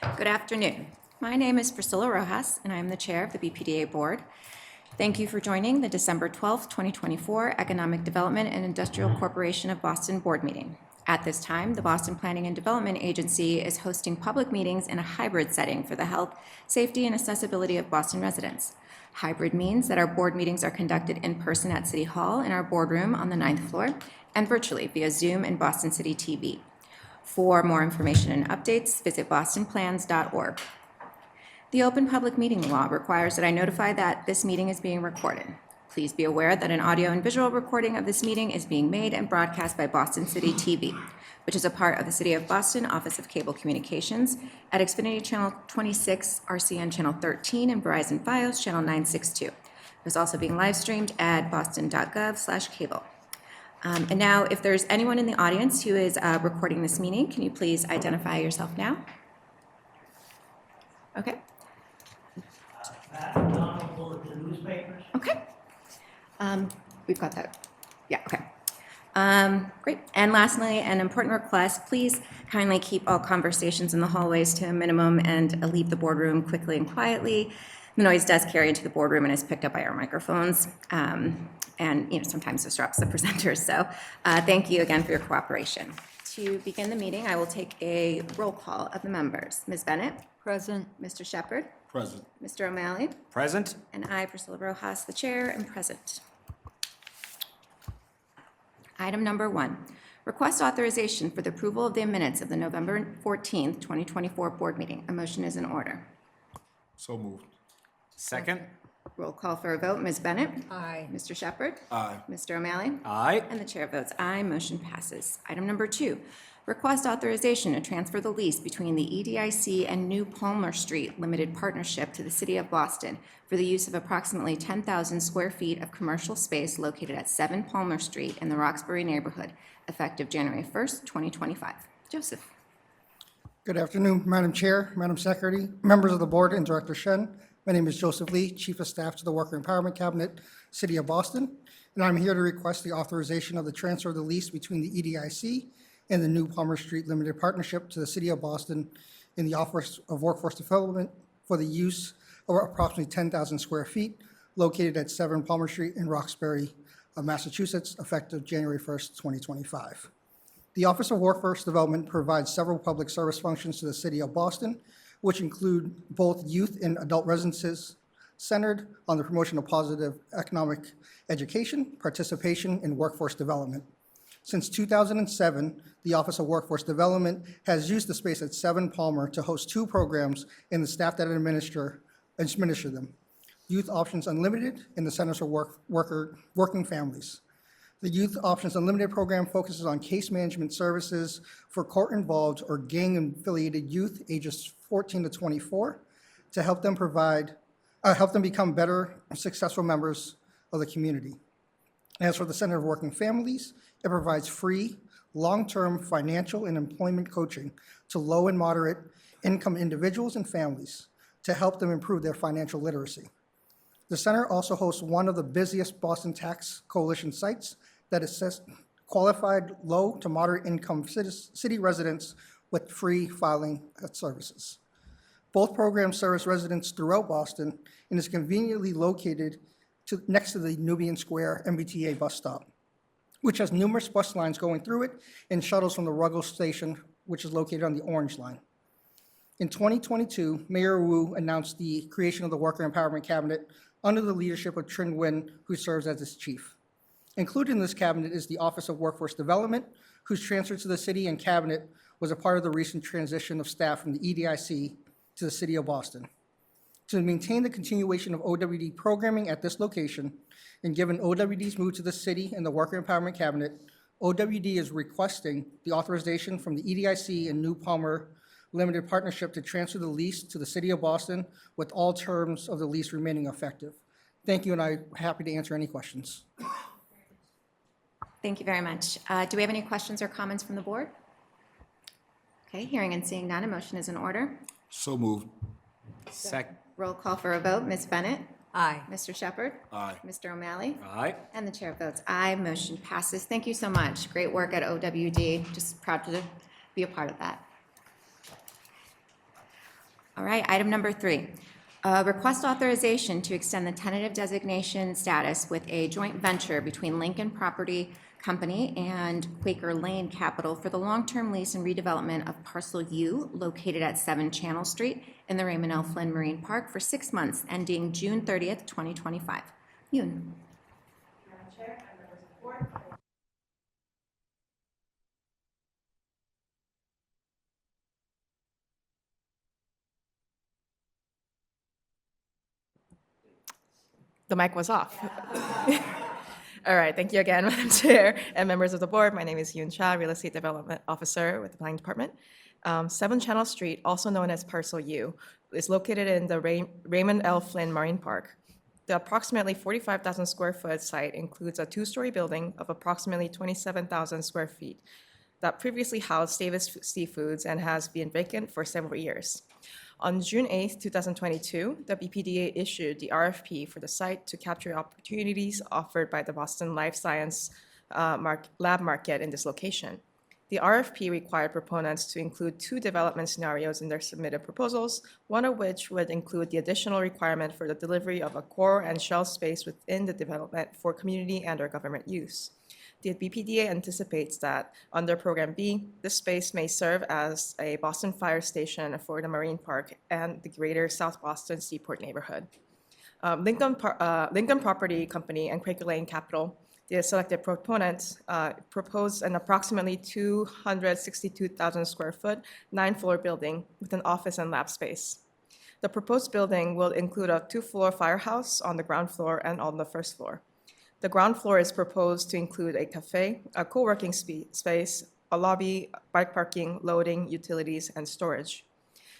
Good afternoon. My name is Priscilla Rojas, and I am the chair of the BPDA Board. Thank you for joining the December 12th, 2024 Economic Development and Industrial Corporation of Boston Board meeting. At this time, the Boston Planning and Development Agency is hosting public meetings in a hybrid setting for the health, safety, and accessibility of Boston residents. Hybrid means that our board meetings are conducted in person at City Hall in our boardroom on the 9th floor and virtually via Zoom and Boston City TV. For more information and updates, visit bostonplans.org. The Open Public Meeting Law requires that I notify that this meeting is being recorded. Please be aware that an audio and visual recording of this meeting is being made and broadcast by Boston City TV, which is a part of the City of Boston Office of Cable Communications at Xfinity Channel 26, RCN Channel 13, and Verizon Fios Channel 962. It is also being live streamed at boston.gov/cable. And now, if there's anyone in the audience who is recording this meeting, can you please identify yourself now? Okay. Okay. We've got that. Yeah, okay. Great. And lastly, an important request, please kindly keep all conversations in the hallways to a minimum and leave the boardroom quickly and quietly. The noise does carry into the boardroom and is picked up by our microphones, and sometimes disrupts the presenters. So thank you again for your cooperation. To begin the meeting, I will take a roll call of the members. Ms. Bennett? Present. Mr. Shepard? Present. Mr. O'Malley? Present. And I, Priscilla Rojas, the chair, am present. Item number 1, request authorization for the approval of the minutes of the November 14th, 2024 board meeting. A motion is in order. So moved. Second. Roll call for a vote. Ms. Bennett? Aye. Mr. Shepard? Aye. Mr. O'Malley? Aye. And the chair votes aye. Motion passes. Item number 2, request authorization to transfer the lease between the EDIC and New Palmer Street Limited Partnership to the City of Boston for the use of approximately 10,000 square feet of commercial space located at 7 Palmer Street in the Roxbury neighborhood, effective January 1st, 2025. Joseph. Good afternoon, Madam Chair, Madam Secretary, members of the board, and Director Shen. My name is Joseph Lee, Chief of Staff to the Worker Empowerment Cabinet, City of Boston, and I'm here to request the authorization of the transfer of the lease between the EDIC and the New Palmer Street Limited Partnership to the City of Boston in the Office of Workforce Development for the use of approximately 10,000 square feet located at 7 Palmer Street in Roxbury, Massachusetts, effective January 1st, 2025. The Office of Workforce Development provides several public service functions to the City of Boston, which include both youth and adult residences centered on the promotion of positive economic education, participation, and workforce development. Since 2007, the Office of Workforce Development has used the space at 7 Palmer to host 2 programs and the staff that administer them: Youth Options Unlimited and the Centers for Working Families. The Youth Options Unlimited program focuses on case management services for court-involved or gang-affiliated youth ages 14 to 24 to help them become better, successful members of the community. As for the Center for Working Families, it provides free, long-term financial and employment coaching to low and moderate income individuals and families to help them improve their financial literacy. The center also hosts one of the busiest Boston Tax Coalition sites that assists qualified low to moderate income city residents with free filing services. Both programs service residents throughout Boston and is conveniently located next to the Nubian Square MBTA bus stop, which has numerous bus lines going through it and shuttles from the Ruggles Station, which is located on the Orange Line. In 2022, Mayor Wu announced the creation of the Worker Empowerment Cabinet under the leadership of Trin Nguyen, who serves as its chief. Included in this cabinet is the Office of Workforce Development, whose transfer to the city and cabinet was a part of the recent transition of staff from the EDIC to the City of Boston. To maintain the continuation of OWD programming at this location, and given OWD's move to the city and the Worker Empowerment Cabinet, OWD is requesting the authorization from the EDIC and New Palmer Limited Partnership to transfer the lease to the City of Boston with all terms of the lease remaining effective. Thank you, and I'm happy to answer any questions. Thank you very much. Do we have any questions or comments from the board? Okay, hearing and seeing none, a motion is in order. So moved. Second. Roll call for a vote. Ms. Bennett? Aye. Mr. Shepard? Aye. Mr. O'Malley? Aye. And the chair votes aye. Motion passes. Thank you so much. Great work at OWD. Just proud to be a part of that. All right, item number 3. Request authorization to extend the tentative designation status with a joint venture between Lincoln Property Company and Quaker Lane Capital for the long-term lease and redevelopment of Parcel U located at 7 Channel Street in the Raymond L. Flynn Marine Park for 6 months ending June 30th, 2025. Yoon. The mic was off. All right, thank you again, Madam Chair and members of the board. My name is Yoon Cha, Real Estate Development Officer with the Planning Department. 7 Channel Street, also known as Parcel U, is located in the Raymond L. Flynn Marine Park. The approximately 45,000 square foot site includes a 2-story building of approximately 27,000 square feet that previously housed Davis Seafoods and has been vacant for several years. On June 8, 2022, the BPDA issued the RFP for the site to capture opportunities offered by the Boston Life Science lab market in this location. The RFP required proponents to include 2 development scenarios in their submitted proposals, one of which would include the additional requirement for the delivery of a core and shell space within the development for community and/or government use. The BPDA anticipates that under Program B, this space may serve as a Boston fire station for the Marine Park and the greater South Boston Seaport neighborhood. Lincoln Property Company and Quaker Lane Capital, the selected proponents, proposed an approximately 262,000 square foot, 9-floor building with an office and lab space. The proposed building will include a 2-floor firehouse on the ground floor and on the first floor. The ground floor is proposed to include a cafe, a co-working space, a lobby, bike parking, loading, utilities, and storage.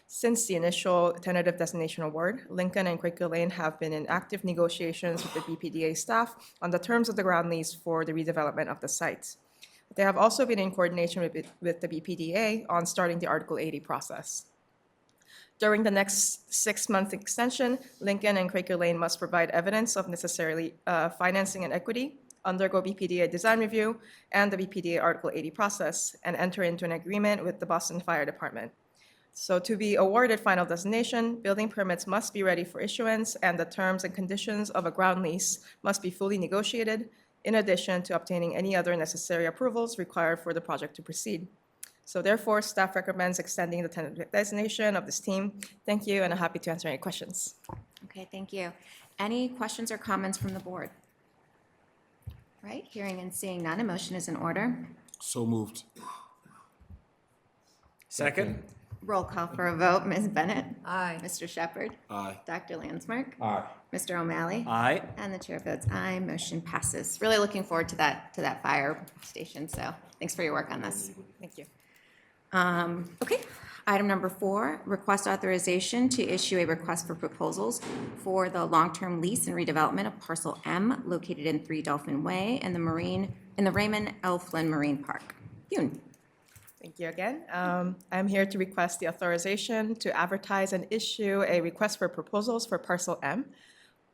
Since the initial tentative designation award, Lincoln and Quaker Lane have been in active negotiations with the BPDA staff on the terms of the ground lease for the redevelopment of the site. They have also been in coordination with the BPDA on starting the Article 80 process. During the next 6-month extension, Lincoln and Quaker Lane must provide evidence of necessary financing and equity, undergo BPDA design review and the BPDA Article 80 process, and enter into an agreement with the Boston Fire Department. So to be awarded final designation, building permits must be ready for issuance, and the terms and conditions of a ground lease must be fully negotiated, in addition to obtaining any other necessary approvals required for the project to proceed. So therefore, staff recommends extending the tentative designation of this team. Thank you, and I'm happy to answer any questions. Okay, thank you. Any questions or comments from the board? All right, hearing and seeing none, a motion is in order. So moved. Second. Roll call for a vote. Ms. Bennett? Aye. Mr. Shepherd? Aye. Dr. Landsmark? Aye. Mr. O'Malley? Aye. And the chair votes aye. Motion passes. Really looking forward to that fire station, so thanks for your work on this. Thank you. Okay, item number 4, request authorization to issue a request for proposals for the long-term lease and redevelopment of Parcel M located in 3 Dolphin Way in the Raymond L. Flynn Marine Park. Yoon. Thank you again. I'm here to request the authorization to advertise and issue a request for proposals for Parcel M.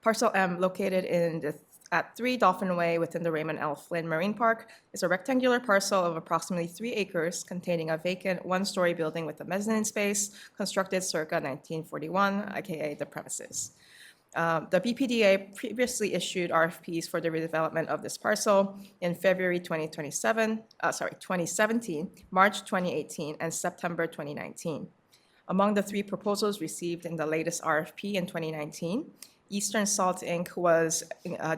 Parcel M, located at 3 Dolphin Way within the Raymond L. Flynn Marine Park, is a rectangular parcel of approximately 3 acres containing a vacant 1-story building with a mezzanine space constructed circa 1941, aka the premises. The BPDA previously issued RFPs for the redevelopment of this parcel in February 2017, March 2018, and September 2019. Among the 3 proposals received in the latest RFP in 2019, Eastern Salt Inc. was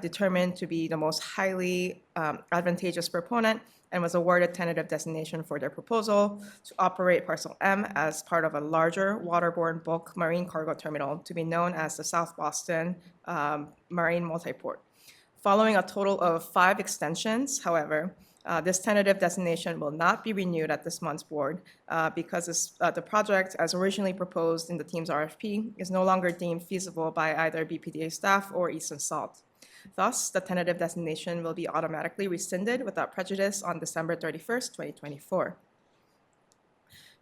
determined to be the most highly advantageous proponent and was awarded tentative designation for their proposal to operate Parcel M as part of a larger waterborne bulk marine cargo terminal to be known as the South Boston Marine Multiport. Following a total of 5 extensions, however, this tentative designation will not be renewed at this month's board because the project, as originally proposed in the team's RFP, is no longer deemed feasible by either BPDA staff or Eastern Salt. Thus, the tentative designation will be automatically rescinded without prejudice on December 31st, 2024.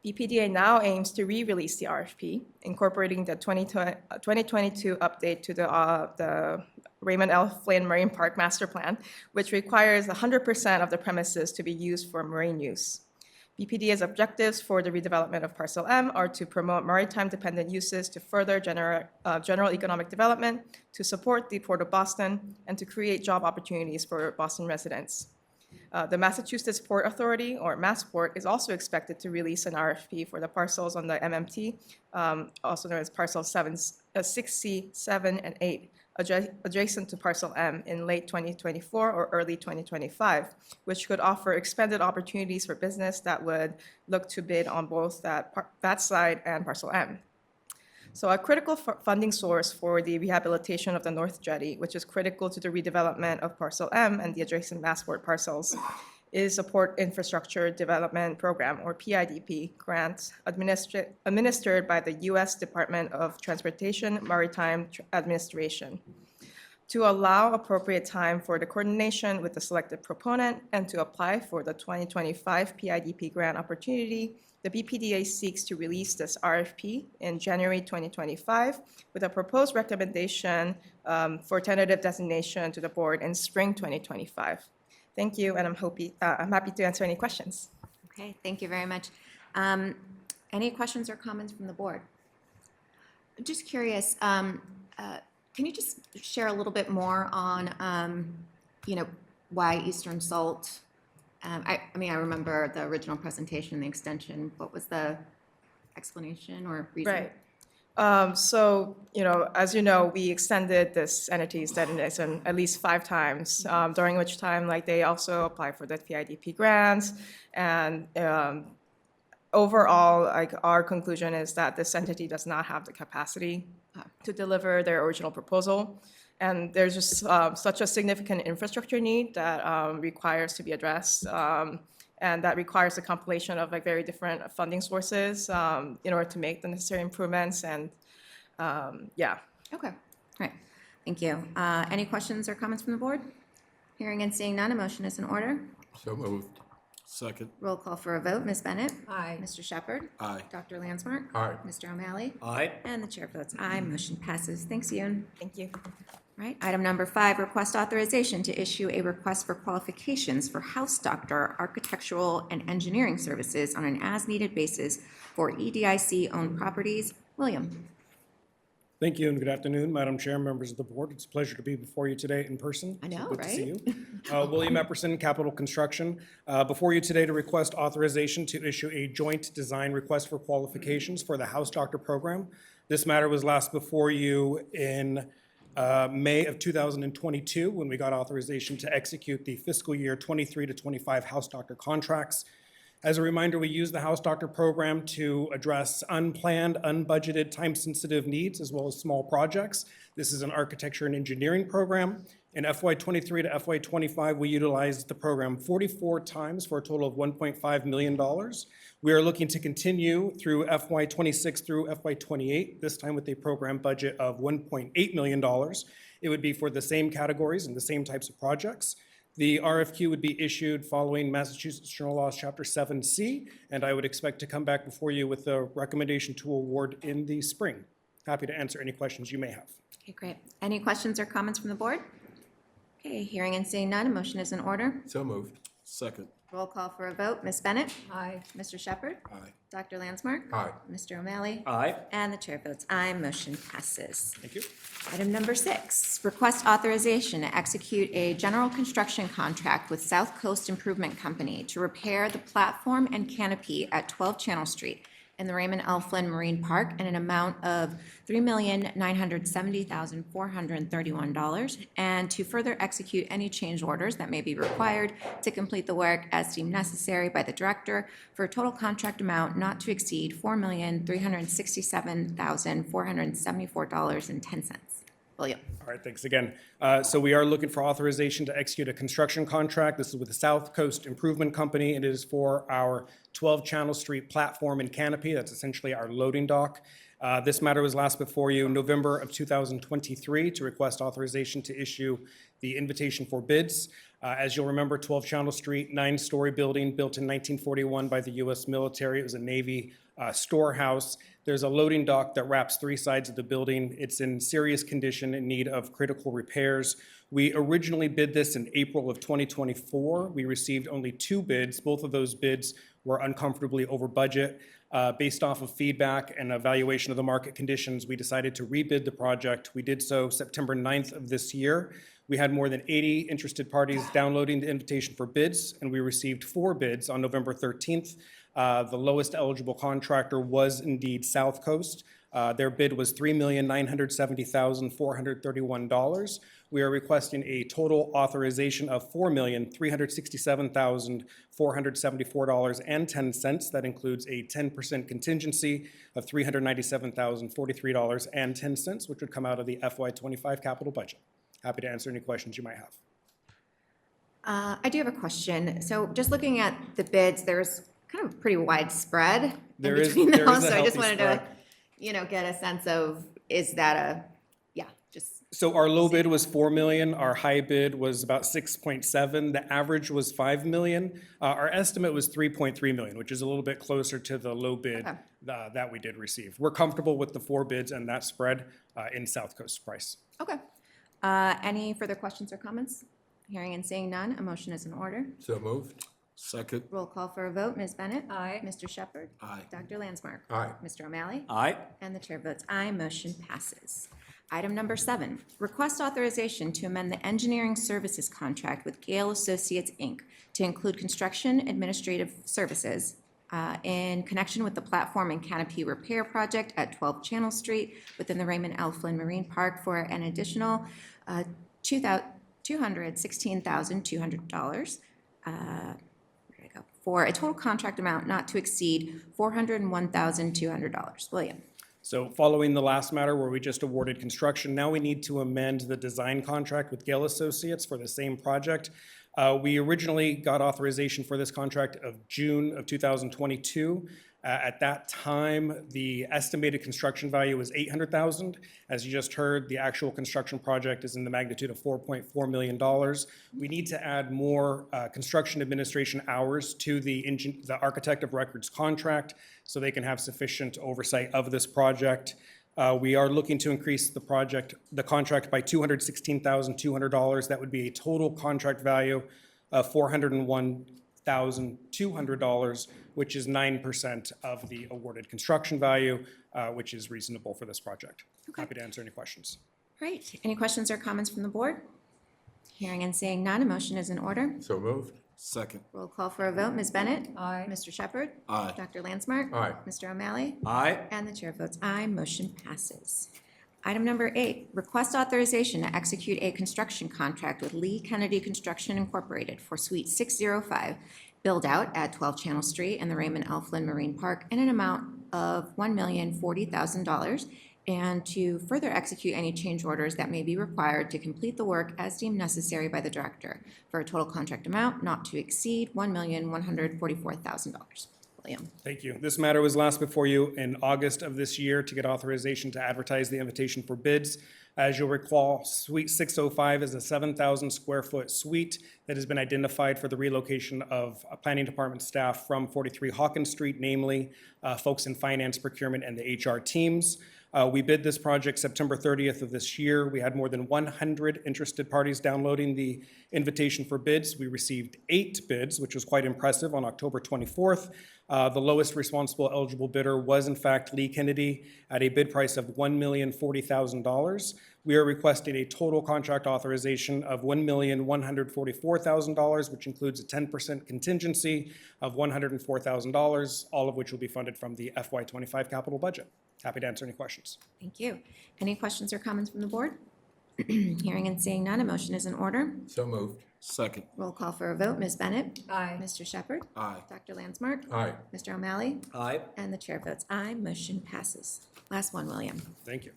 BPDA now aims to re-release the RFP, incorporating the 2022 update to the Raymond L. Flynn Marine Park Master Plan, which requires 100% of the premises to be used for marine use. BPDA's objectives for the redevelopment of Parcel M are to promote maritime-dependent uses to further general economic development, to support the Port of Boston, and to create job opportunities for Boston residents. The Massachusetts Port Authority, or Massport, is also expected to release an RFP for the parcels on the MMT, also known as Parcel 6C, 7, and 8, adjacent to Parcel M in late 2024 or early 2025, which could offer expanded opportunities for business that would look to bid on both that side and Parcel M. So a critical funding source for the rehabilitation of the North Jetty, which is critical to the redevelopment of Parcel M and the adjacent Massport parcels, is a Port Infrastructure Development Program, or PIDP, grant administered by the U.S. Department of Transportation Maritime Administration to allow appropriate time for the coordination with the selected proponent and to apply for the 2025 PIDP grant opportunity. The BPDA seeks to release this RFP in January 2025 with a proposed recommendation for tentative designation to the board in spring 2025. Thank you, and I'm happy to answer any questions. Okay, thank you very much. Any questions or comments from the board? I'm just curious, can you just share a little bit more on, why Eastern Salt? I remember the original presentation and the extension. What was the explanation or reason? Right. So, as you know, we extended this entity's designation at least 5 times, during which time, they also apply for the PIDP grants. And overall, our conclusion is that this entity does not have the capacity to deliver their original proposal. And there's just such a significant infrastructure need that requires to be addressed. And that requires a compilation of very different funding sources in order to make the necessary improvements. And yeah. Okay, great. Thank you. Any questions or comments from the board? Hearing and seeing none, a motion is in order. So moved. Second. Roll call for a vote. Ms. Bennett? Aye. Mr. Shepherd? Aye. Dr. Lansmark? Aye. Mr. O'Malley? Aye. And the chair votes aye. Motion passes. Thanks, Yoon. Thank you. Right, item number 5, request authorization to issue a request for qualifications for house doctor, architectural, and engineering services on an as-needed basis for EDIC-owned properties. William. Thank you and good afternoon, Madam Chair, members of the board. It's a pleasure to be before you today in person. I know, Good to see right? you. William Epperson, Capital Construction. Before you today to request authorization to issue a joint design request for qualifications for the house doctor program. This matter was last before you in May of 2022, when we got authorization to execute the fiscal year 23 to 25 house doctor contracts. As a reminder, we use the house doctor program to address unplanned, unbudgeted, time-sensitive needs, as well as small projects. This is an architecture and engineering program. In FY23 to FY25, we utilized the program 44 times for a total of $1.5 million. We are looking to continue through FY26 through FY28, this time with a program budget of $1.8 million. It would be for the same categories and the same types of projects. The RFQ would be issued following Massachusetts General Laws Chapter 7C, and I would expect to come back before you with a recommendation to award in the spring. Happy to answer any questions you may have. Okay, great. Any questions or comments from the board? Okay, hearing and seeing none, a motion is in order. So moved. Second. Roll call for a vote. Ms. Bennett? Aye. Mr. Shepherd? Aye. Dr. Lansmark? Aye. Mr. O'Malley? Aye. And the chair votes aye. Motion passes. Thank you. Item number 6, request authorization to execute a general construction contract with South Coast Improvement Company to repair the platform and canopy at 12 Channel Street in the Raymond L. Flynn Marine Park in an amount of $3,970,431, and to further execute any change orders that may be required to complete the work as deemed necessary by the director for a total contract amount not to exceed $4,367,474.10. William. All right, thanks again. So we are looking for authorization to execute a construction contract. This is with the South Coast Improvement Company. It is for our 12 Channel Street platform and canopy. That's essentially our loading dock. This matter was last before you in November of 2023 to request authorization to issue the invitation for bids. As you'll remember, 12 Channel Street, 9-story building built in 1941 by the U.S. military. It was a Navy storehouse. There's a loading dock that wraps 3 sides of the building. It's in serious condition in need of critical repairs. We originally bid this in April of 2024. We received only 2 bids. Both of those bids were uncomfortably over budget. Based off of feedback and evaluation of the market conditions, we decided to rebid the project. We did so September 9th of this year. We had more than 80 interested parties downloading the invitation for bids, and we received 4 bids on November 13th. The lowest eligible contractor was indeed South Coast. Their bid was $3,970,431. We are requesting a total authorization of $4,367,474.10. That includes a 10% contingency of $397,043.10, which would come out of the FY25 capital budget. Happy to answer any questions you might have. I do have a question. So just looking at the bids, there's kind of a pretty wide spread in There is between a those. So I just healthy wanted spread. to, get a sense of, is that just, So our low bid was 4 million, our high bid was about 6.7, the average was 5 million. Our estimate was 3.3 million, which is a little bit closer to the low bid Okay. that we did receive. We're comfortable with the 4 bids and that spread in South Coast price. okay. Any further questions or comments? Hearing and seeing none, a motion is in order. So moved. Second. Roll call for a vote. Ms. Bennett? Aye. Mr. Shepherd? Aye. Dr. Landsmark? Aye. Mr. O'Malley? Aye. And the chair votes aye, motion passes. Item number 7, request authorization to amend the engineering services contract with Gale Associates, Inc. to include construction administrative services in connection with the platform and canopy repair project at 12 Channel Street within the Raymond L. Flynn Marine Park for an additional $216,200. For a total contract amount not to exceed $401,200. William? So following the last matter where we just awarded construction, now we need to amend the design contract with Gale Associates for the same project. We originally got authorization for this contract of June of 2022. At that time, the estimated construction value was $800,000. As you just heard, the actual construction project is in the magnitude of $4.4 million. We need to add more construction administration hours to the architect of records contract so they can have sufficient oversight of this project. We are looking to increase the contract by $216,200. That would be a total contract value of $401,200, which is 9% of the awarded construction value, which is reasonable for this project. Happy to answer any questions. Great. Any questions or comments from the board? Hearing and seeing none, a motion is in order. So moved. Second. Roll call for a vote. Ms. Bennett? Aye. Mr. Shepherd? Aye. Dr. Landsmark? Aye. Mr. O'Malley? Aye. And the chair votes aye, motion passes. Item number 8, request authorization to execute a construction contract with Lee Kennedy Construction Incorporated for Suite 605, build-out at 12 Channel Street in the Raymond L. Flynn Marine Park in an amount of $1,040,000, and to further execute any change orders that may be required to complete the work as deemed necessary by the director for a total contract amount not to exceed $1,144,000. William? Thank you. This matter was last before you in August of this year to get authorization to advertise the invitation for bids. As you'll recall, Suite 605 is a 7,000 square foot suite that has been identified for the relocation of planning department staff from 43 Hawkins Street, namely folks in finance, procurement, and the HR teams. We bid this project September 30th of this year. We had more than 100 interested parties downloading the invitation for bids. We received 8 bids, which was quite impressive, on October 24th. The lowest responsible eligible bidder was, in fact, Lee Kennedy at a bid price of $1,040,000. We are requesting a total contract authorization of $1,144,000, which includes a 10% contingency of $104,000, all of which will be funded from the FY25 capital budget. Happy to answer any questions. Thank you. Any questions or comments from the board? Hearing and seeing none, a motion is in order. So moved. Second. Roll call for a vote. Ms. Bennett? Aye. Mr. Shepherd? Aye. Dr. Landsmark? Aye. Mr. O'Malley? Aye. And the chair votes aye. Motion passes. Last one, William. Thank you.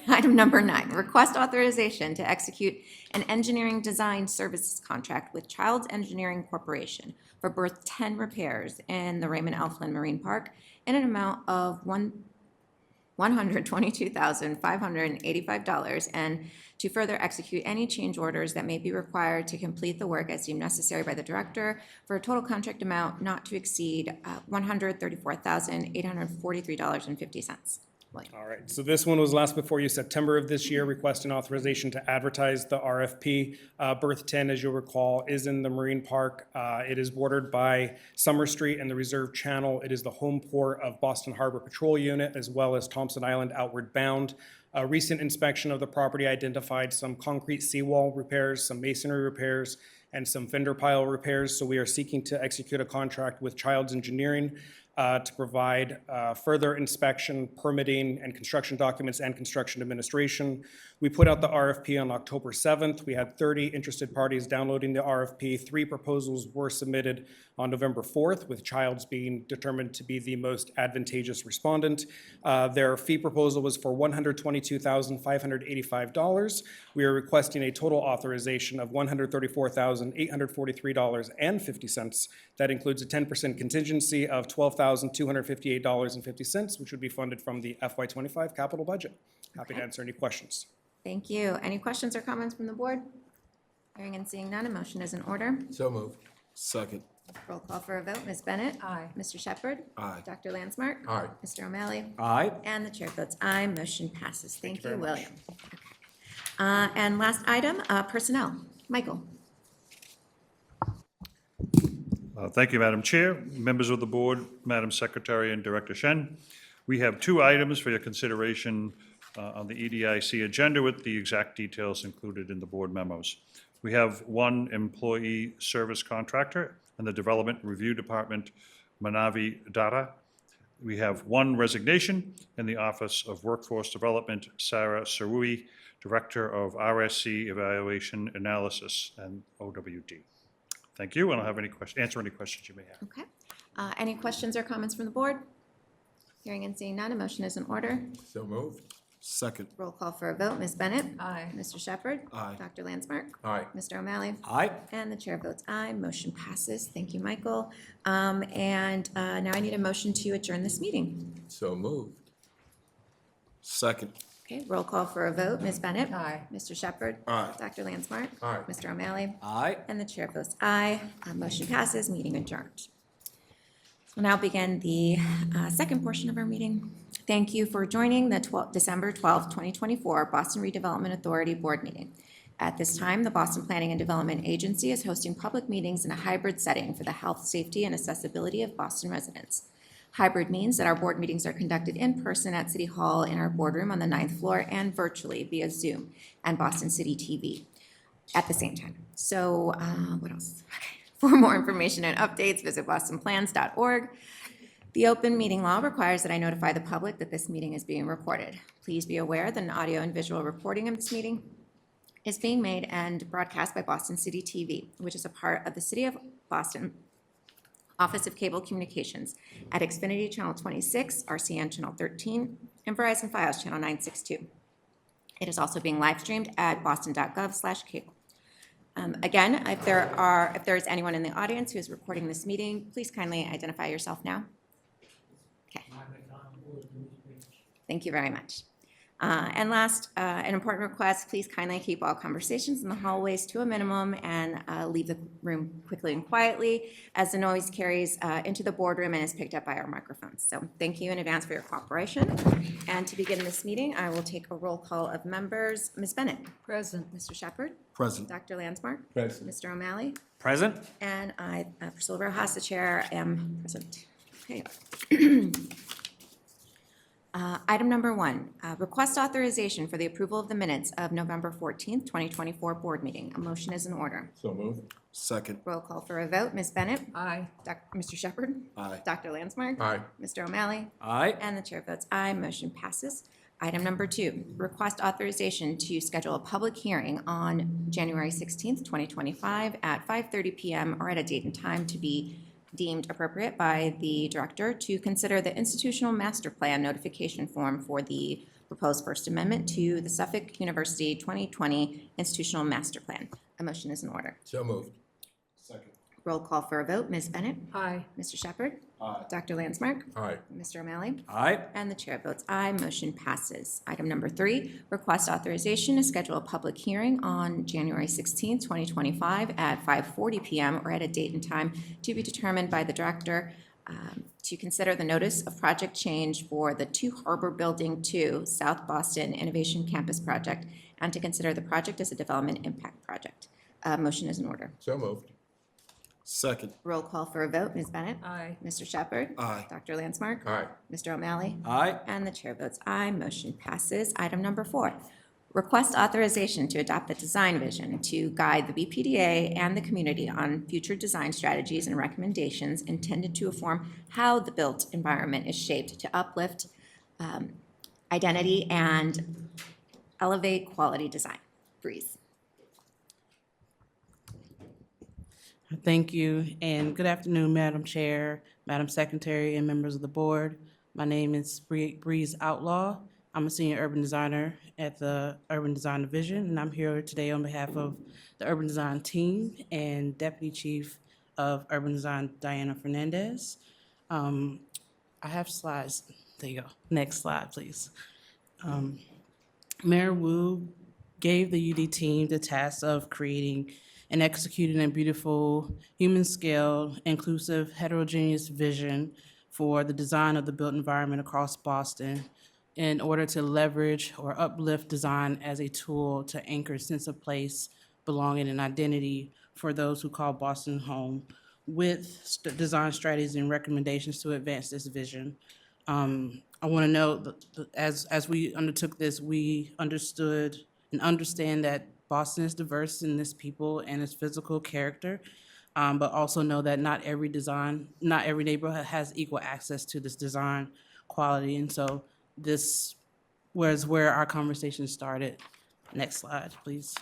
Item number 9, request authorization to execute an engineering design services contract with Childs Engineering Corporation for berth 10 repairs in the Raymond L. Flynn Marine Park in an amount of $122,585, and to further execute any change orders that may be required to complete the work as deemed necessary by the director for a total contract amount not to exceed $134,843.50. William. All right, so this one was last before you September of this year, requesting authorization to advertise the RFP. Berth 10, as you'll recall, is in the Marine Park. It is bordered by Summer Street and the Reserve Channel. It is the home port of Boston Harbor Patrol Unit, as well as Thompson Island outward bound. A recent inspection of the property identified some concrete seawall repairs, some masonry repairs, and some fender pile repairs. So we are seeking to execute a contract with Childs Engineering to provide further inspection, permitting, and construction documents and construction administration. We put out the RFP on October 7th. We had 30 interested parties downloading the RFP. 3 proposals were submitted on November 4th, with Childs being determined to be the most advantageous respondent. Their fee proposal was for $122,585. We are requesting a total authorization of $134,843.50. That includes a 10% contingency of $12,258.50, which would be funded from the FY25 capital budget. Happy to answer any questions. Thank you. Any questions or comments from the board? Hearing and seeing none, a motion is in order. So moved. Second. Roll call for a vote. Ms. Bennett? Aye. Mr. Shepherd? Aye. Dr. Landsmark? Aye. Mr. O'Malley? Aye. And the chair votes aye. Motion passes. Thank you, very much. William. Okay. And last item, personnel. Michael? Thank you, Madam Chair, members of the board, Madam Secretary, and Director Shen. We have 2 items for your consideration on the EDIC agenda with the exact details included in the board memos. We have 1 employee service contractor in the Development Review Department, Manavi Data. We have 1 resignation in the Office of Workforce Development, Sarah Sarui, Director of RSC Evaluation Analysis and OWD. Thank you, and I'll have answer any questions you may have. Okay. Any questions or comments from the board? Hearing and seeing none, a motion is in order. So moved. Second. Roll call for a vote. Ms. Bennett? Aye. Mr. Shepherd? Aye. Dr. Landsmark? Aye. Mr. O'Malley? Aye. And the chair votes aye. Motion passes. Thank you, Michael. Now I need a motion to adjourn this meeting. So moved. Second. Okay, roll call for a vote. Ms. Bennett? Aye. Mr. Shepherd? Aye. Dr. Landsmark? Aye. Mr. O'Malley? Aye. And the chair votes aye. Motion passes. Meeting adjourned. We'll now begin the second portion of our meeting. Thank you for joining the December 12th, 2024 Boston Redevelopment Authority Board meeting. At this time, the Boston Planning and Development Agency is hosting public meetings in a hybrid setting for the health, safety, and accessibility of Boston residents. Hybrid means that our board meetings are conducted in person at City Hall in our boardroom on the 9th floor and virtually via Zoom and Boston City TV at the same time. So what else? Okay. For more information and updates, visit bostonplans.org. The open meeting law requires that I notify the public that this meeting is being recorded. Please be aware that an audio and visual recording of this meeting is being made and broadcast by Boston City TV, which is a part of the City of Boston Office of Cable Communications at Xfinity Channel 26, RCN Channel 13, and Verizon Fios Channel 962. It is also being live streamed at boston.gov/cable. Again, if there is anyone in the audience who is recording this meeting, please kindly identify yourself now. Okay. Thank you very much. And last, an important request, please kindly keep all conversations in the hallways to a minimum and leave the room quickly and quietly as the noise carries into the boardroom and is picked up by our microphones. So thank you in advance for your cooperation. And to begin this meeting, I will take a roll call of members. Ms. Bennett? Present. Mr. Shepherd? Present. Dr. Landsmark? Present. Mr. O'Malley? Present? And I, Priscilla Rojas, the chair, am present. Okay. Item number 1, request authorization for the approval of the minutes of November 14th, 2024 board meeting. A motion is in order. So moved. Second. Roll call for a vote. Ms. Bennett? Aye. Mr. Shepherd? Aye. Dr. Landsmark? Aye. Mr. O'Malley? Aye. And the chair votes aye. Motion passes. Item number 2, request authorization to schedule a public hearing on January 16th, 2025 at 5:30 p.m. or at a date and time to be deemed appropriate by the director to consider the institutional master plan notification form for the proposed First Amendment to the Suffolk University 2020 institutional master plan. A motion is in order. So moved. Second. Roll call for a vote. Ms. Bennett? Aye. Mr. Shepherd? Aye. Dr. Landsmark? Aye. Mr. O'Malley? Aye. And the chair votes aye. Motion passes. Item number 3, request authorization to schedule a public hearing on January 16th, 2025 at 5:40 p.m. or at a date and time to be determined by the director to consider the notice of project change for the 2 Harbor Building 2 South Boston Innovation Campus project, and to consider the project as a development impact project. Motion is in order. So moved. Second. Roll call for a vote. Ms. Bennett? Aye. Mr. Shepherd? Aye. Dr. Landsmark? Aye. Mr. O'Malley? Aye. And the chair votes aye. Motion passes. Item number 4, request authorization to adopt the design vision to guide the BPDA and the community on future design strategies and recommendations intended to inform how the built environment is shaped to uplift identity and elevate quality design. Breeze. Thank you, and good afternoon, Madam Chair, Madam Secretary, and members of the board. My name is Breeze Outlaw. I'm a senior urban designer at the Urban Design Division, and I'm here today on behalf of the urban design team and Deputy Chief of Urban Design, Diana Fernandez. I have slides. There you go. Next slide, please. Mayor Wu gave the UD team the task of creating and executing a beautiful, human-scale, inclusive, heterogeneous vision for the design of the built environment across Boston in order to leverage or uplift design as a tool to anchor a sense of place, belonging, and identity for those who call Boston home, with design strategies and recommendations to advance this vision. I want to note that as we undertook this, we understood and understand that Boston is diverse in its people and its physical character, but also know that not every neighborhood has equal access to this design quality. And so this was where our conversation started. Next slide, please.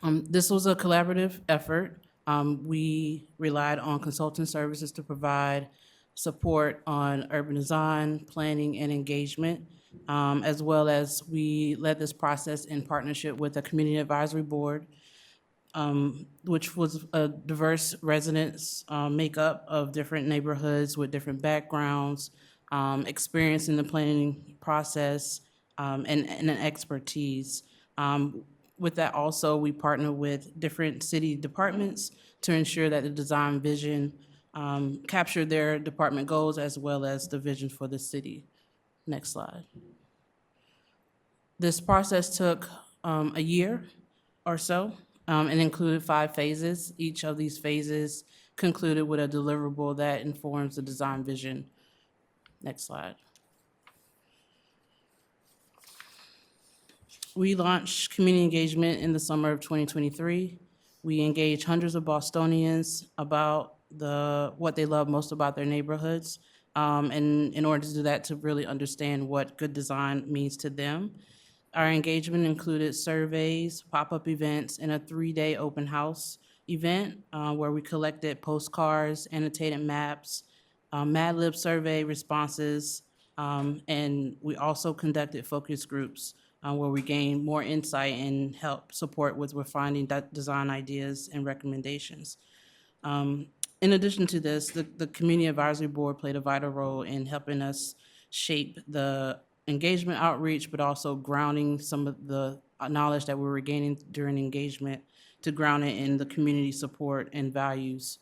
This was a collaborative effort. We relied on consulting services to provide support on urban design, planning, and engagement, as well as we led this process in partnership with the Community Advisory Board, which was a diverse residents makeup of different neighborhoods with different backgrounds, experience in the planning process, and an expertise. With that also, we partner with different city departments to ensure that the design vision captured their department goals as well as the vision for the city. Next slide. This process took a year or so and included 5 phases. Each of these phases concluded with a deliverable that informs the design vision. Next slide. We launched community engagement in the summer of 2023. We engaged hundreds of Bostonians about what they love most about their neighborhoods, and in order to do that, to really understand what good design means to them. Our engagement included surveys, pop-up events, and a 3-day open house event where we collected postcards, annotated maps, Mad Lib survey responses, and we also conducted focus groups where we gained more insight and help support with refining design ideas and recommendations. In addition to this, the Community Advisory Board played a vital role in helping us shape the engagement outreach, but also grounding some of the knowledge that we were gaining during engagement to ground it in the community support and values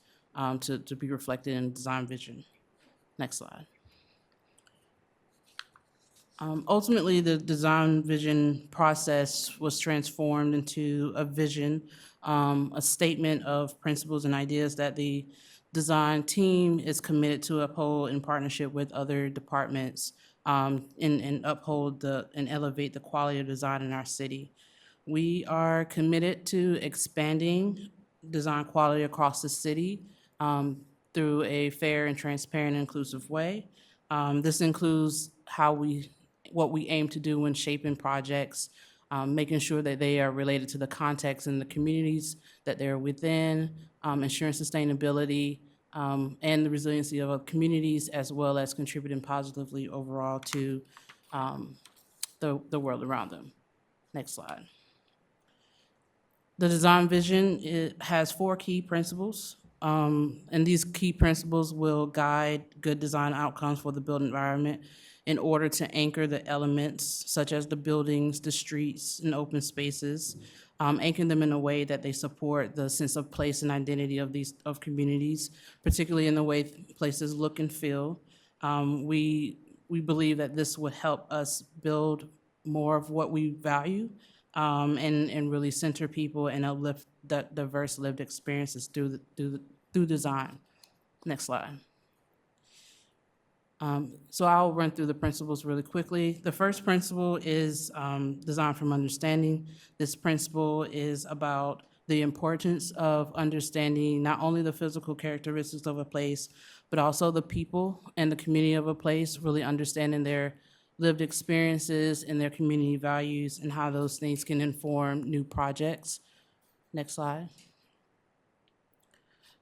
to be reflected in design vision. Next slide. Ultimately, the design vision process was transformed into a vision, a statement of principles and ideas that the design team is committed to uphold in partnership with other departments and uphold and elevate the quality of design in our city. We are committed to expanding design quality across the city through a fair and transparent and inclusive way. This includes what we aim to do when shaping projects, making sure that they are related to the context and the communities that they're within, ensuring sustainability and the resiliency of our communities, as well as contributing positively overall to the world around them. Next slide. The design vision, it has 4 key principles, and these key principles will guide good design outcomes for the built environment in order to anchor the elements such as the buildings, the streets, and open spaces, anchor them in a way that they support the sense of place and identity of communities, particularly in the way places look and feel. We believe that this would help us build more of what we value, and really center people and uplift the diverse lived experiences through design. Next slide. So I'll run through the principles really quickly. The first principle is design from understanding. This principle is about the importance of understanding not only the physical characteristics of a place, but also the people and the community of a place, really understanding their lived experiences and their community values and how those things can inform new projects. Next slide.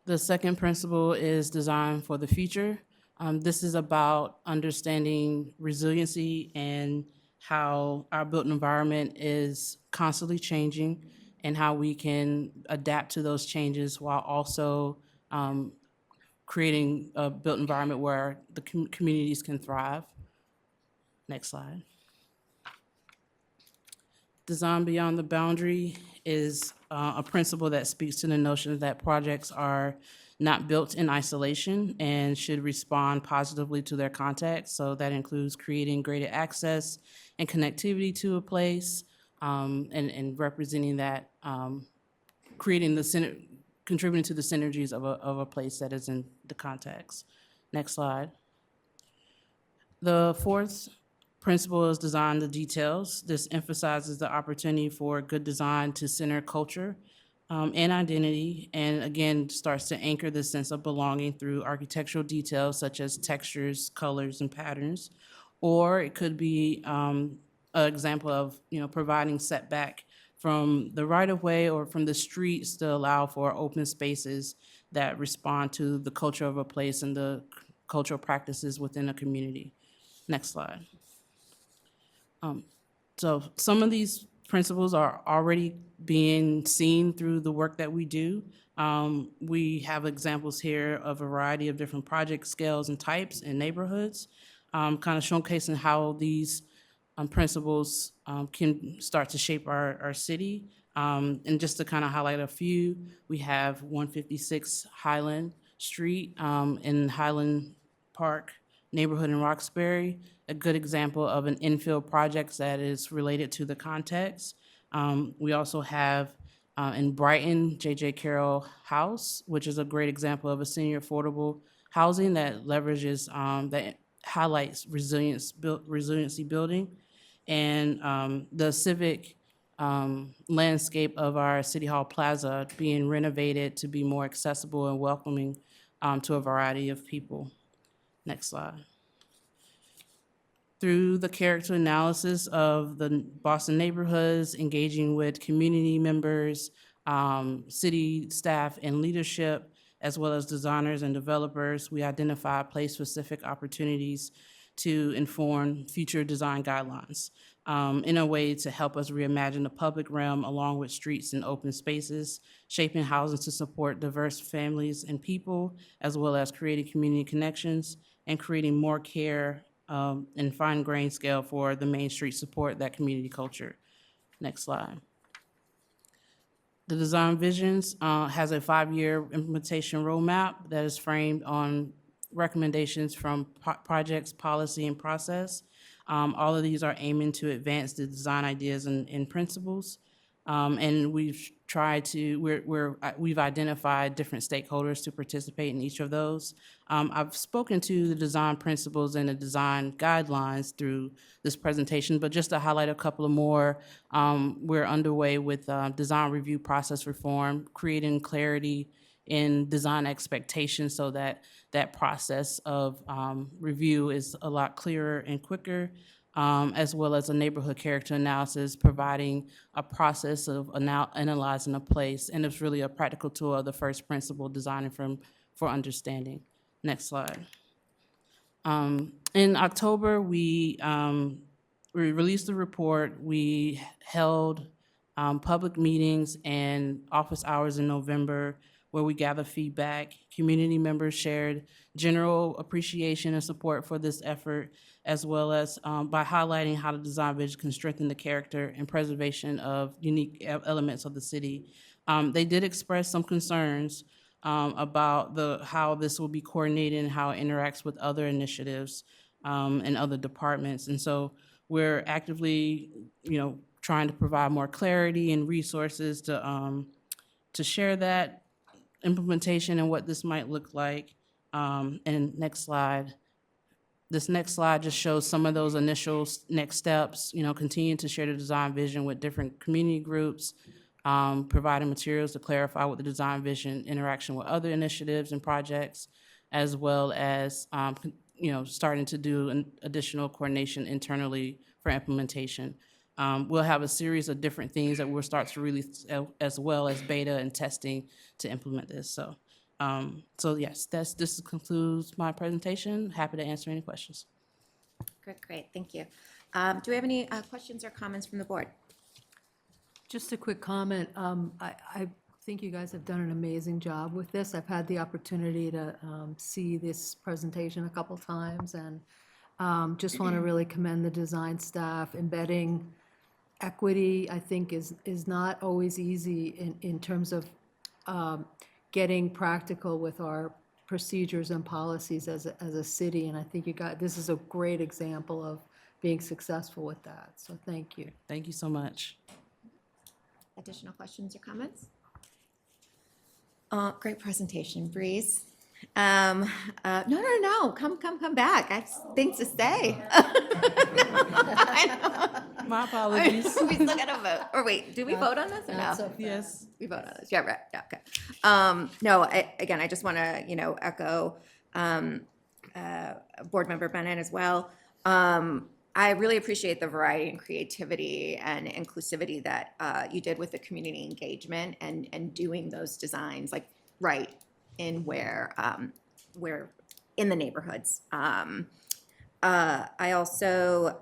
The second principle is design for the future. This is about understanding resiliency and how our built environment is constantly changing and how we can adapt to those changes while also creating a built environment where the communities can thrive. Next slide. Design beyond the boundary is a principle that speaks to the notion that projects are not built in isolation and should respond positively to their context. So that includes creating greater access and connectivity to a place, and representing that, creating contributing to the synergies of a place that is in the context. Next slide. The fourth principle is design the details. This emphasizes the opportunity for good design to center culture and identity, and again, starts to anchor the sense of belonging through architectural details such as textures, colors, and patterns. Or it could be an example of, providing setback from the right-of-way or from the streets to allow for open spaces that respond to the culture of a place and the cultural practices within a community. Next slide. So some of these principles are already being seen through the work that we do. We have examples here of a variety of different project scales and types in neighborhoods, kind of showcasing how these principles can start to shape our city. And just to kind of highlight a few, we have 156 Highland Street in Highland Park neighborhood in Roxbury, a good example of an infill project that is related to the context. We also have in Brighton, J.J. Carroll House, which is a great example of a senior affordable housing that leverages, that highlights resiliency building. And the civic landscape of our City Hall Plaza being renovated to be more accessible and welcoming to a variety of people. Next slide. Through the character analysis of the Boston neighborhoods, engaging with community members, city staff and leadership, as well as designers and developers, we identify place-specific opportunities to inform future design guidelines in a way to help us reimagine the public realm along with streets and open spaces, shaping housing to support diverse families and people, as well as creating community connections and creating more care and fine-grained scale for the Main Street support that community culture. Next slide. The design visions has a 5-year implementation roadmap that is framed on recommendations from projects, policy, and process. All of these are aiming to advance the design ideas and principles. And we've tried to, we've identified different stakeholders to participate in each of those. I've spoken to the design principles and the design guidelines through this presentation, but just to highlight a couple of more, we're underway with design review process reform, creating clarity in design expectations so that that process of review is a lot clearer and quicker. As well as a neighborhood character analysis, providing a process of analyzing a place, and it's really a practical tool of the first principle, designing for understanding. Next slide. In October, we released the report. We held public meetings and office hours in November where we gathered feedback. Community members shared general appreciation and support for this effort, as well as by highlighting how the design vision can strengthen the character and preservation of unique elements of the city. They did express some concerns about how this will be coordinated and how it interacts with other initiatives and other departments. And so we're actively, trying to provide more clarity and resources to share that implementation and what this might look like. And next slide. This next slide just shows some of those initial next steps, continue to share the design vision with different community groups, providing materials to clarify what the design vision interaction with other initiatives and projects, as well as, starting to do an additional coordination internally for implementation. We'll have a series of different things that we'll start to release as well as beta and testing to implement this. So yes, this concludes my presentation. Happy to answer any questions. Great, thank you. Do we have any questions or comments from the board? Just a quick comment. I think you guys have done an amazing job with this. I've had the opportunity to see this presentation a couple times, and just want to really commend the design staff. Embedding equity, I think, is not always easy in terms of getting practical with our procedures and policies as a city, and I think this is a great example of being successful with that. So thank you. Thank you so much. Additional questions or comments? Great presentation, Breeze. No, come back. I have things to say. My apologies. We still got to vote. Or wait, do we vote on this or no? Yes. We vote on this. Yeah, right. Yeah, okay. No, I just want to, echo Board Member Bennett as well. I really appreciate the variety and creativity and inclusivity that you did with the community engagement and doing those designs like right in where in the neighborhoods. I also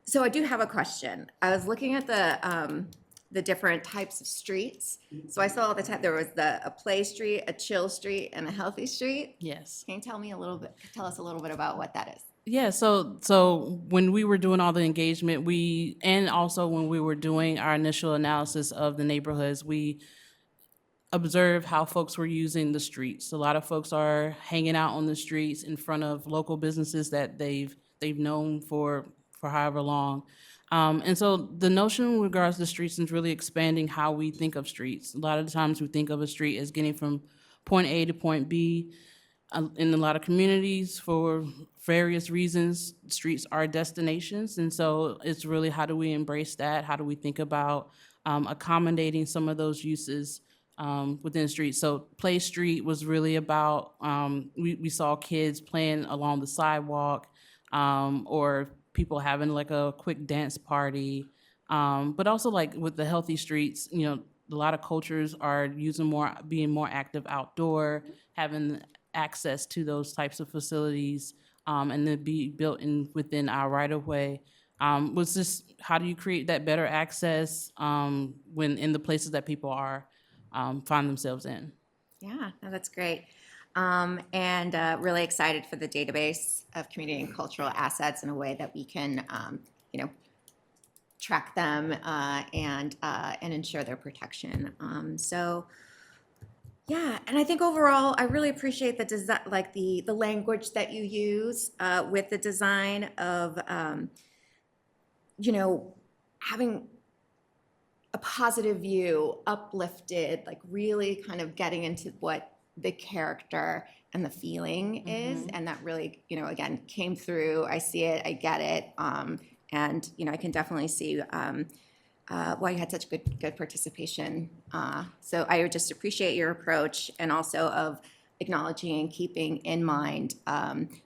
so I do have a question. I was looking at the different types of streets. So I saw all the time there was a play street, a chill street, and a healthy street. Yes. Can you tell us a little bit about what that is? Yeah, so when we were doing all the engagement, and also when we were doing our initial analysis of the neighborhoods, we observed how folks were using the streets. A lot of folks are hanging out on the streets in front of local businesses that they've known for however long. And so the notion in regards to streets is really expanding how we think of streets. A lot of the times we think of a street as getting from point A to point B. In a lot of communities, for various reasons, streets are destinations. And so it's really, how do we embrace that? How do we think about accommodating some of those uses within the street? So Play Street was really about, we saw kids playing along the sidewalk, or people having like a quick dance party, but also like with the healthy streets, a lot of cultures are being more active outdoor, having access to those types of facilities, and then be built within our right of way. Was this, how do you create that better access when in the places that people find themselves in? Yeah, no, that's great. And really excited for the database of community and cultural assets in a way that we can, track them and ensure their protection. Yeah, and I think overall, I really appreciate the design, like the language that you use with the design of, having a positive view, uplifted, like really kind of getting into what the character and the feeling is, and that really, again, came through. I see it, I get it, and I can definitely see why you had such good participation. So I would just appreciate your approach, and also of acknowledging and keeping in mind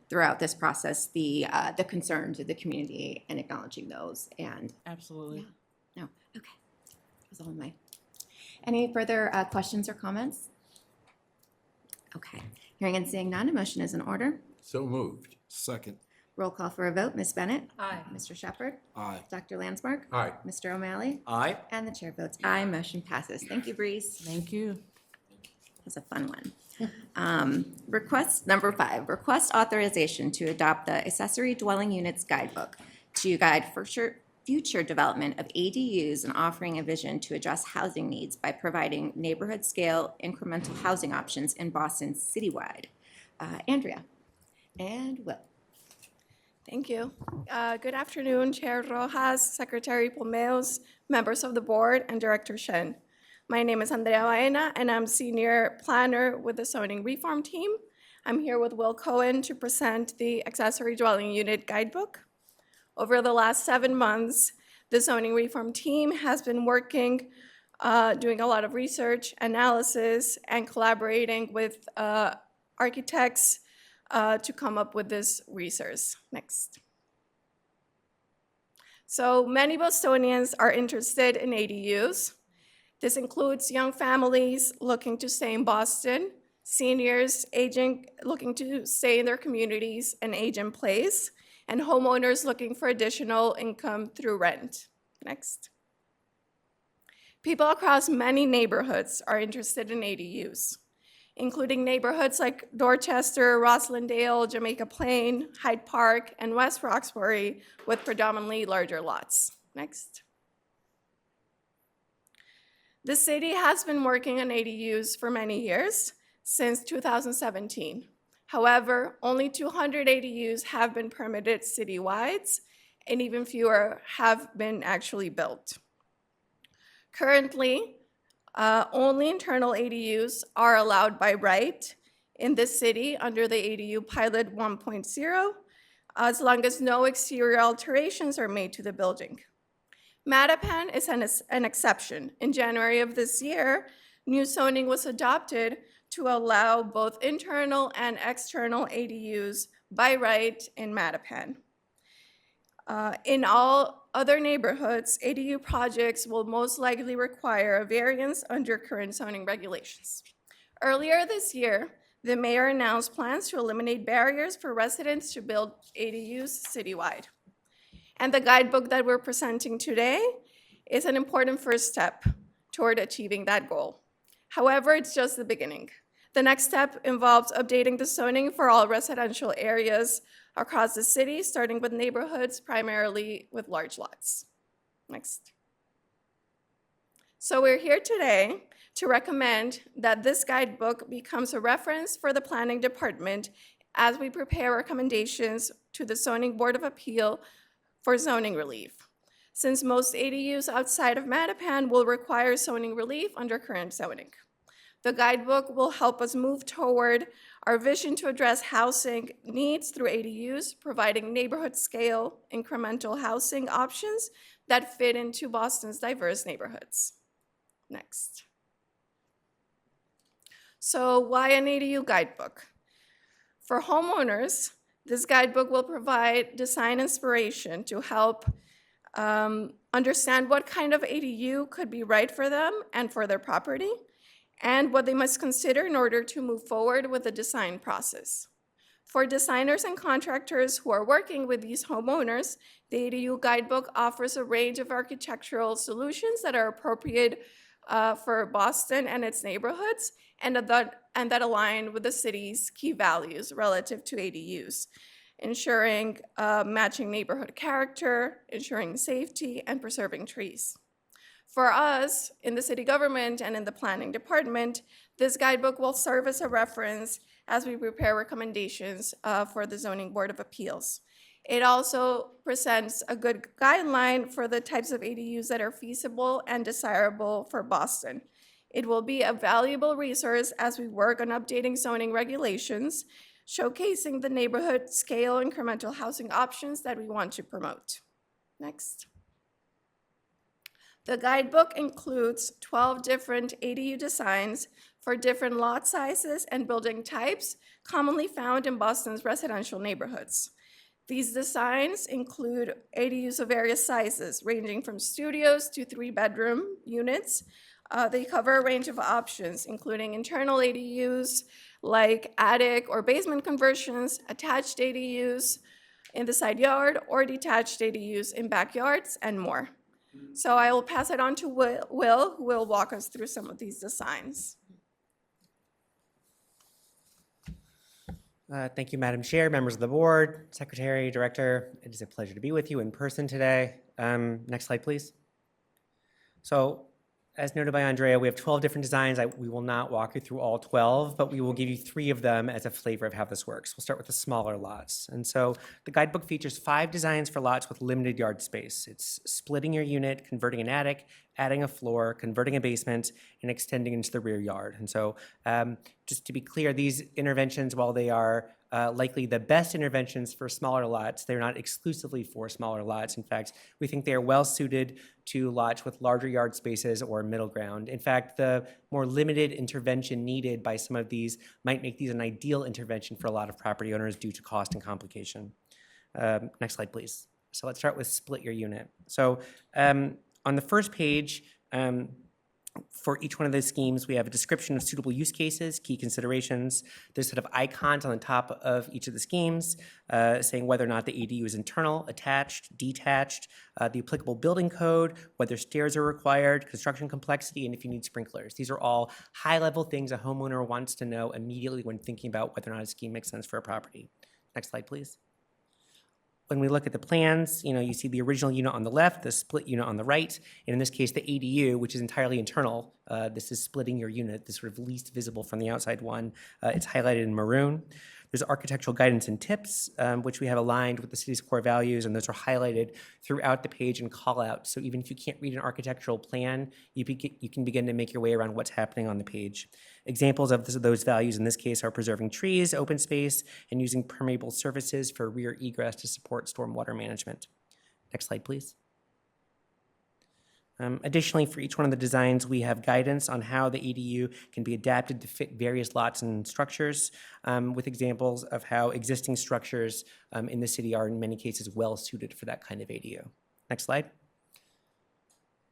throughout this process the concerns of the community and acknowledging those. And Absolutely. no, okay, that was all in my. Any further questions or comments? Okay, hearing and seeing none, a motion is in order. So moved. Second. Roll call for a vote. Ms. Bennett? Aye. Mr. Shepherd? Aye. Dr. Landsberg? Aye. Mr. O'Malley? Aye. And the chair votes aye. Motion passes. Thank you, Breeze. Thank you. was a fun one. Request number 5, request authorization to adopt the accessory dwelling units guidebook to guide future development of ADUs and offering a vision to address housing needs by providing neighborhood scale incremental housing options in Boston citywide. Andrea and Will. Thank you. Good afternoon, Chair Rojas, Secretary Pomeos, members of the board, and Director Shen. My name is Andrea Baena, and I'm Senior Planner with the Zoning Reform Team. I'm here with Will Cohen to present the Accessory Dwelling Unit Guidebook. Over the last 7 months, the Zoning Reform Team has been working, doing a lot of research, analysis, and collaborating with architects to come up with this resource. Next. So many Bostonians are interested in ADUs. This includes young families looking to stay in Boston, seniors looking to stay in their communities and age in place, and homeowners looking for additional income through rent. Next. People across many neighborhoods are interested in ADUs, including neighborhoods like Dorchester, Roslindale, Jamaica Plain, Hyde Park, and West Roxbury with predominantly larger lots. Next. The city has been working on ADUs for many years, since 2017. However, only 200 ADUs have been permitted citywide, and even fewer have been actually built. Currently, only internal ADUs are allowed by right in this city under the ADU Pilot 1.0, as long as no exterior alterations are made to the building. Mattapan is an exception. In January of this year, new zoning was adopted to allow both internal and external ADUs by right in Mattapan. In all other neighborhoods, ADU projects will most likely require a variance under current zoning regulations. Earlier this year, the mayor announced plans to eliminate barriers for residents to build ADUs citywide. And the guidebook that we're presenting today is an important first step toward achieving that goal. However, it's just the beginning. The next step involves updating the zoning for all residential areas across the city, starting with neighborhoods primarily with large lots. Next. So we're here today to recommend that this guidebook becomes a reference for the planning department as we prepare recommendations to the Zoning Board of Appeal for zoning relief, since most ADUs outside of Mattapan will require zoning relief under current zoning. The guidebook will help us move toward our vision to address housing needs through ADUs, providing neighborhood-scale incremental housing options that fit into Boston's diverse neighborhoods. Next. So why an ADU guidebook? For homeowners, this guidebook will provide design inspiration to help understand what kind of ADU could be right for them and for their property, and what they must consider in order to move forward with the design process. For designers and contractors who are working with these homeowners, the ADU guidebook offers a range of architectural solutions that are appropriate for Boston and its neighborhoods, and that align with the city's key values relative to ADUs, ensuring matching neighborhood character, ensuring safety, and preserving trees. For us, in the city government and in the planning department, this guidebook will serve as a reference as we prepare recommendations for the Zoning Board of Appeals. It also presents a good guideline for the types of ADUs that are feasible and desirable for Boston. It will be a valuable resource as we work on updating zoning regulations, showcasing the neighborhood scale incremental housing options that we want to promote. Next. The guidebook includes 12 different ADU designs for different lot sizes and building types commonly found in Boston's residential neighborhoods. These designs include ADUs of various sizes, ranging from studios to 3-bedroom units. They cover a range of options, including internal ADUs, like attic or basement conversions, attached ADUs in the side yard, or detached ADUs in backyards, and more. So I will pass it on to Will, who will walk us through some of these designs. Thank you, Madam Chair, members of the board, Secretary, Director. It is a pleasure to be with you in person today. Next slide, please. So, as noted by Andrea, we have 12 different designs. We will not walk you through all 12, but we will give you 3 of them as a flavor of how this works. We'll start with the smaller lots. And so the guidebook features 5 designs for lots with limited yard space. It's splitting your unit, converting an attic, adding a floor, converting a basement, and extending into the rear yard. And so just to be clear, these interventions, while they are likely the best interventions for smaller lots, they're not exclusively for smaller lots. In fact, we think they are well suited to lots with larger yard spaces or middle ground. In fact, the more limited intervention needed by some of these might make these an ideal intervention for a lot of property owners due to cost and complication. Next slide, please. So let's start with split your unit. So on the first page, for each one of those schemes, we have a description of suitable use cases, key considerations. There's a set of icons on the top of each of the schemes saying whether or not the ADU is internal, attached, detached, the applicable building code, whether stairs are required, construction complexity, and if you need sprinklers. These are all high-level things a homeowner wants to know immediately when thinking about whether or not a scheme makes sense for a property. Next slide, please. When we look at the plans, you see the original unit on the left, the split unit on the right, and in this case, the ADU, which is entirely internal. This is splitting your unit, the sort of least visible from the outside one. It's highlighted in maroon. There's architectural guidance and tips, which we have aligned with the city's core values, and those are highlighted throughout the page and call out. So even if you can't read an architectural plan, you can begin to make your way around what's happening on the page. Examples of those values in this case are preserving trees, open space, and using permeable surfaces for rear egress to support stormwater management. Next slide, please. Additionally, for each one of the designs, we have guidance on how the ADU can be adapted to fit various lots and structures, with examples of how existing structures in the city are in many cases well suited for that kind of ADU. Next slide.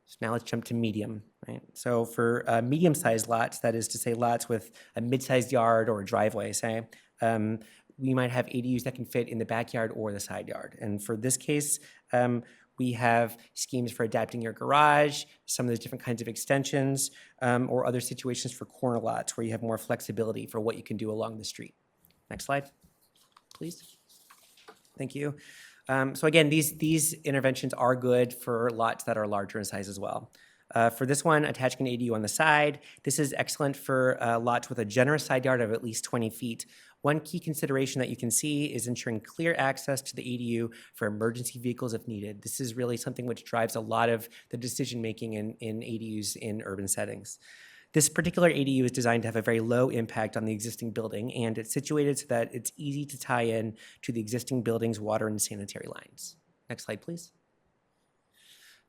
So now let's jump to medium, right? So for medium-sized lots, that is to say lots with a mid-sized yard or a driveway, say, we might have ADUs that can fit in the backyard or the side yard. And for this case, we have schemes for adapting your garage, some of those different kinds of extensions, or other situations for corner lots where you have more flexibility for what you can do along the street. Next slide, please. Thank you. So again, these interventions are good for lots that are larger in size as well. For this one, attaching an ADU on the side, this is excellent for lots with a generous side yard of at least 20 feet. One key consideration that you can see is ensuring clear access to the ADU for emergency vehicles if needed. This is really something which drives a lot of the decision-making in ADUs in urban settings. This particular ADU is designed to have a very low impact on the existing building, and it's situated so that it's easy to tie in to the existing building's water and sanitary lines. Next slide, please.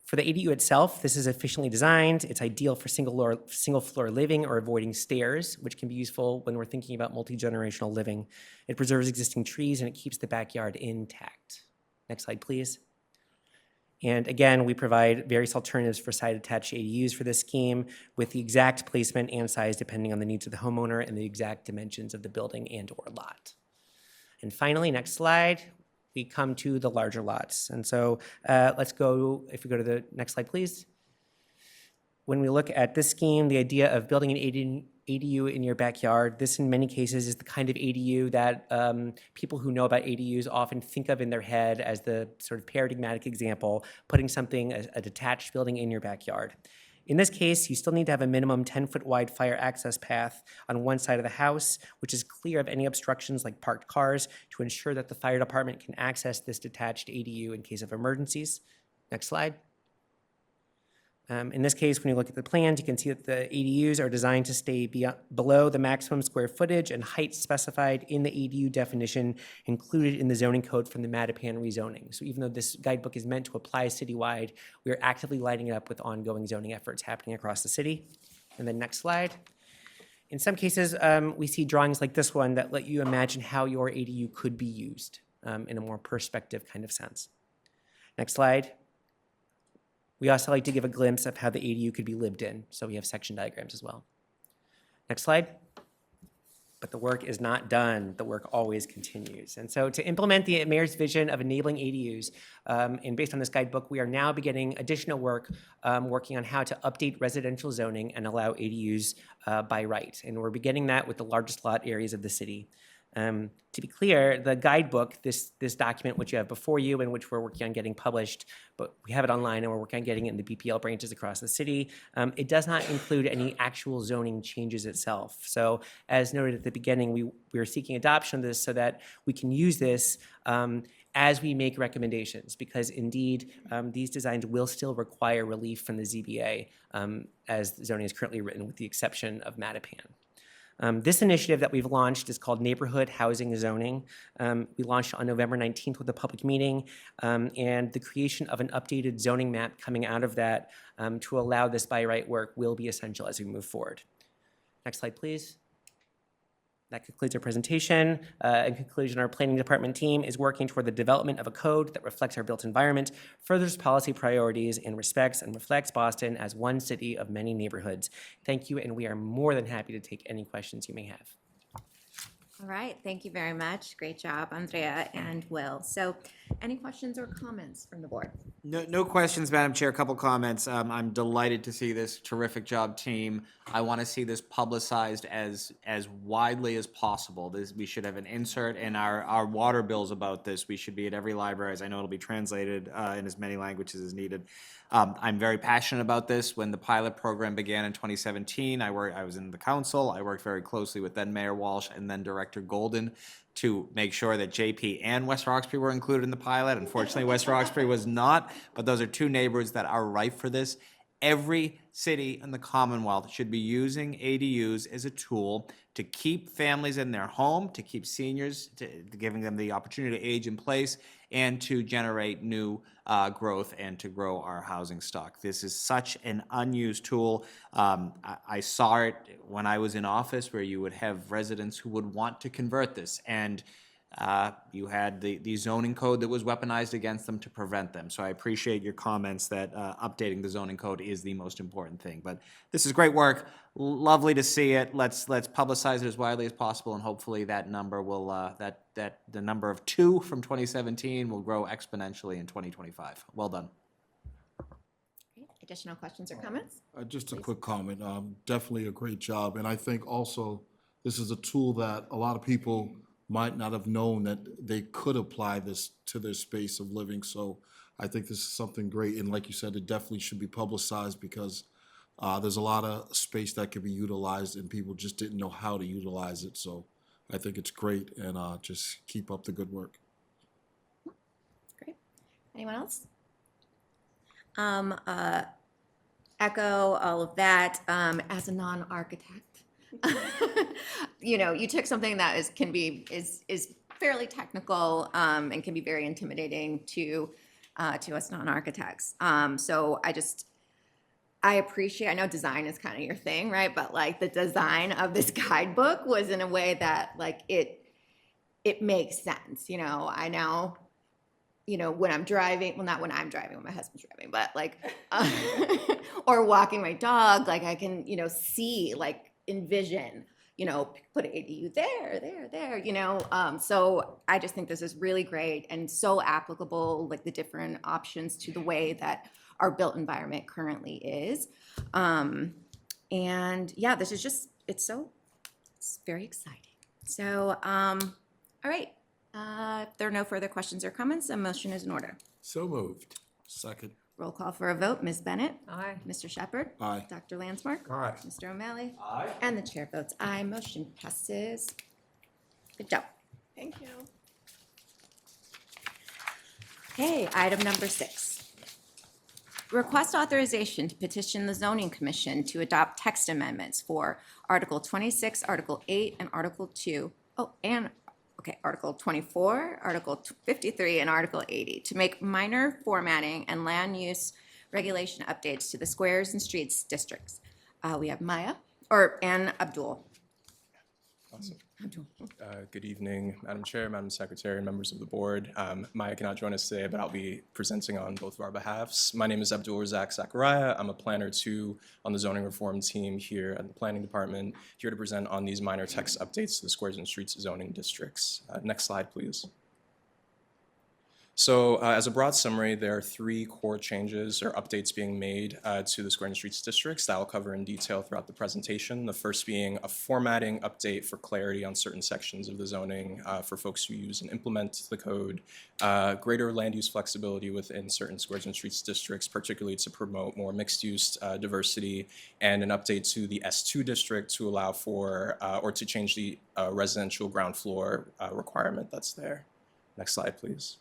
For the ADU itself, this is efficiently designed. It's ideal for single floor living or avoiding stairs, which can be useful when we're thinking about multi-generational living. It preserves existing trees and it keeps the backyard intact. Next slide, please. And again, we provide various alternatives for side-attached ADUs for this scheme with the exact placement and size depending on the needs of the homeowner and the exact dimensions of the building and or lot. And finally, next slide, we come to the larger lots. And so let's go, if we go to the next slide, please. When we look at this scheme, the idea of building an ADU in your backyard, this in many cases is the kind of ADU that people who know about ADUs often think of in their head as the sort of paradigmatic example, putting something, a detached building in your backyard. In this case, you still need to have a minimum 10-foot wide fire access path on one side of the house, which is clear of any obstructions like parked cars to ensure that the fire department can access this detached ADU in case of emergencies. Next slide. In this case, when you look at the plans, you can see that the ADUs are designed to stay below the maximum square footage and height specified in the ADU definition included in the zoning code from the Mattapan rezoning. So even though this guidebook is meant to apply citywide, we are actively lighting it up with ongoing zoning efforts happening across the city. And then next slide. In some cases, we see drawings like this one that let you imagine how your ADU could be used in a more perspective kind of sense. Next slide. We also like to give a glimpse of how the ADU could be lived in, so we have section diagrams as well. Next slide. But the work is not done. The work always continues. And so to implement the mayor's vision of enabling ADUs, and based on this guidebook, we are now beginning additional work working on how to update residential zoning and allow ADUs by right. And we're beginning that with the largest lot areas of the city. To be clear, the guidebook, this document which you have before you and which we're working on getting published, but we have it online and we're working on getting it in the BPL branches across the city, it does not include any actual zoning changes itself. So as noted at the beginning, we are seeking adoption of this so that we can use this as we make recommendations, because indeed, these designs will still require relief from the ZBA as the zoning is currently written, with the exception of Mattapan. This initiative that we've launched is called Neighborhood Housing Zoning. We launched on November 19th with a public meeting, and the creation of an updated zoning map coming out of that to allow this by right work will be essential as we move forward. Next slide, please. That concludes our presentation. In conclusion, our planning department team is working toward the development of a code that reflects our built environment, furthers policy priorities, and respects and reflects Boston as one city of many neighborhoods. Thank you, and we are more than happy to take any questions you may have. All right, thank you very much. Great job, Andrea and Will. So any questions or comments from the board? No questions, Madam Chair. A couple comments. I'm delighted to see this terrific job team. I want to see this publicized as widely as possible. We should have an insert in our water bills about this. We should be at every library, as I know it'll be translated in as many languages as needed. I'm very passionate about this. When the pilot program began in 2017, I was in the council. I worked very closely with then Mayor Walsh and then Director Golden to make sure that JP and West Roxbury were included in the pilot. Unfortunately, West Roxbury was not, but those are two neighborhoods that are ripe for this. Every city in the Commonwealth should be using ADUs as a tool to keep families in their home, to keep seniors, giving them the opportunity to age in place, and to generate new growth and to grow our housing stock. This is such an unused tool. I saw it when I was in office, where you would have residents who would want to convert this, and you had the zoning code that was weaponized against them to prevent them. So I appreciate your comments that updating the zoning code is the most important thing. But this is great work. Lovely to see it. Let's publicize it as widely as possible, and hopefully that number will the number of 2 from 2017 will grow exponentially in 2025. Well done. Great. Additional questions or comments? Just a quick comment. Definitely a great job. And I think also this is a tool that a lot of people might not have known that they could apply this to their space of living. So I think this is something great. And like you said, it definitely should be publicized, because there's a lot of space that could be utilized and people just didn't know how to utilize it. So I think it's great, and just keep up the good work. Great. Anyone else? Echo all of that. As a non-architect, you took something that is fairly technical and can be very intimidating to us non-architects. So I appreciate, I know design is kind of your thing, right? But like the design of this guidebook was in a way that like it makes sense. I now, when I'm driving, well, not when I'm driving, when my husband's driving, but like, or walking my dog, like I can, see, like envision, put an ADU there. So I just think this is really great and so applicable, like the different options to the way that our built environment currently is. And yeah, this is it's very exciting. So, all right. If there are no further questions or comments, a motion is in order. So moved. Second. Roll call for a vote. Ms. Bennett? Aye. Mr. Shepherd? Aye. Dr. Landsmark? Aye. Mr. O'Malley? Aye. And the chair votes aye. Motion passes. Good job. Thank you. Okay, item number 6. Request authorization to petition the zoning commission to adopt text amendments for Article 26, Article 8, and Article 2. Article 24, Article 53, and Article 80 to make minor formatting and land use regulation updates to the squares and streets districts. We have and Abdul. Awesome. Good evening, Madam Chair, Madam Secretary, and members of the board. Maya cannot join us today, but I'll be presenting on both of our behalfs. My name is Abdul Razak Zachariah. I'm a planner too on the zoning reform team here at the planning department, here to present on these minor text updates to the squares and streets zoning districts. Next slide, please. So as a broad summary, there are 3 core changes or updates being made to the Squares and Streets districts that I'll cover in detail throughout the presentation. The first being a formatting update for clarity on certain sections of the zoning for folks who use and implement the code, greater land use flexibility within certain Squares and Streets districts, particularly to promote more mixed-use diversity, and an update to the S2 district to allow for or to change the residential ground floor requirement that's there. Next slide, please.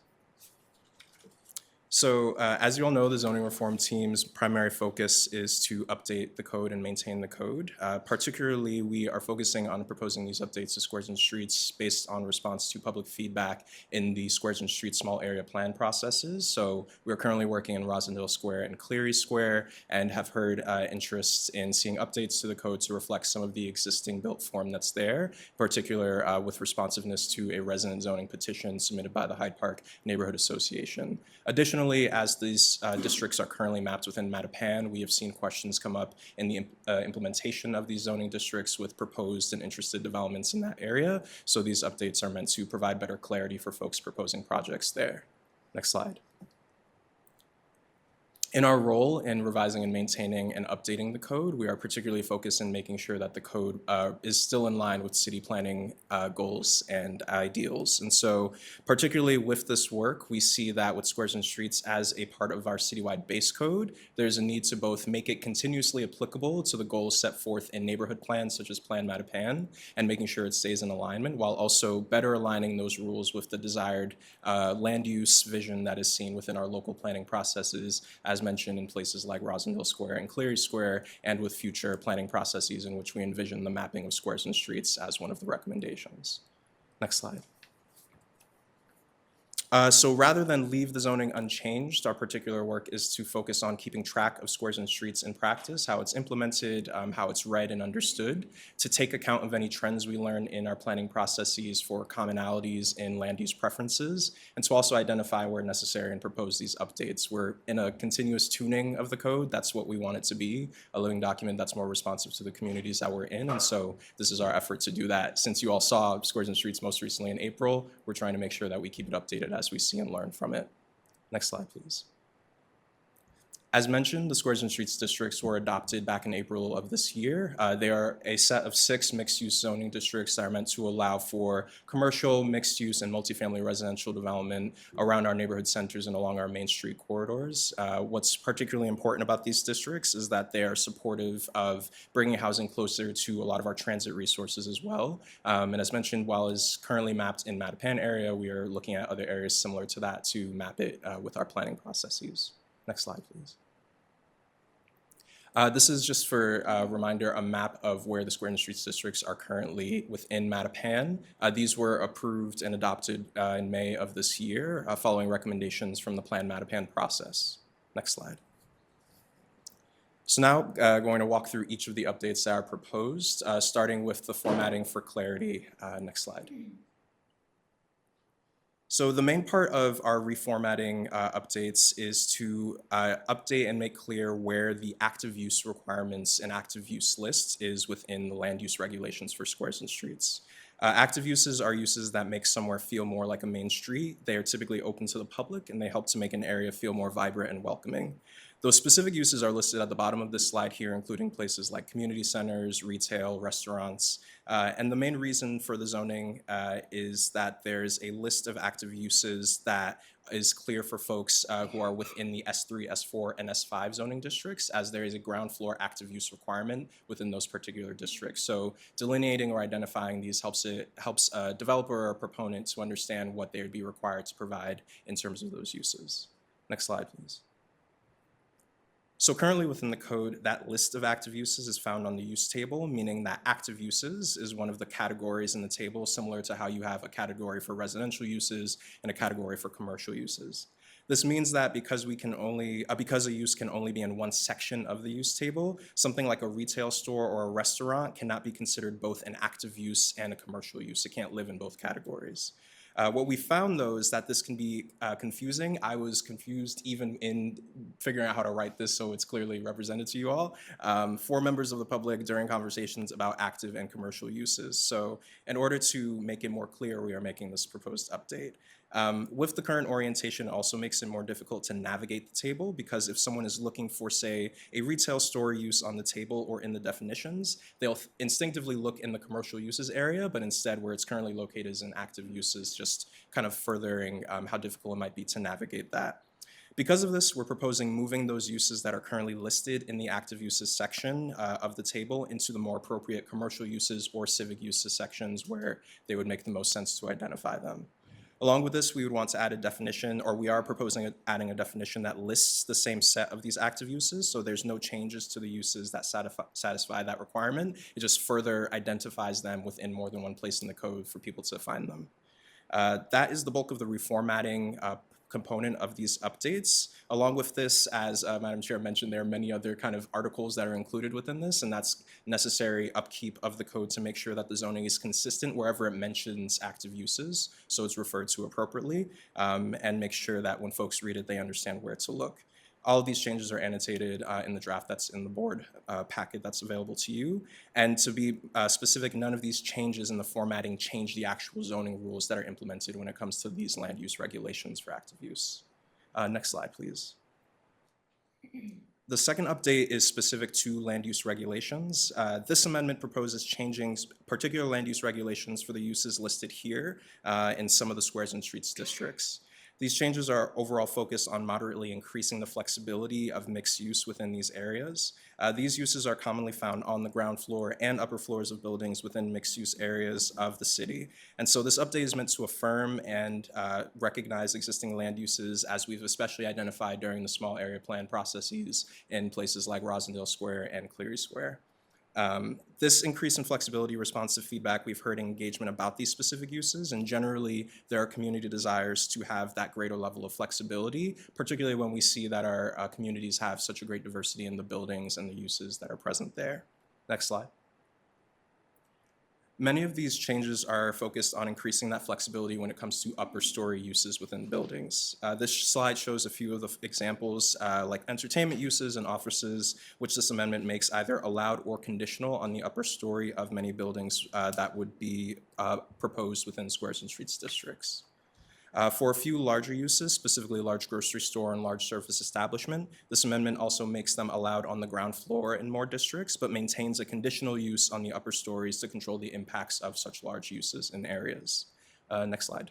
So as you all know, the zoning reform team's primary focus is to update the code and maintain the code. Particularly, we are focusing on proposing these updates to Squares and Streets based on response to public feedback in the Squares and Streets small area plan processes. So we're currently working in Rosendale Square and Cleary Square and have heard interest in seeing updates to the code to reflect some of the existing built form that's there, particular with responsiveness to a resident zoning petition submitted by the Hyde Park Neighborhood Association. Additionally, as these districts are currently mapped within Mattapan, we have seen questions come up in the implementation of these zoning districts with proposed and interested developments in that area. So these updates are meant to provide better clarity for folks proposing projects there. Next slide. In our role in revising and maintaining and updating the code, we are particularly focused in making sure that the code is still in line with city planning goals and ideals. And so particularly with this work, we see that with Squares and Streets as a part of our citywide base code, there's a need to both make it continuously applicable to the goals set forth in neighborhood plans such as Plan Mattapan and making sure it stays in alignment while also better aligning those rules with the desired land use vision that is seen within our local planning processes, as mentioned in places like Rosendale Square and Cleary Square, and with future planning processes in which we envision the mapping of Squares and Streets as one of the recommendations. Next slide. So rather than leave the zoning unchanged, our particular work is to focus on keeping track of Squares and Streets in practice, how it's implemented, how it's read and understood, to take account of any trends we learn in our planning processes for commonalities in land use preferences, and to also identify where necessary and propose these updates. We're in a continuous tuning of the code. That's what we want it to be, a living document that's more responsive to the communities that we're in, and so this is our effort to do that. Since you all saw Squares and Streets most recently in April, we're trying to make sure that we keep it updated as we see and learn from it. Next slide, please. As mentioned, the Squares and Streets districts were adopted back in April of this year. They are a set of 6 mixed-use zoning districts that are meant to allow for commercial, mixed-use, and multifamily residential development around our neighborhood centers and along our Main Street corridors. What's particularly important about these districts is that they are supportive of bringing housing closer to a lot of our transit resources as well. And as mentioned, while it's currently mapped in Mattapan area, we are looking at other areas similar to that to map it with our planning processes. Next slide, please. This is just for a reminder, a map of where the Square and Streets districts are currently within Mattapan. These were approved and adopted in May of this year, following recommendations from the Plan Mattapan process. Next slide. So now going to walk through each of the updates that are proposed, starting with the formatting for clarity. Next slide. So the main part of our reformatting updates is to update and make clear where the active use requirements and active use lists is within the land use regulations for Squares and Streets. Active uses are uses that make somewhere feel more like a main street. They are typically open to the public and they help to make an area feel more vibrant and welcoming. Those specific uses are listed at the bottom of this slide here, including places like community centers, retail, restaurants. And the main reason for the zoning is that there's a list of active uses that is clear for folks who are within the S3, S4, and S5 zoning districts, as there is a ground floor active use requirement within those particular districts. So delineating or identifying these helps a developer or a proponent to understand what they would be required to provide in terms of those uses. Next slide, please. So currently within the code, that list of active uses is found on the use table, meaning that active uses is one of the categories in the table, similar to how you have a category for residential uses and a category for commercial uses. This means that because a use can only be in one section of the use table, something like a retail store or a restaurant cannot be considered both an active use and a commercial use. It can't live in both categories. What we found, though, is that this can be confusing. I was confused even in figuring out how to write this so it's clearly represented to you all for members of the public during conversations about active and commercial uses. So in order to make it more clear, we are making this proposed update. With the current orientation, it also makes it more difficult to navigate the table because if someone is looking for, say, a retail store use on the table or in the definitions, they'll instinctively look in the commercial uses area, but instead where it's currently located is in active uses, just kind of furthering how difficult it might be to navigate that. Because of this, we're proposing moving those uses that are currently listed in the active uses section of the table into the more appropriate commercial uses or civic uses sections where they would make the most sense to identify them. Along with this, we would want to add a definition, or we are proposing adding a definition that lists the same set of these active uses, so there's no changes to the uses that satisfy that requirement. It just further identifies them within more than one place in the code for people to find them. That is the bulk of the reformatting component of these updates. Along with this, as Madam Chair mentioned, there are many other kind of articles that are included within this, and that's necessary upkeep of the code to make sure that the zoning is consistent wherever it mentions active uses, so it's referred to appropriately, and make sure that when folks read it, they understand where to look. All of these changes are annotated in the draft that's in the board packet that's available to you. And to be specific, none of these changes in the formatting change the actual zoning rules that are implemented when it comes to these land use regulations for active use. Next slide, please. The second update is specific to land use regulations. This amendment proposes changing particular land use regulations for the uses listed here in some of the squares and streets districts. These changes are overall focused on moderately increasing the flexibility of mixed use within these areas. These uses are commonly found on the ground floor and upper floors of buildings within mixed use areas of the city. And so this update is meant to affirm and recognize existing land uses as we've especially identified during the small area plan processes in places like Rosendale Square and Cleary Square. This increase in flexibility responds to feedback we've heard in engagement about these specific uses, and generally there are community desires to have that greater level of flexibility, particularly when we see that our communities have such a great diversity in the buildings and the uses that are present there. Next slide. Many of these changes are focused on increasing that flexibility when it comes to upper story uses within buildings. This slide shows a few of the examples like entertainment uses and offices, which this amendment makes either allowed or conditional on the upper story of many buildings that would be proposed within squares and streets districts. For a few larger uses, specifically large grocery store and large service establishment, this amendment also makes them allowed on the ground floor in more districts, but maintains a conditional use on the upper stories to control the impacts of such large uses in areas. Next slide.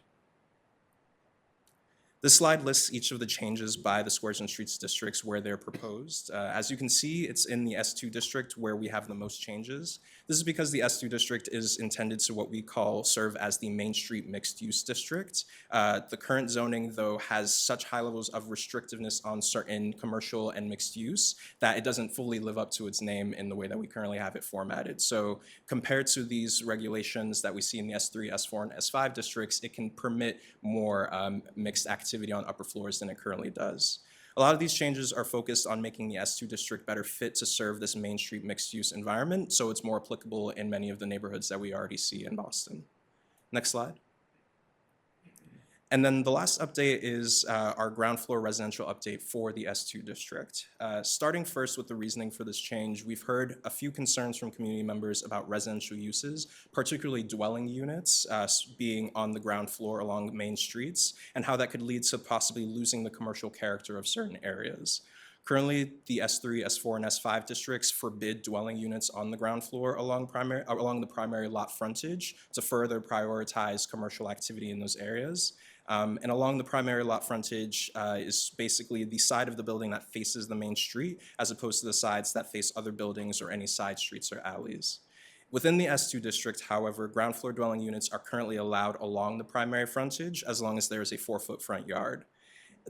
This slide lists each of the changes by the squares and streets districts where they're proposed. As you can see, it's in the S2 district where we have the most changes. This is because the S2 district is intended to what we call serve as the Main Street mixed use district. The current zoning, though, has such high levels of restrictiveness on certain commercial and mixed use that it doesn't fully live up to its name in the way that we currently have it formatted. So compared to these regulations that we see in the S3, S4, and S5 districts, it can permit more mixed activity on upper floors than it currently does. A lot of these changes are focused on making the S2 district better fit to serve this Main Street mixed-use environment, so it's more applicable in many of the neighborhoods that we already see in Boston. Next slide. And then the last update is our ground floor residential update for the S2 district. Starting first with the reasoning for this change, we've heard a few concerns from community members about residential uses, particularly dwelling units being on the ground floor along main streets, and how that could lead to possibly losing the commercial character of certain areas. Currently, the S3, S4, and S5 districts forbid dwelling units on the ground floor along the primary lot frontage to further prioritize commercial activity in those areas. And along the primary lot frontage is basically the side of the building that faces the main street, as opposed to the sides that face other buildings or any side streets or alleys. Within the S2 district, however, ground floor dwelling units are currently allowed along the primary frontage as long as there is a 4-foot front yard.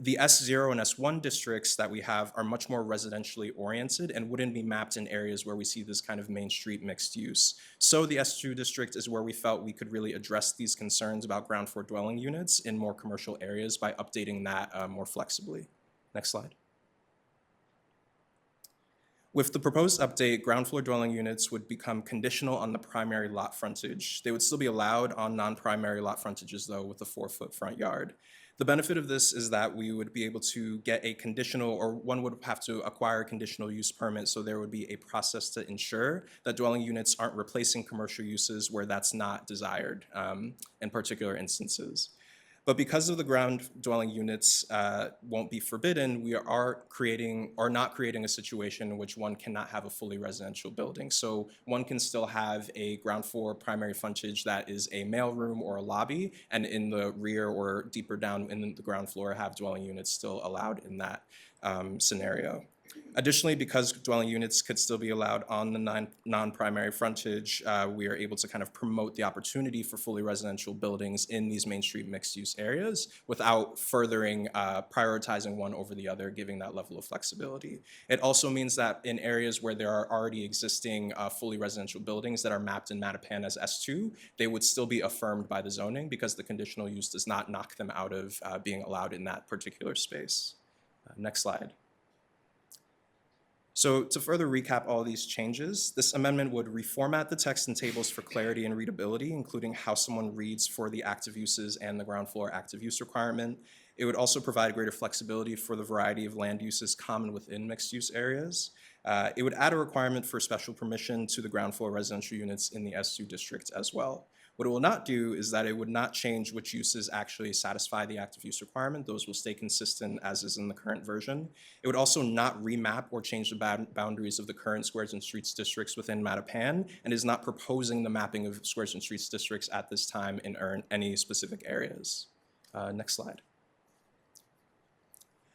The S0 and S1 districts that we have are much more residentially oriented and wouldn't be mapped in areas where we see this kind of main street mixed use. So the S2 district is where we felt we could really address these concerns about ground floor dwelling units in more commercial areas by updating that more flexibly. Next slide. With the proposed update, ground floor dwelling units would become conditional on the primary lot frontage. They would still be allowed on non-primary lot frontages, though, with a 4-foot front yard. The benefit of this is that we would be able to get a conditional, or one would have to acquire a conditional use permit, so there would be a process to ensure that dwelling units aren't replacing commercial uses where that's not desired in particular instances. But because of the ground dwelling units won't be forbidden, we are not creating a situation in which one cannot have a fully residential building. So one can still have a ground floor primary frontage that is a mailroom or a lobby, and in the rear or deeper down in the ground floor have dwelling units still allowed in that scenario. Additionally, because dwelling units could still be allowed on the non-primary frontage, we are able to kind of promote the opportunity for fully residential buildings in these Main Street mixed-use areas without furthering prioritizing one over the other, giving that level of flexibility. It also means that in areas where there are already existing fully residential buildings that are mapped in Mattapan as S2, they would still be affirmed by the zoning because the conditional use does not knock them out of being allowed in that particular space. Next slide. So to further recap all these changes, this amendment would reformat the text and tables for clarity and readability, including how someone reads for the active uses and the ground floor active use requirement. It would also provide greater flexibility for the variety of land uses common within mixed use areas. It would add a requirement for special permission to the ground floor residential units in the S2 district as well. What it will not do is that it would not change which uses actually satisfy the active use requirement. Those will stay consistent as is in the current version. It would also not remap or change the boundaries of the current squares and streets districts within Mattapan, and is not proposing the mapping of squares and streets districts at this time in any specific areas. Next slide.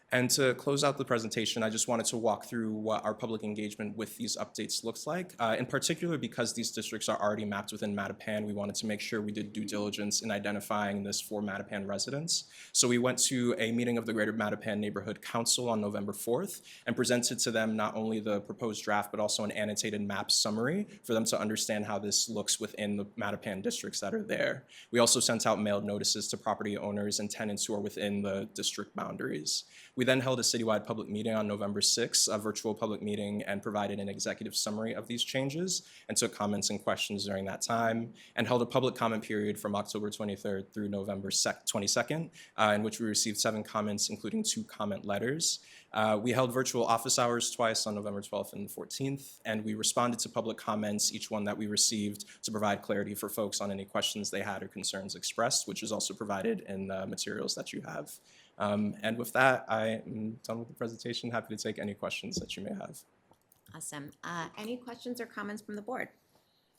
And to close out the presentation, I just wanted to walk through what our public engagement with these updates looks like. In particular, because these districts are already mapped within Mattapan, we wanted to make sure we did due diligence in identifying this for Mattapan residents. So we went to a meeting of the Greater Mattapan Neighborhood Council on November 4th and presented to them not only the proposed draft, but also an annotated map summary for them to understand how this looks within the Mattapan districts that are there. We also sent out mailed notices to property owners and tenants who are within the district boundaries. We then held a citywide public meeting on November 6th, a virtual public meeting, and provided an executive summary of these changes and took comments and questions during that time, and held a public comment period from October 23rd through November 22nd, in which we received 7 comments, including 2 comment letters. We held virtual office hours twice on November 12th and 14th, and we responded to public comments, each one that we received, to provide clarity for folks on any questions they had or concerns expressed, which is also provided in the materials that you have. And with that, I am done with the presentation. Happy to take any questions that you may have. Awesome. Any questions or comments from the board?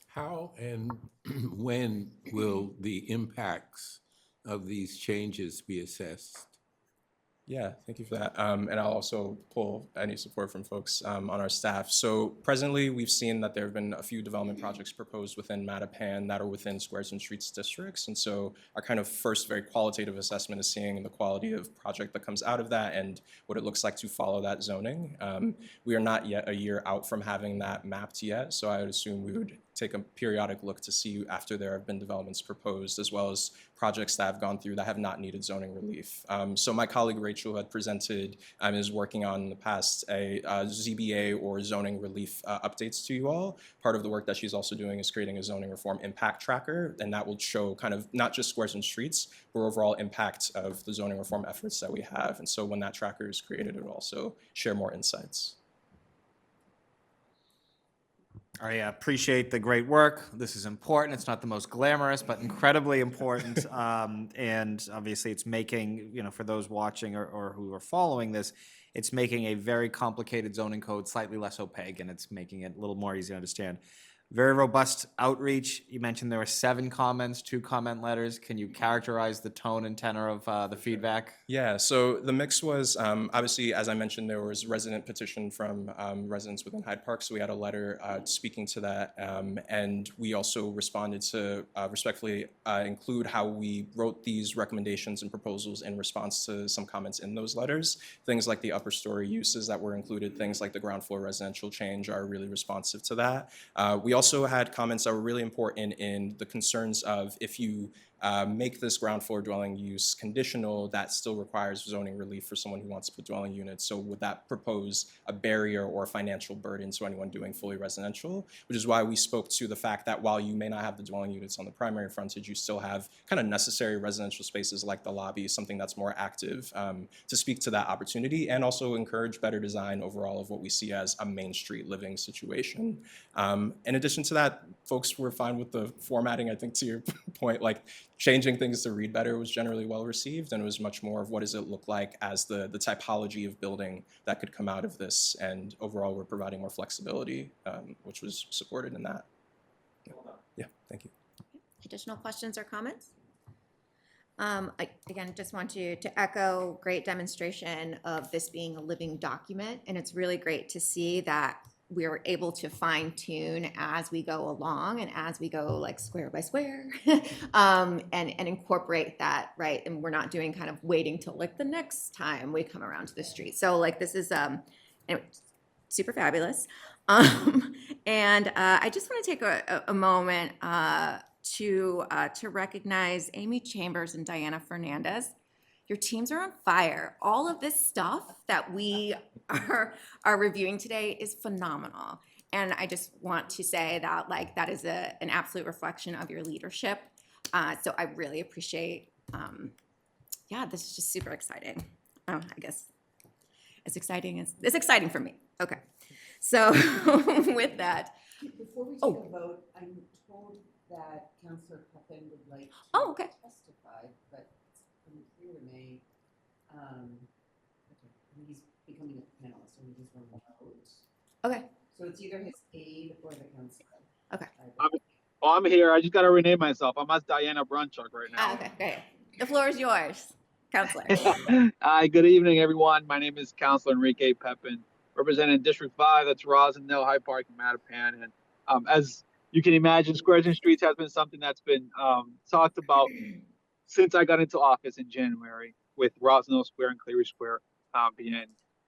How and when will the impacts of these changes be assessed? Yeah, thank you for that. And I'll also pull any support from folks on our staff. So presently, we've seen that there have been a few development projects proposed within Mattapan that are within squares and streets districts. And so our kind of first very qualitative assessment is seeing the quality of project that comes out of that and what it looks like to follow that zoning. We are not yet a year out from having that mapped yet, so I would assume we would take a periodic look to see after there have been developments proposed, as well as projects that have gone through that have not needed zoning relief. So my colleague Rachel had presented and is working on in the past a ZBA or zoning relief updates to you all. Part of the work that she's also doing is creating a zoning reform impact tracker, and that will show kind of not just squares and streets, but overall impact of the zoning reform efforts that we have. And so when that tracker is created, it will also share more insights. I appreciate the great work. This is important. It's not the most glamorous, but incredibly important. And obviously it's making, for those watching or who are following this, it's making a very complicated zoning code slightly less opaque, and it's making it a little more easy to understand. Very robust outreach. You mentioned there were 7 comments, 2 comment letters. Can you characterize the tone and tenor of the feedback? Yeah, so the mix was, obviously, as I mentioned, there was resident petition from residents within Hyde Park, so we had a letter speaking to that, and we also responded to respectfully include how we wrote these recommendations and proposals in response to some comments in those letters. Things like the upper story uses that were included, things like the ground floor residential change are really responsive to that. We also had comments that were really important in the concerns of if you make this ground floor dwelling use conditional, that still requires zoning relief for someone who wants to put dwelling units. So would that propose a barrier or a financial burden to anyone doing fully residential? Which is why we spoke to the fact that while you may not have the dwelling units on the primary frontage, you still have kind of necessary residential spaces like the lobby, something that's more active to speak to that opportunity and also encourage better design overall of what we see as a Main Street living situation. In addition to that, folks were fine with the formatting, I think to your point, like changing things to read better was generally well received, and it was much more of what does it look like as the typology of building that could come out of this, and overall we're providing more flexibility, which was supported in that. Yeah, thank you. Additional questions or comments? Again, just want to echo great demonstration of this being a living document, and it's really great to see that we're able to fine tune as we go along and as we go like square by square and incorporate that, right? And we're not doing kind of waiting till like the next time we come around to the street. So like this is anyway, super fabulous. And I just want to take a moment to recognize Amy Chambers and Diana Fernandez. Your teams are on fire. All of this stuff that we are reviewing today is phenomenal. And I just want to say that like that is an absolute reflection of your leadership. So I really appreciate, yeah, this is just super exciting. I guess it's exciting for me. Okay. So with that. Before we take a vote, I'm told that Councillor Pepin would like to testify, but it's unclear to me. He's becoming a panelist, so he's remote. Okay. So it's either his aide or the councillor. Okay. I'm here. I just got to rename myself. I'm as Diana Brunchuk right now. Okay, great. The floor is yours, Councillor. Hi, good evening, everyone. My name is Councillor Enrique Pepin, representing District 5. That's Rosendale, Hyde Park, and Mattapan. And as you can imagine, Squares and Streets has been something that's been talked about since I got into office in January, with Rosendale Square and Cleary Square being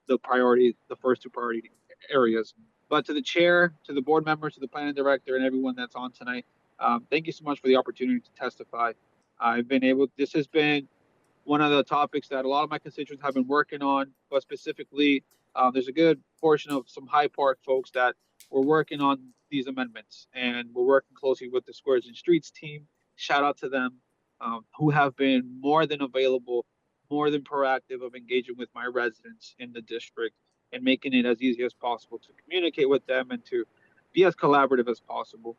the priority, the first two priority areas. But to the chair, to the board members, to the planning director, and everyone that's on tonight, thank you so much for the opportunity to testify. This has been one of the topics that a lot of my constituents have been working on, but specifically, there's a good portion of some Hyde Park folks that we're working on these amendments, and we're working closely with the Squares and Streets team. Shout out to them, who have been more than available, more than proactive of engaging with my residents in the district and making it as easy as possible to communicate with them and to be as collaborative as possible.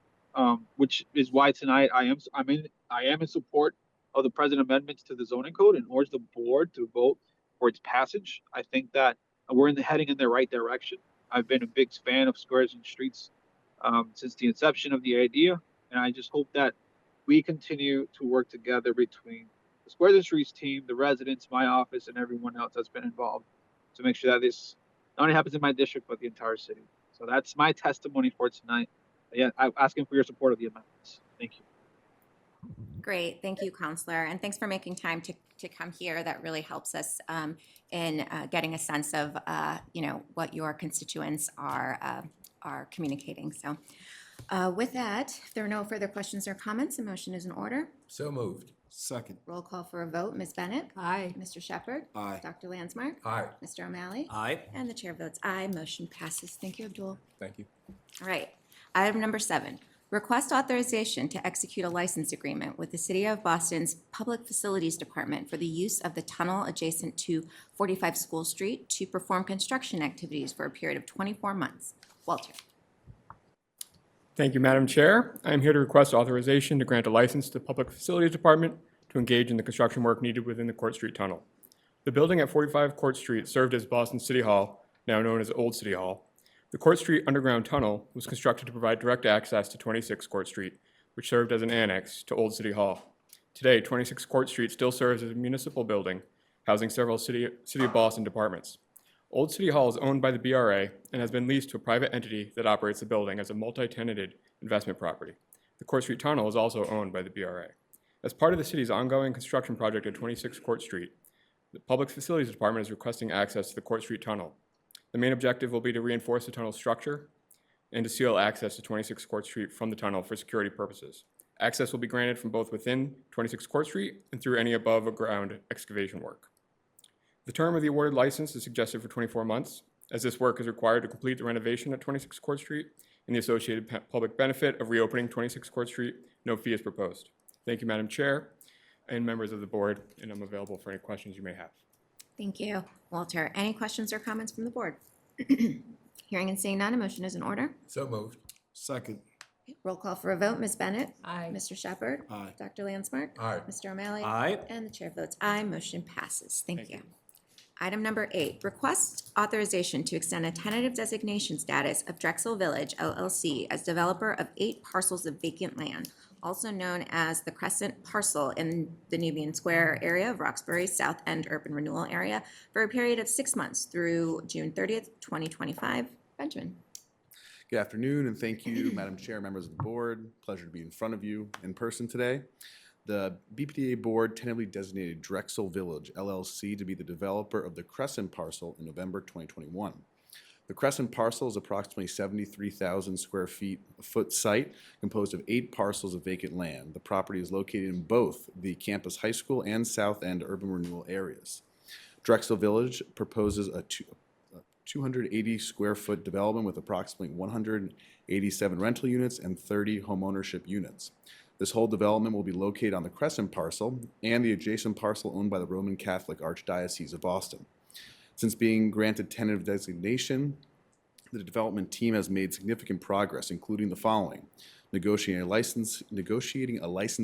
Which is why tonight I am in support of the present amendments to the zoning code and urge the board to vote for its passage. I think that we're heading in the right direction. I've been a big fan of Squares and Streets since the inception of the idea, and I just hope that we continue to work together between the Squares and Streets team, the residents, my office, and everyone else that's been involved to make sure that this not only happens in my district, but the entire city. So that's my testimony for tonight. Yeah, I'm asking for your support of the amendments. Thank you. Great, thank you, Counselor, and thanks for making time to come here. That really helps us in getting a sense of what your constituents are communicating. So with that, if there are no further questions or comments, a motion is in order. So moved. Second. Roll call for a vote. Ms. Bennett? Aye. Mr. Shepherd? Aye. Dr. Landsmark? Aye. Mr. O'Malley? Aye. And the chair votes aye. Motion passes. Thank you, Abdul. Thank you. All right. Item number 7, request authorization to execute a license agreement with the City of Boston's Public Facilities Department for the use of the tunnel adjacent to 45 School Street to perform construction activities for a period of 24 months. Walter. Thank you, Madam Chair. I am here to request authorization to grant a license to the Public Facilities Department to engage in the construction work needed within the Court Street Tunnel. The building at 45 Court Street served as Boston City Hall, now known as Old City Hall. The Court Street Underground Tunnel was constructed to provide direct access to 26 Court Street, which served as an annex to Old City Hall. Today, 26 Court Street still serves as a municipal building, housing several City of Boston departments. Old City Hall is owned by the BRA and has been leased to a private entity that operates the building as a multi-tenanted investment property. The Court Street Tunnel is also owned by the BRA. As part of the city's ongoing construction project at 26 Court Street, the Public Facilities Department is requesting access to the Court Street Tunnel. The main objective will be to reinforce the tunnel's structure and to seal access to 26 Court Street from the tunnel for security purposes. Access will be granted from both within 26 Court Street and through any above-ground excavation work. The term of the awarded license is suggested for 24 months, as this work is required to complete the renovation at 26 Court Street and the associated public benefit of reopening 26 Court Street. No fee is proposed. Thank you, Madam Chair and members of the board, and I'm available for any questions you may have. Thank you, Walter. Any questions or comments from the board? Hearing and seeing none, a motion is in order. So moved. Second. Roll call for a vote. Ms. Bennett? Aye. Mr. Shepherd? Aye. Dr. Landsmark? Aye. Mr. O'Malley? Aye. And the chair votes aye. Motion passes. Thank you. Item number 8, request authorization to extend a tentative designation status of Drexel Village LLC as developer of 8 parcels of vacant land, also known as the Crescent Parcel in the Nubian Square area of Roxbury South End Urban Renewal Area for a period of 6 months through June 30th, 2025. Benjamin. Good afternoon, and thank you, Madam Chair, members of the board. Pleasure to be in front of you in person today. The BPDA board tentatively designated Drexel Village LLC to be the developer of the Crescent parcel in November 2021. The Crescent parcel is approximately 73,000 square foot site composed of 8 parcels of vacant land. The property is located in both the campus high school and South End urban renewal areas. Drexel Village proposes a 280 square foot development with approximately 187 rental units and 30 homeownership units. This whole development will be located on the Crescent parcel and the adjacent parcel owned by the Roman Catholic Archdiocese of Boston. Since being granted tentative designation, the development team has made significant progress, including the following: negotiating a license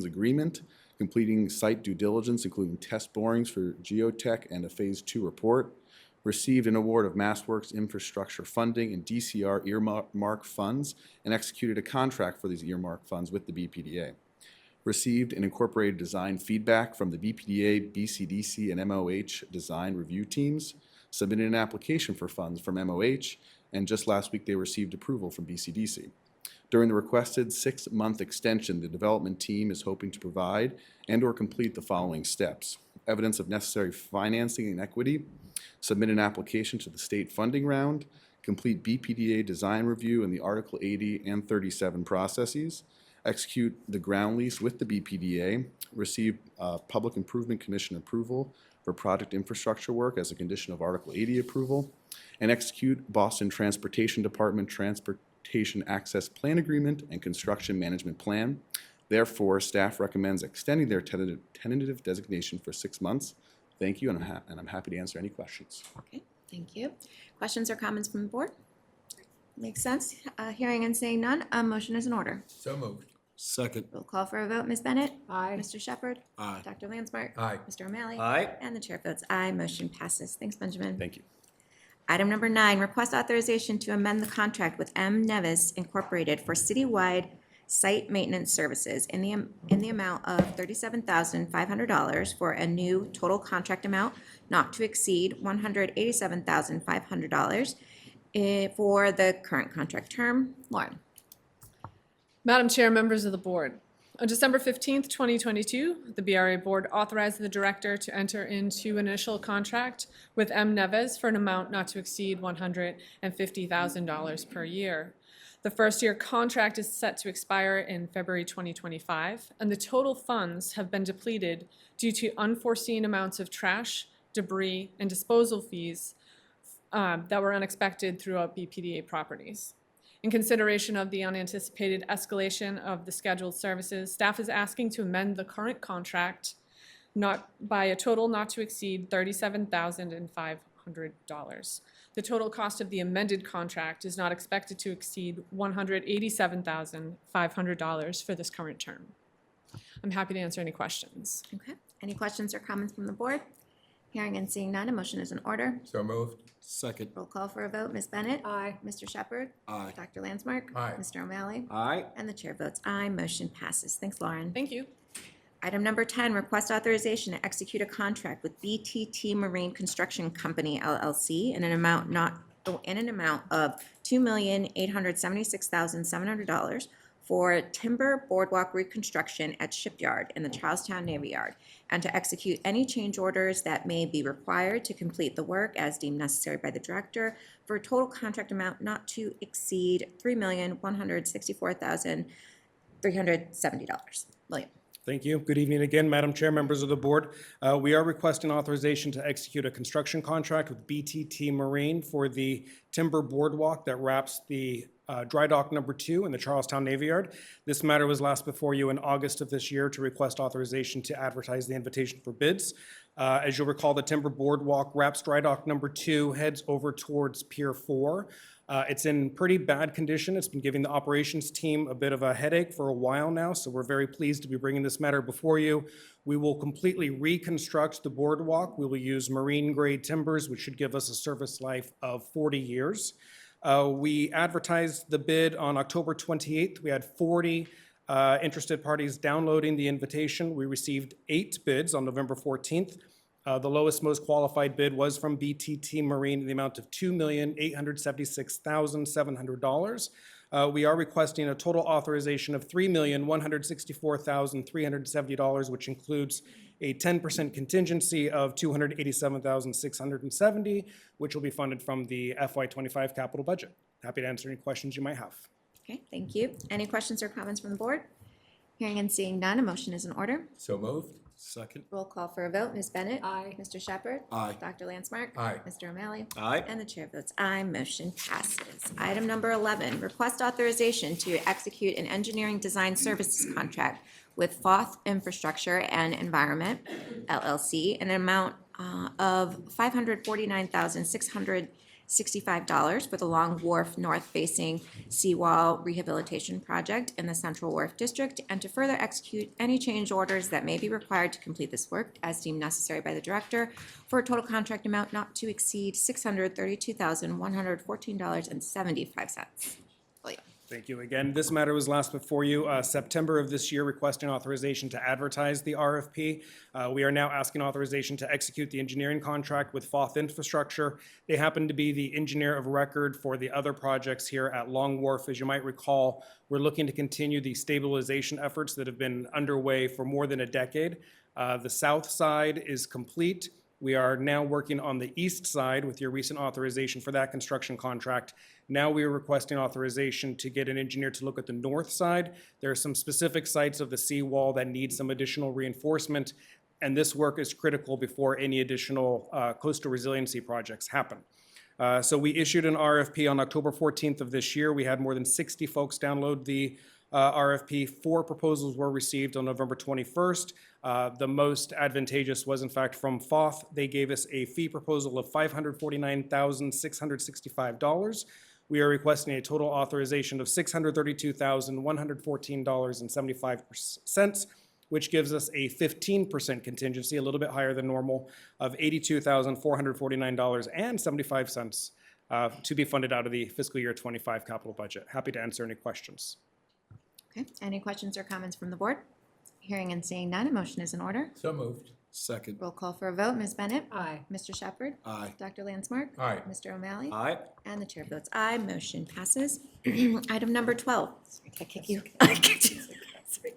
agreement, completing site due diligence, including test borings for geotech and a Phase 2 report, received an award of MassWorks infrastructure funding and DCR earmark funds, and executed a contract for these earmark funds with the BPDA. Received and incorporated design feedback from the BPDA, BCDC, and MOH design review teams, submitted an application for funds from MOH, and just last week they received approval from BCDC. During the requested 6-month extension, the development team is hoping to provide and/or complete the following steps: evidence of necessary financing and equity, submit an application to the state funding round, complete BPDA design review in the Article 80 and 37 processes, execute the ground lease with the BPDA, receive Public Improvement Commission approval for project infrastructure work as a condition of Article 80 approval, and execute Boston Transportation Department Transportation Access Plan Agreement and Construction Management Plan. Therefore, staff recommends extending their tentative designation for 6 months. Thank you, and I'm happy to answer any questions. Okay, thank you. Questions or comments from the board? Makes sense. Hearing and seeing none, a motion is in order. So moved. Second. Roll call for a vote. Ms. Bennett? Aye. Mr. Shepherd? Aye. Dr. Landsmark? Aye. Mr. O'Malley? Aye. And the chair votes aye. Motion passes. Thanks, Benjamin. Thank you. Item number 9, request authorization to amend the contract with M. Nevis Incorporated for citywide site maintenance services in the amount of $37,500 for a new total contract amount not to exceed $187,500 for the current contract term. Lauren. Madam Chair, members of the board. On December 15th, 2022, the BRA Board authorized the Director to enter into an initial contract with M. Neves for an amount not to exceed $150,000 per year. The first-year contract is set to expire in February 2025, and the total funds have been depleted due to unforeseen amounts of trash, debris, and disposal fees that were unexpected throughout BPDA properties. In consideration of the unanticipated escalation of the scheduled services, staff is asking to amend the current contract by a total not to exceed $37,500. The total cost of the amended contract is not expected to exceed $187,500 for this current term. I'm happy to answer any questions. Okay. Any questions or comments from the board? Hearing and seeing none, a motion is in order. So moved. Second. Roll call for a vote. Ms. Bennett? Aye. Mr. Shepherd? Aye. Dr. Landsmark? Aye. Mr. O'Malley? Aye. And the chair votes aye. Motion passes. Thanks, Lauren. Thank you. Item number 10, request authorization to execute a contract with BTT Marine Construction Company LLC in an amount of $2,876,700 for timber boardwalk reconstruction at Shipyard in the Charlestown Navy Yard, and to execute any change orders that may be required to complete the work as deemed necessary by the director for a total contract amount not to exceed $3,164,370. William. Thank you. Good evening again, Madam Chair, members of the board. We are requesting authorization to execute a construction contract with BTT Marine for the timber boardwalk that wraps the dry dock number 2 in the Charlestown Navy Yard. This matter was last before you in August of this year to request authorization to advertise the invitation for bids. As you'll recall, the timber boardwalk wraps dry dock number 2, heads over towards Pier 4. It's in pretty bad condition. It's been giving the operations team a bit of a headache for a while now, so we're very pleased to be bringing this matter before you. We will completely reconstruct the boardwalk. We will use marine-grade timbers, which should give us a service life of 40 years. We advertised the bid on October 28th. We had 40 interested parties downloading the invitation. We received 8 bids on November 14th. The lowest, most qualified bid was from BTT Marine in the amount of $2,876,700. We are requesting a total authorization of $3,164,370, which includes a 10% contingency of $287,670, which will be funded from the FY25 capital budget. Happy to answer any questions you might have. Okay, thank you. Any questions or comments from the board? Hearing and seeing none, a motion is in order. So moved. Second. Roll call for a vote. Ms. Bennett? Aye. Mr. Shepherd? Aye. Dr. Landsmark? Aye. Mr. O'Malley? Aye. And the chair votes aye. Motion passes. Item number 11, request authorization to execute an engineering design services contract with Foth Infrastructure and Environment, LLC, in an amount of $549,665 for the Long Wharf north-facing seawall rehabilitation project in the Central Wharf District, and to further execute any change orders that may be required to complete this work as deemed necessary by the director for a total contract amount not to exceed $632,114.75. William. Thank you again. This matter was last before you September of this year, requesting authorization to advertise the RFP. We are now asking authorization to execute the engineering contract with Foth Infrastructure. They happen to be the engineer of record for the other projects here at Long Wharf. As you might recall, we're looking to continue the stabilization efforts that have been underway for more than a decade. The south side is complete. We are now working on the east side with your recent authorization for that construction contract. Now we are requesting authorization to get an engineer to look at the north side. There are some specific sites of the seawall that need some additional reinforcement, and this work is critical before any additional coastal resiliency projects happen. So we issued an RFP on October 14th of this year. We had more than 60 folks download the RFP. 4 proposals were received on November 21st. The most advantageous was, in fact, from Foth. They gave us a fee proposal of $549,665. We are requesting a total authorization of $632,114.75, which gives us a 15% contingency, a little bit higher than normal, of $82,449.75 to be funded out of the fiscal year 25 capital budget. Happy to answer any questions. Okay, any questions or comments from the board? Hearing and seeing none, a motion is in order. So moved. Second. Roll call for a vote. Ms. Bennett? Aye. Mr. Shepherd? Aye. Dr. Landsmark? Aye. Mr. O'Malley? Aye. And the chair votes aye. Motion passes. Item number 12. Sorry, I kick you. I kicked you. Sorry.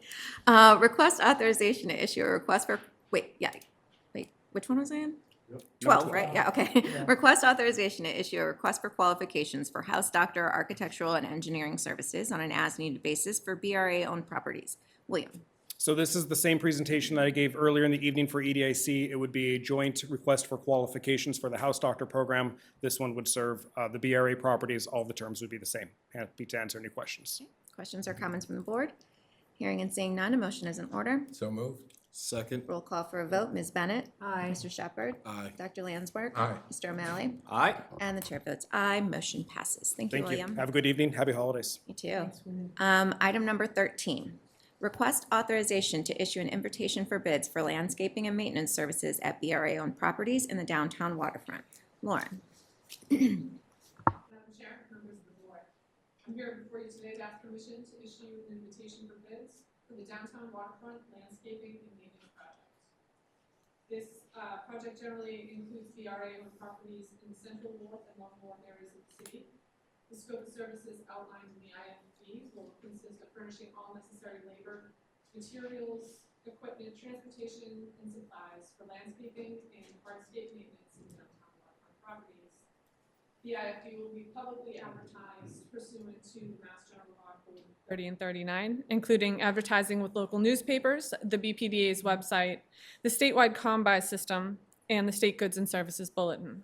Request authorization to issue a request for, wait, which one was I in? 12, right? Yeah, okay. Request authorization to issue a request for qualifications for house doctor, architectural, and engineering services on an as-needed basis for BRA-owned properties. William. So this is the same presentation that I gave earlier in the evening for EDIC. It would be a joint request for qualifications for the house doctor program. This one would serve the BRA properties. All the terms would be the same. Happy to answer any questions. Questions or comments from the board? Hearing and seeing none, a motion is in order. So moved. Second. Roll call for a vote. Ms. Bennett? Aye. Mr. Shepherd? Aye. Dr. Landsmark? Aye. Mr. O'Malley? Aye. And the chair votes aye. Motion passes. Thank you, Thank you. William. Have a good evening. Happy holidays. You too. Item number 13, request authorization to issue an invitation for bids for landscaping and maintenance services at BRA-owned properties in the downtown waterfront. Lauren. Madam Chair, members of the board, I'm here before you today to ask permission to issue an invitation for bids for the downtown waterfront landscaping and maintenance project. This project generally includes BRA-owned properties in the Central Wharf and Long Wharf areas of the city. The scope of services outlined in the IFP will consist of furnishing all necessary labor, materials, equipment, transportation, and supplies for landscaping and hardscape maintenance in downtown waterfront properties. The IFP will be publicly advertised pursuant to the Mass General Law Code 30 and 39, including advertising with local newspapers, the BPDA's website, the statewide Combine system, and the State Goods and Services Bulletin.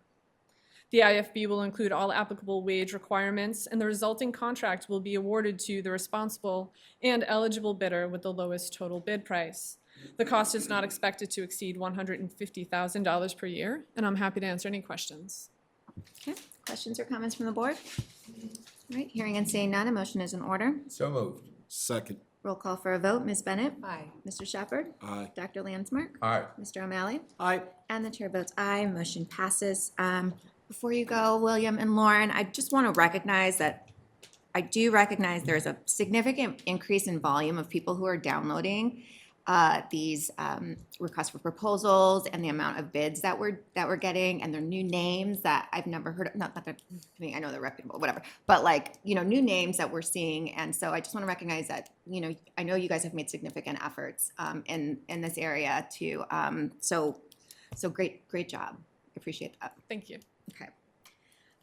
The IFB will include all applicable wage requirements, and the resulting contract will be awarded to the responsible and eligible bidder with the lowest total bid price. The cost is not expected to exceed $150,000 per year, and I'm happy to answer any questions. Okay, questions or comments from the board? All right, hearing and seeing none, a motion is in order. So moved. Second. Roll call for a vote. Ms. Bennett? Aye. Mr. Shepherd? Aye. Dr. Landsmark? Aye. Mr. O'Malley? Aye. And the chair votes aye, motion passes. Before you go, William and Lauren, I just want to recognize that I do recognize there's a significant increase in volume of people who are downloading these requests for proposals and the amount of bids that we're getting, and their new names that I've never heard of. Not that I mean, I know they're reputable, whatever, but like, new names that we're seeing. And so I just want to recognize that, I know you guys have made significant efforts in this area too. So great job. Appreciate that. Thank you. Okay.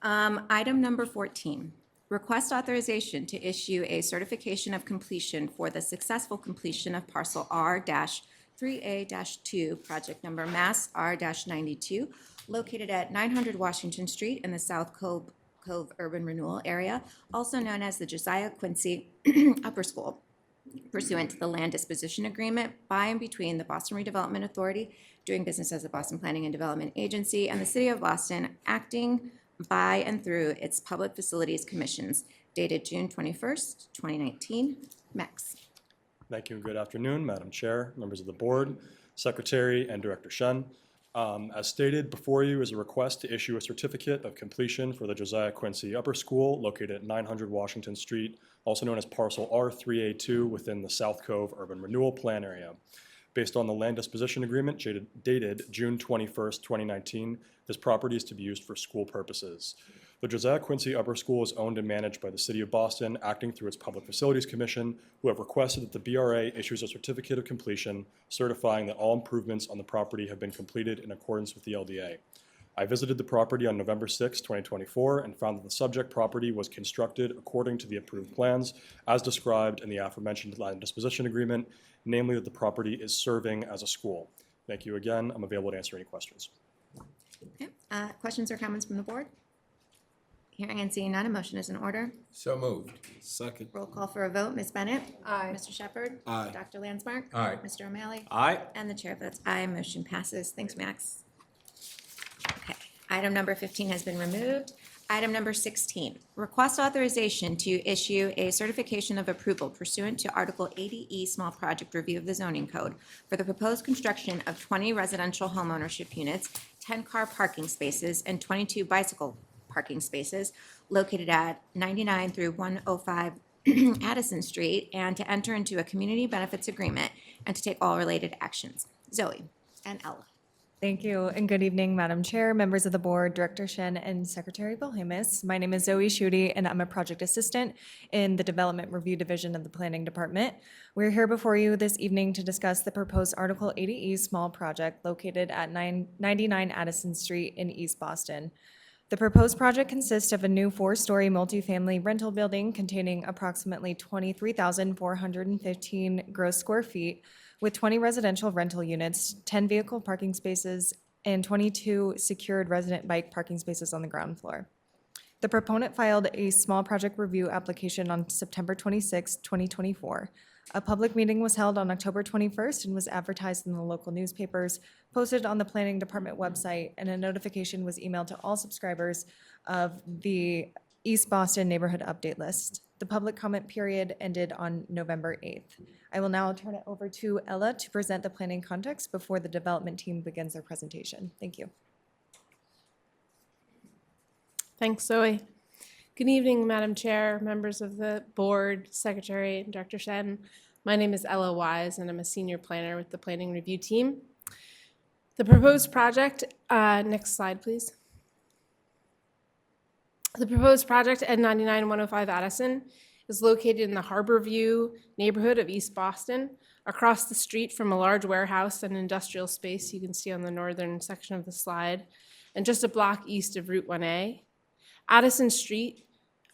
Item number 14, request authorization to issue a certification of completion for the successful completion of parcel R-3A-2, project number Mass R-92, located at 900 Washington Street in the South Cove Urban Renewal Area, also known as the Josiah Quincy Upper School, pursuant to the land disposition agreement by and between the Boston Redevelopment Authority, doing business as the Boston Planning and Development Agency, and the City of Boston, acting by and through its Public Facilities Commissions, dated June 21st, 2019. Max. Thank you and good afternoon, Madam Chair, members of the board, Secretary, and Director Shen. As stated before you is a request to issue a certificate of completion for the Josiah Quincy Upper School located at 900 Washington Street, also known as parcel R3A2 within the South Cove Urban Renewal Plan area. Based on the land disposition agreement dated June 21st, 2019, this property is to be used for school purposes. The Josiah Quincy Upper School is owned and managed by the City of Boston, acting through its Public Facilities Commission, who have requested that the BRA issues a certificate of completion certifying that all improvements on the property have been completed in accordance with the LDA. I visited the property on November 6, 2024, and found that the subject property was constructed according to the approved plans as described in the aforementioned land disposition agreement, namely that the property is serving as a school. Thank you again. I'm available to answer any questions. Okay. Questions or comments from the board? Hearing and seeing none, a motion is in order. So moved. Second. Roll call for a vote. Ms. Bennett? Aye. Mr. Shepherd? Aye. Dr. Landsmark? Aye. Mr. O'Malley? Aye. And the chair votes aye, motion passes. Thanks, Max. Okay, item number 15 has been removed. Item number 16, request authorization to issue a certification of approval pursuant to Article 80E Small Project Review of the Zoning Code for the proposed construction of 20 residential homeownership units, 10 car parking spaces, and 22 bicycle parking spaces located at 99 through 105 Addison Street, and to enter into a community benefits agreement and to take all related actions. Zoe and Ella. Thank you, and good evening, Madam Chair, members of the board, Director Shen, and Secretary Bohemus. My name is Zoe Schutte, and I'm a project assistant in the Development Review Division of the Planning Department. We're here before you this evening to discuss the proposed Article 80E small project located at 99 Addison Street in East Boston. The proposed project consists of a new 4-story multifamily rental building containing approximately 23,415 gross square feet, with 20 residential rental units, 10 vehicle parking spaces, and 22 secured resident bike parking spaces on the ground floor. The proponent filed a small project review application on September 26, 2024. A public meeting was held on October 21st and was advertised in the local newspapers, posted on the Planning Department website, and a notification was emailed to all subscribers of the East Boston Neighborhood Update List. The public comment period ended on November 8th. I will now turn it over to Ella to present the planning context before the development team begins their presentation. Thank you. Thanks, Zoe. Good evening, Madam Chair, members of the board, Secretary, and Dr. Shen. My name is Ella Wise, and I'm a senior planner with the Planning Review Team. The proposed project, next slide, please. The proposed project at 99-105 Addison is located in the Harbor View neighborhood of East Boston, across the street from a large warehouse and industrial space you can see on the northern section of the slide, and just a block east of Route 1A. Addison Street,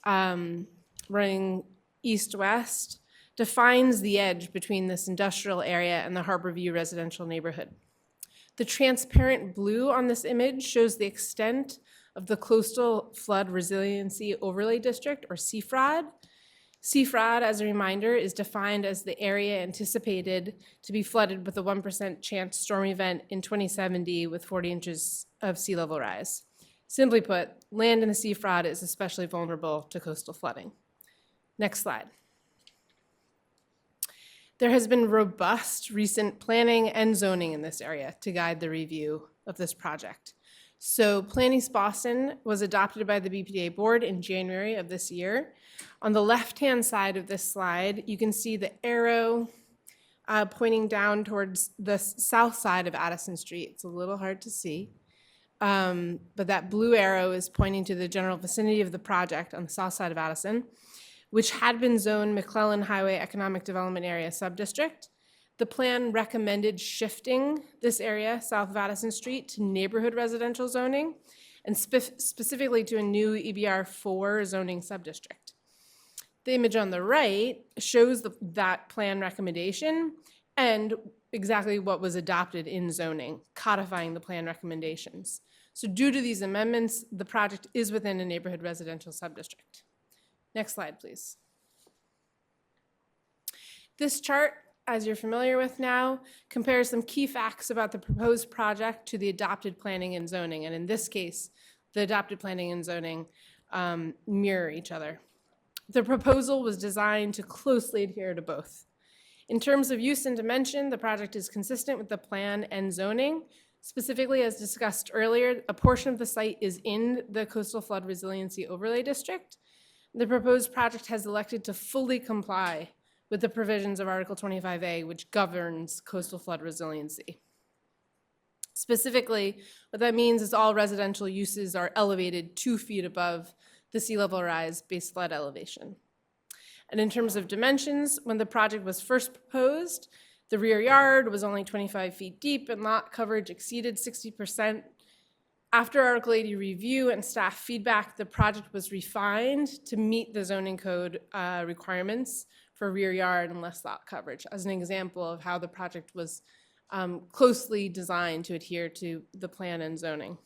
running east-west, defines the edge between this industrial area and the Harbor View residential neighborhood. The transparent blue on this image shows the extent of the Coastal Flood Resiliency Overlay District, or CFROD. CFROD, as a reminder, is defined as the area anticipated to be flooded with a 1% chance storm event in 2070 with 40 inches of sea level rise. Simply put, land in the sea fraud is especially vulnerable to coastal flooding. Next slide. There has been robust recent planning and zoning in this area to guide the review of this project. So Plan East Boston was adopted by the BPDA board in January of this year. On the left-hand side of this slide, you can see the arrow pointing down towards the south side of Addison Street. It's a little hard to see. But that blue arrow is pointing to the general vicinity of the project on the south side of Addison, which had been zoned McClellan Highway Economic Development Area Subdistrict. The plan recommended shifting this area south of Addison Street to neighborhood residential zoning, and specifically to a new EBR4 zoning subdistrict. The image on the right shows that plan recommendation and exactly what was adopted in zoning, codifying the plan recommendations. So due to these amendments, the project is within a neighborhood residential subdistrict. Next slide, please. This chart, as you're familiar with now, compares some key facts about the proposed project to the adopted planning and zoning. And in this case, the adopted planning and zoning mirror each other. The proposal was designed to closely adhere to both. In terms of use and dimension, the project is consistent with the plan and zoning. Specifically, as discussed earlier, a portion of the site is in the Coastal Flood Resiliency Overlay District. The proposed project has elected to fully comply with the provisions of Article 25A, which governs coastal flood resiliency. Specifically, what that means is all residential uses are elevated 2 feet above the sea level rise base flood elevation. And in terms of dimensions, when the project was first proposed, the rear yard was only 25 feet deep and lot coverage exceeded 60%. After Article 80 review and staff feedback, the project was refined to meet the zoning code requirements for rear yard and less lot coverage, as an example of how the project was closely designed to adhere to the plan and zoning.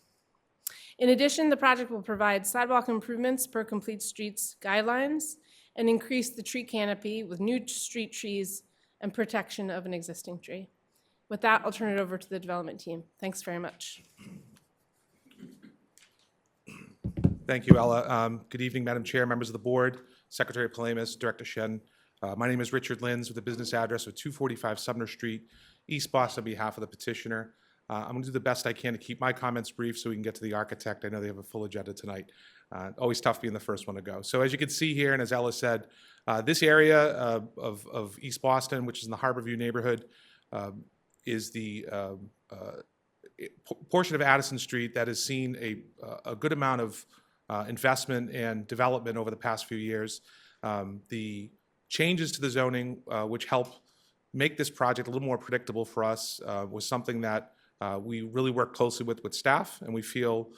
In addition, the project will provide sidewalk improvements per Complete Streets guidelines and increase the tree canopy with new street trees and protection of an existing tree. With that, I'll turn it over to the development team. Thanks very much. Thank you, Ella. Good evening, Madam Chair, members of the board, Secretary Palamas, Director Shen. My name is Richard Lins with a business address of 245 Sumner Street, East Boston, on behalf of the petitioner. I'm going to do the best I can to keep my comments brief so we can get to the architect. I know they have a full agenda tonight. Always tough being the first one to go. So as you can see here, and as Ella said, this area of East Boston, which is in the Harborview neighborhood, is the portion of Addison Street that has seen a good amount of investment and development over the past few years. The changes to the zoning, which help make this project a little more predictable for us, was something that we really worked closely with staff, and we feel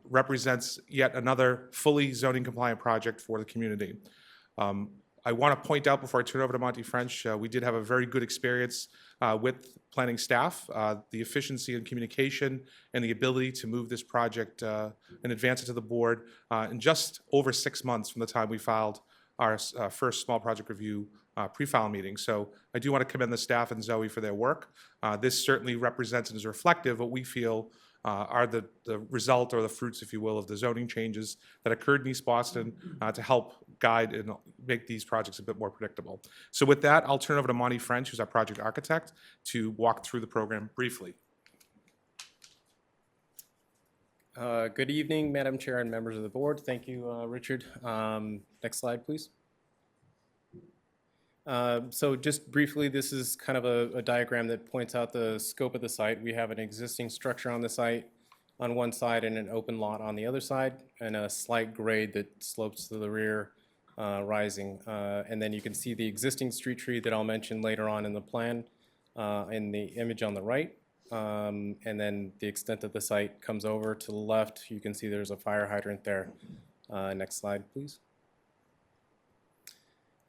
represents yet another fully zoning compliant project for the community. I want to point out before I turn it over to Monty French, we did have a very good experience with planning staff. The efficiency and communication and the ability to move this project and advance it to the board in just over 6 months from the time we filed our first small project review pre-file meeting. So I do want to commend the staff and Zoe for their work. This certainly represents and is reflective of what we feel are the result or the fruits, if you will, of the zoning changes that occurred in East Boston to help guide and make these projects a bit more predictable. So with that, I'll turn it over to Monty French, who's our project architect, to walk through the program briefly. Good evening, Madam Chair and members of the board. Thank you, Richard. Next slide, please. So just briefly, this is kind of a diagram that points out the scope of the site. We have an existing structure on the site on one side and an open lot on the other side, and a slight grade that slopes to the rear, rising. And then you can see the existing street tree that I'll mention later on in the plan in the image on the right. And then the extent of the site comes over to the left. You can see there's a fire hydrant there. Next slide, please.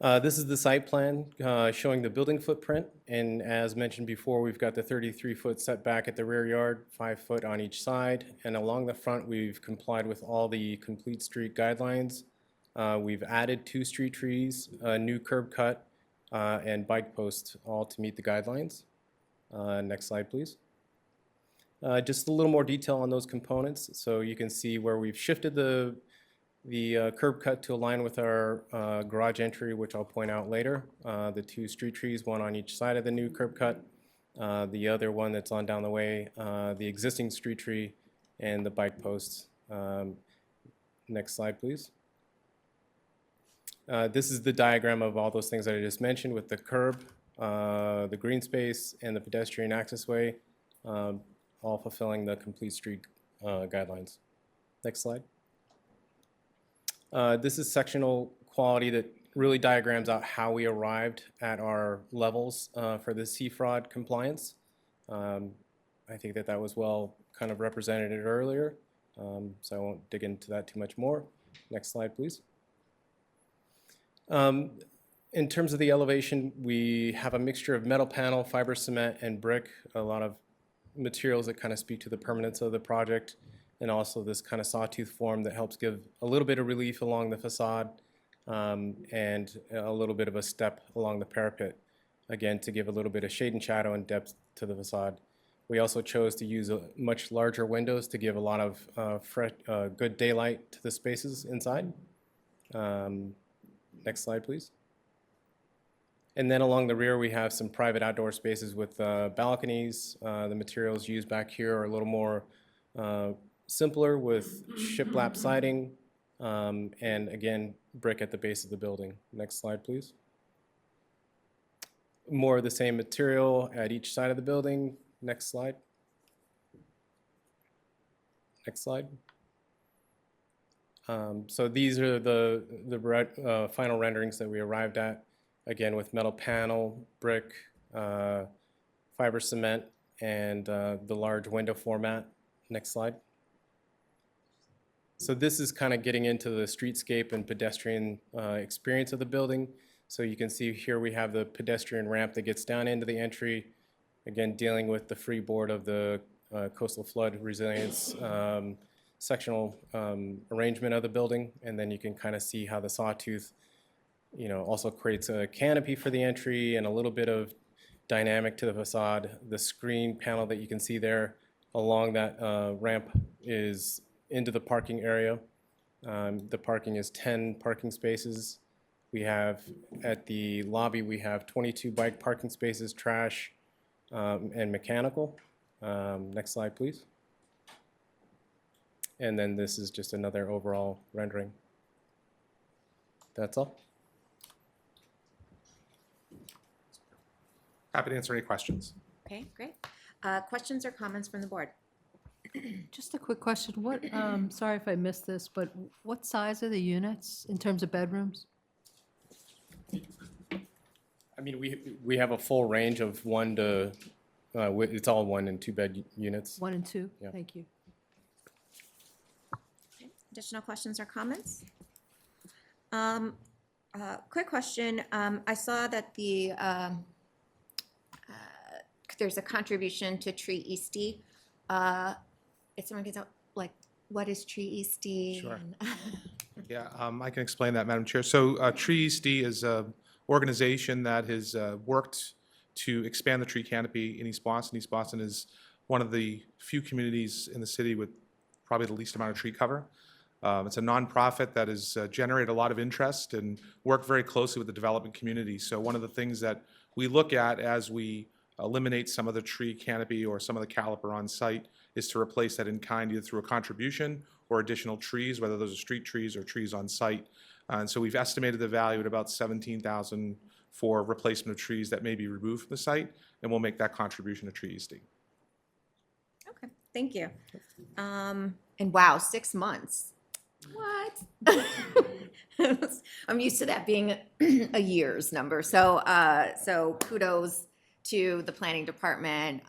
This is the site plan showing the building footprint, and as mentioned before, we've got the 33-foot setback at the rear yard, 5 foot on each side, and along the front we've complied with all the complete street guidelines. We've added 2 street trees, a new curb cut, and bike posts, all to meet the guidelines. Next slide, please. Just a little more detail on those components. So you can see where we've shifted the curb cut to align with our garage entry, which I'll point out later. The 2 street trees, one on each side of the new curb cut. The other one that's on down the way, the existing street tree and the bike posts. Next slide, please. This is the diagram of all those things that I just mentioned with the curb, the green space, and the pedestrian access way, all fulfilling the complete street guidelines. Next slide. This is sectional quality that really diagrams out how we arrived at our levels for the CFROD compliance. I think that was well kind of represented earlier, so I won't dig into that too much more. Next slide, please. In terms of the elevation, we have a mixture of metal panel, fiber cement, and brick, a lot of materials that kind of speak to the permanence of the project, and also this kind of sawtooth form that helps give a little bit of relief along the facade and a little bit of a step along the parapet, again, to give a little bit of shade and shadow and depth to the facade. We also chose to use much larger windows to give a lot of good daylight to the spaces inside. Next slide, please. And then along the rear, we have some private outdoor spaces with balconies. The materials used back here are a little more simpler with shiplap siding and, again, brick at the base of the building. Next slide, please. More of the same material at each side of the building. Next slide. Next slide. So these are the final renderings that we arrived at, again with metal panel, brick, fiber cement, and the large window format. Next slide. So this is kind of getting into the streetscape and pedestrian experience of the building. So you can see here we have the pedestrian ramp that gets down into the entry, again dealing with the freeboard of the coastal flood resilience sectional arrangement of the building, and then you can kind of see how the sawtooth, also creates a canopy for the entry and a little bit of dynamic to the facade. The screen panel that you can see there along that ramp is into the parking area. The parking is 10 parking spaces. We have at the lobby, we have 22 bike parking spaces, trash, and mechanical. Next slide, please. And then this is just another overall rendering. That's all. Happy to answer any questions. Okay, great. Questions or comments from the board? Just a quick question. What, sorry if I missed this, but what size are the units in terms of bedrooms? I mean, we have a full range of 1 to, it's all 1 and 2 bed units. 1 and 2? Yeah. Thank you. Additional questions or comments? Quick question. I saw that there's a contribution to Tree Eastie. If someone gets out, what is Tree Eastie? Sure. Yeah, I can explain that, Madam Chair. So Tree Eastie is an organization that has worked to expand the tree canopy in East Boston. East Boston is one of the few communities in the city with probably the least amount of tree cover. It's a nonprofit that has generated a lot of interest and worked very closely with the development community. So one of the things that we look at as we eliminate some of the tree canopy or some of the caliper on site is to replace that in kind either through a contribution or additional trees, whether those are street trees or trees on site. And so we've estimated the value at about $17,000 for replacement of trees that may be removed from the site, and we'll make that contribution to Tree Eastie. Okay, thank you. And wow, 6 months. What? I'm used to that being a year's number. So, so kudos to the planning department.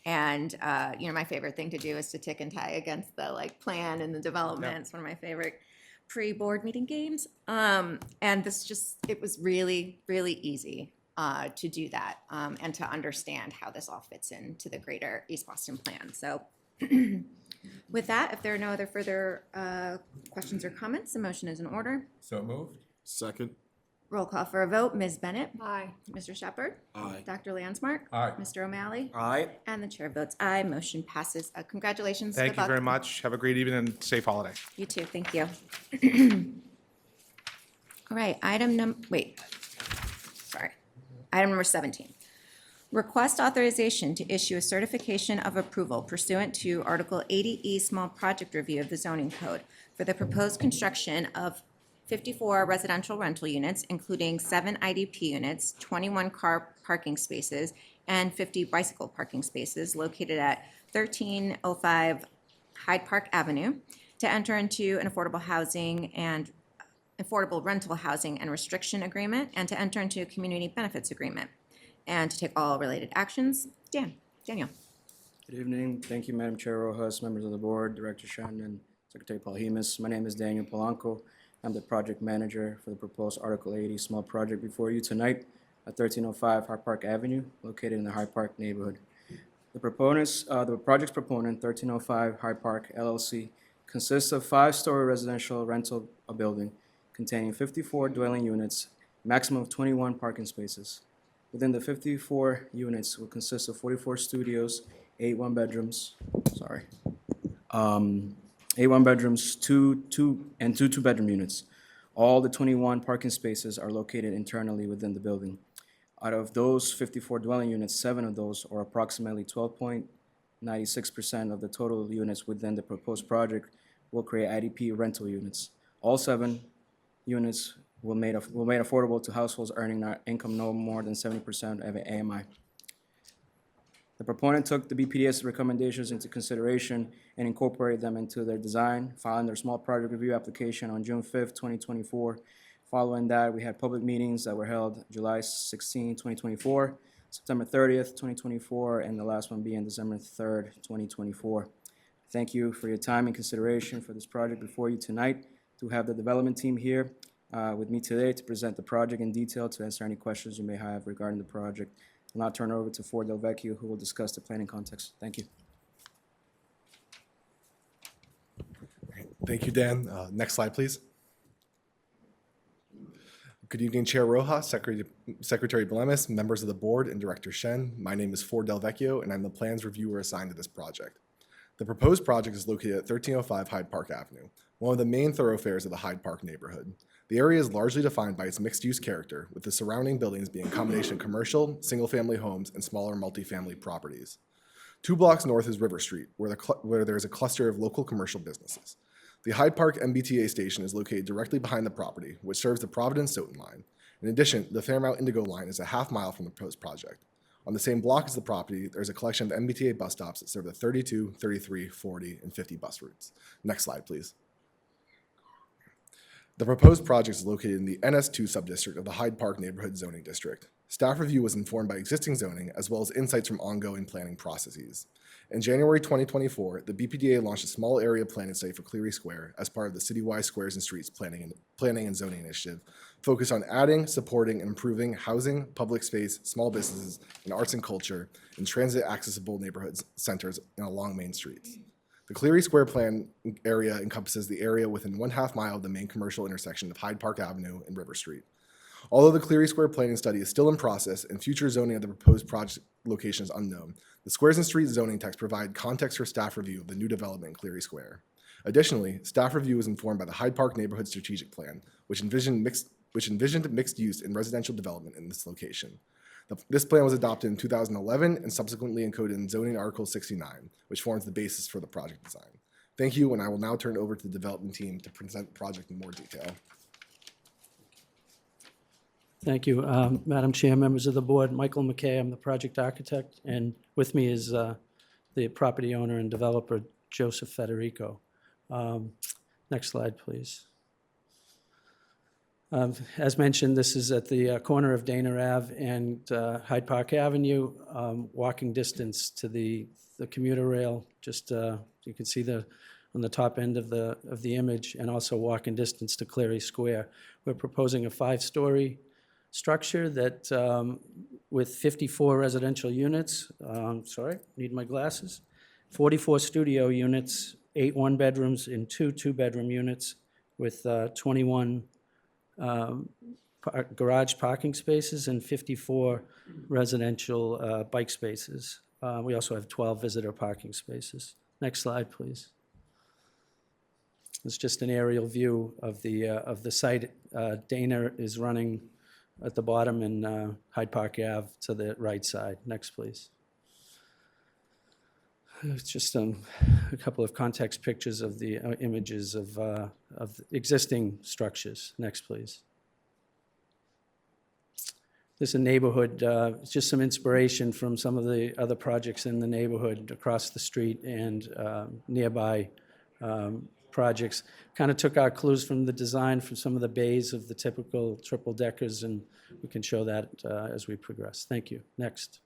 And my favorite thing to do is to tick and tie against the plan and the development. Yeah. It's one of my favorite pre-board meeting games. And it was really, really easy to do that and to understand how this all fits into the greater East Boston plan. So with that, if there are no other further questions or comments, the motion is in order. So moved. Second. Roll call for a vote. Ms. Bennett? Aye. Mr. Shepherd? Aye. Dr. Landsmark? Aye. Mr. O'Malley? Aye. And the chair votes aye. Motion passes. Congratulations. Thank Good you luck. very much. Have a great evening and safe holiday. You too. Thank you. All right, item number 17. Request authorization to issue a certification of approval pursuant to Article 80E Small Project Review of the Zoning Code for the proposed construction of 54 residential rental units, including 7 IDP units, 21 car parking spaces, and 50 bicycle parking spaces located at 1305 Hyde Park Avenue to enter into an affordable rental housing and restriction agreement, and to enter into a community benefits agreement, and to take all related actions. Daniel. Good evening. Thank you, Madam Chair Rojas, members of the board, Director Shen, and Secretary Paul Hemus. My name is Daniel Polanco. I'm the project manager for the proposed Article 80 small project before you tonight at 1305 Hyde Park Avenue, located in the Hyde Park neighborhood. The project's proponent, 1305 Hyde Park LLC, consists of 5-story residential rental building containing 54 dwelling units, maximum of 21 parking spaces. Within the 54 units will consist of 44 studios, 8 one-bedrooms, 8 one-bedrooms, two two-bedroom units. All the 21 parking spaces are located internally within the building. Out of those 54 dwelling units, 7 of those, or approximately 12.96% of the total units within the proposed project, will create IDP rental units. All 7 units were made affordable to households earning income no more than 70% of an AMI. The proponent took the BPDA's recommendations into consideration and incorporated them into their design, filing their small project review application on June 5th, 2024. Following that, we had public meetings that were held July 16, 2024, September 30th, 2024, and the last one being December 3rd, 2024. Thank you for your time and consideration for this project before you tonight. To have the development team here with me today to present the project in detail, to answer any questions you may have regarding the project. I'll now turn it over to Ford Del Vecchio, who will discuss the planning context. Thank you. Thank you, Dan. Next slide, please. Good evening, Chair Rojas, Secretary Blemis, members of the board, and Director Shen. My name is Ford Del Vecchio, and I'm the plans reviewer assigned to this project. The proposed project is located at 1305 Hyde Park Avenue, one of the main thoroughfares of the Hyde Park neighborhood. The area is largely defined by its mixed-use character, with the surrounding buildings being a combination of commercial, single-family homes, and smaller multifamily properties. 2 blocks north is River Street, where there is a cluster of local commercial businesses. The Hyde Park MBTA station is located directly behind the property, which serves the Providence-Stoughton line. In addition, the Fairmount Indigo line is a half-mile from the proposed project. On the same block as the property, there is a collection of MBTA bus stops that serve the 32, 33, 40, and 50 bus routes. Next slide, please. The proposed project is located in the NS2 subdistrict of the Hyde Park Neighborhood Zoning District. Staff review was informed by existing zoning as well as insights from ongoing planning processes. In January 2024, the BPDA launched a small area planning study for Cleary Square as part of the citywide Squares and Streets Planning and Zoning Initiative, focused on adding, supporting, and improving housing, public space, small businesses, and arts and culture in transit-accessible neighborhood centers and along main streets. The Cleary Square plan area encompasses the area within 1/2 mile of the main commercial intersection of Hyde Park Avenue and River Street. Although the Cleary Square planning study is still in process and future zoning of the proposed project location is unknown, the Squares and Streets zoning text provide context for staff review of the new development in Cleary Square. Additionally, staff review was informed by the Hyde Park Neighborhood Strategic Plan, which envisioned mixed use and residential development in this location. This plan was adopted in 2011 and subsequently encoded in Zoning Article 69, which forms the basis for the project design. Thank you, and I will now turn it over to the development team to present the project in more detail. Thank you, Madam Chair, members of the board. Michael McKay, I'm the project architect, and with me is the property owner and developer, Joseph Federico. Next slide, please. As mentioned, this is at the corner of Dana Ave and Hyde Park Avenue, walking distance to the commuter rail. Just you can see on the top end of the image, and also walking distance to Cleary Square. We're proposing a 5-story structure that with 54 residential units. Sorry, need my glasses. 44 studio units, 8 one-bedrooms and 2 two-bedroom units with 21 garage parking spaces and 54 residential bike spaces. We also have 12 visitor parking spaces. Next slide, please. It's just an aerial view of the site. Dana is running at the bottom and Hyde Park Ave to the right side. Next, please. It's just a couple of context pictures of the images of existing structures. Next, please. This is a neighborhood, it's just some inspiration from some of the other projects in the neighborhood across the street and nearby projects. Kind of took our clues from the design from some of the bays of the typical triple deckers, and we can show that as we progress. Thank you. Next.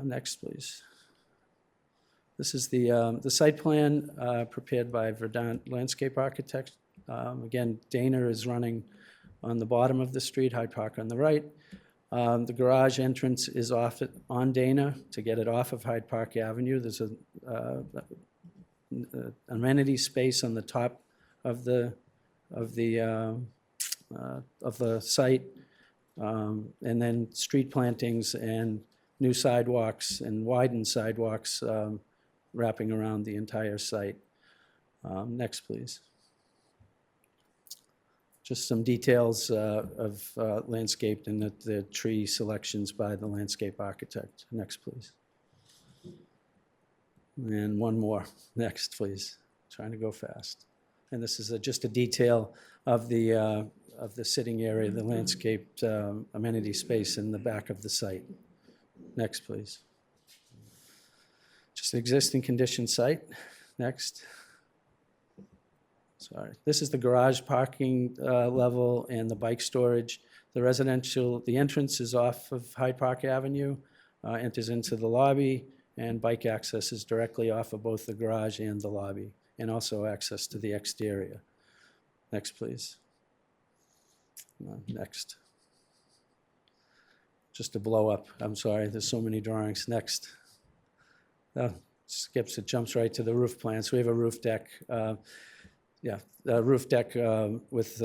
Next, please. This is the site plan prepared by Verdant Landscape Architects. Again, Dana is running on the bottom of the street, Hyde Park on the right. The garage entrance is off on Dana to get it off of Hyde Park Avenue. There's a amenity space on the top of the site, and then street plantings and new sidewalks and widened sidewalks wrapping around the entire site. Next, please. Just some details of landscape and the tree selections by the landscape architect. Next, please. And one more. Next, please. Trying to go fast. And this is just a detail of the sitting area, the landscaped amenity space in the back of the site. Next, please. Just an existing condition site. Next. Sorry. This is the garage parking level and the bike storage. The entrance is off of Hyde Park Avenue, enters into the lobby, and bike access is directly off of both the garage and the lobby, and also access to the exterior. Next, please. Next. Just to blow up. I'm sorry, there's so many drawings. Next. Skips, it jumps right to the roof plan. So we have a roof deck. Roof deck with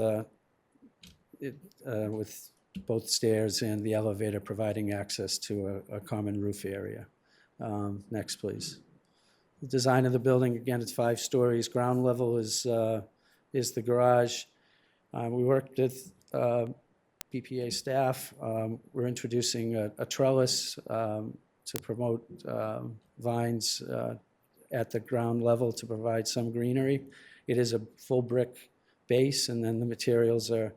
both stairs and the elevator providing access to a common roof area. Next, please. The design of the building, again, it's 5 stories. Ground level is the garage. We worked with BPA staff. We're introducing a trellis to promote vines at the ground level to provide some greenery. It is a full brick base, and then the materials are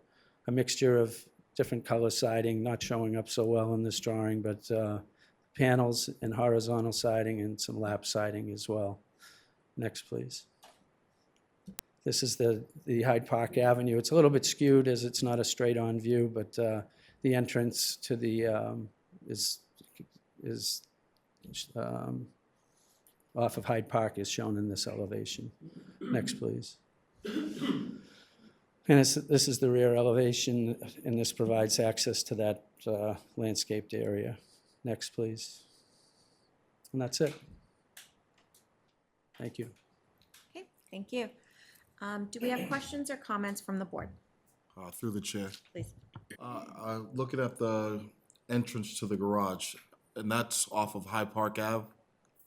a mixture of different color siding, not showing up so well in this drawing, but panels and horizontal siding and some lap siding as well. Next, please. This is the Hyde Park Avenue. It's a little bit skewed as it's not a straight-on view, but the entrance to the is off of Hyde Park is shown in this elevation. Next, please. And this is the rear elevation, and this provides access to that landscaped area. Next, please. And that's it. Thank you. Okay, thank you. Do we have questions or comments from the board? Through the chair. Please. Looking at the entrance to the garage, and that's off of Hyde Park Ave,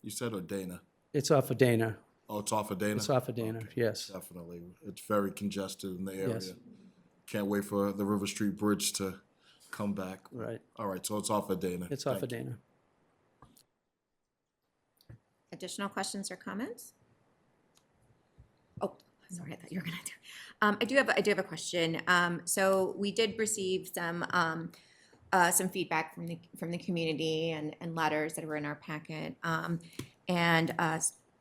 you said, or Dana? It's off of Dana. Oh, it's off of Dana? It's off of Dana, Okay, yes. Definitely. It's very congested in the area. Yes. Can't wait for the River Street Bridge to come back. Right. All right, so it's off of Dana. It's off of Dana. Additional questions or comments? Oh, sorry, I thought you were gonna do. I do have a question. So we did receive some feedback from the community and letters that were in our packet.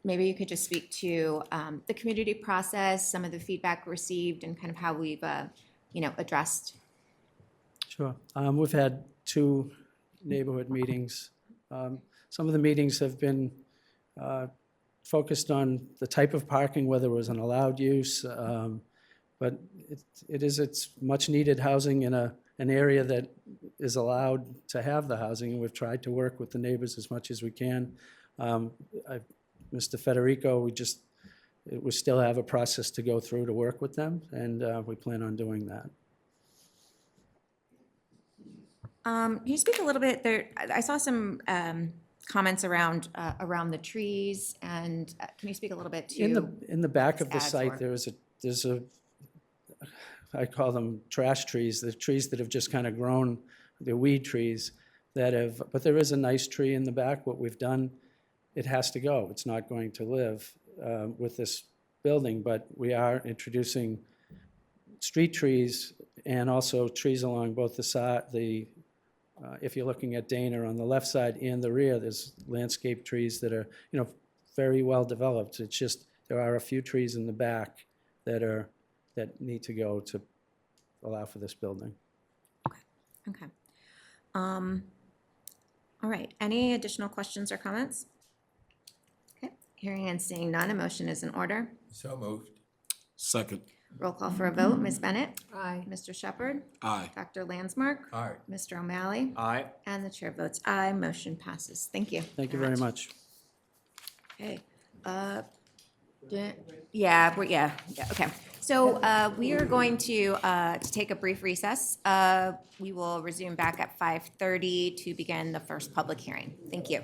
Maybe you could just speak to the community process, some of the feedback received, and kind of how we've addressed. Sure. We've had 2 neighborhood meetings. Some of the meetings have been focused on the type of parking, whether it was an allowed use, but it's much needed housing in an area that is allowed to have the housing, and we've tried to work with the neighbors as much as we can. Mr. Federico, we still have a process to go through to work with them, and we plan on doing that. Can you speak a little bit there? I saw some comments around the trees, and can you speak a little bit to In the back of the adds site, or- there's a, I call them trash trees, the trees that have just kind of grown, they're weed trees that have, but there is a nice tree in the back. What we've done, it has to go. It's not going to live with this building, but we are introducing street trees and also trees along both the side, if you're looking at Dana on the left side and the rear, there's landscape trees that are, very well developed. It's just, there are a few trees in the back that need to go to allow for this building. Okay. All right. Any additional questions or comments? Okay. Hearing and seeing none, a motion is in order. So moved. Second. Roll call for a vote. Ms. Bennett? Aye. Mr. Shepherd? Aye. Dr. Landsmark? Aye. Mr. O'Malley? Aye. And the chair votes aye. Motion passes. Thank you. Thank you very much. Okay. Yeah, okay. So we are going to take a brief recess. We will resume back at 5:30 to begin the first public hearing. Thank you.